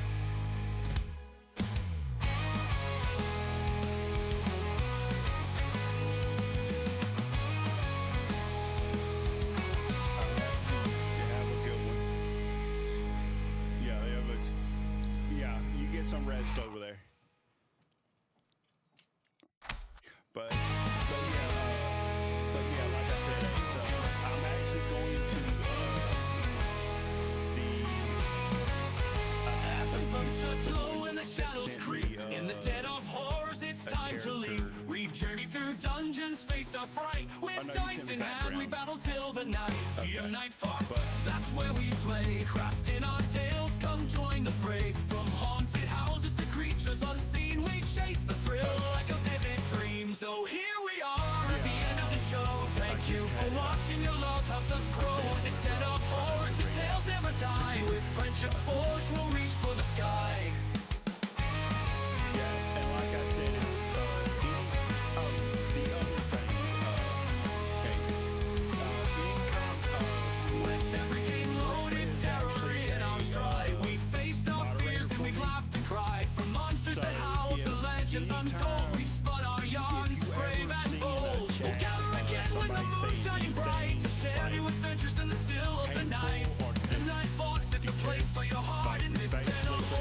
Have a good one. Yeah, you get some rest over there. But yeah, like I said, it's, I'm actually going to As the sun sets low and the shadows sent creep, me, in the dead of horrors, it's time to leave. character. We've journeyed through dungeons, faced our fright. With know you dice sent in the hand, we background. battle till the night. GM Okay. Night Fox, But- that's where we play. Crafting our tales, come join the fray. From haunted houses to creatures unseen, we chase the thrill like a vivid dream. So here we are at the end of the show. Thank you for watching, your love helps us grow. Instead of horrors, the tales never die. With friendships forged, we'll reach for the sky. Yeah, and like I said, the other thing, With every game loaded, terror in our stride. We faced our fears and we've laughed and cried. From monsters that howl to legends untold, we've spun our yarns, brave and bold. We'll gather again when the moon's shining bright to share new adventures in the still of the night. The Night Fox, it's a place for your heart in this den of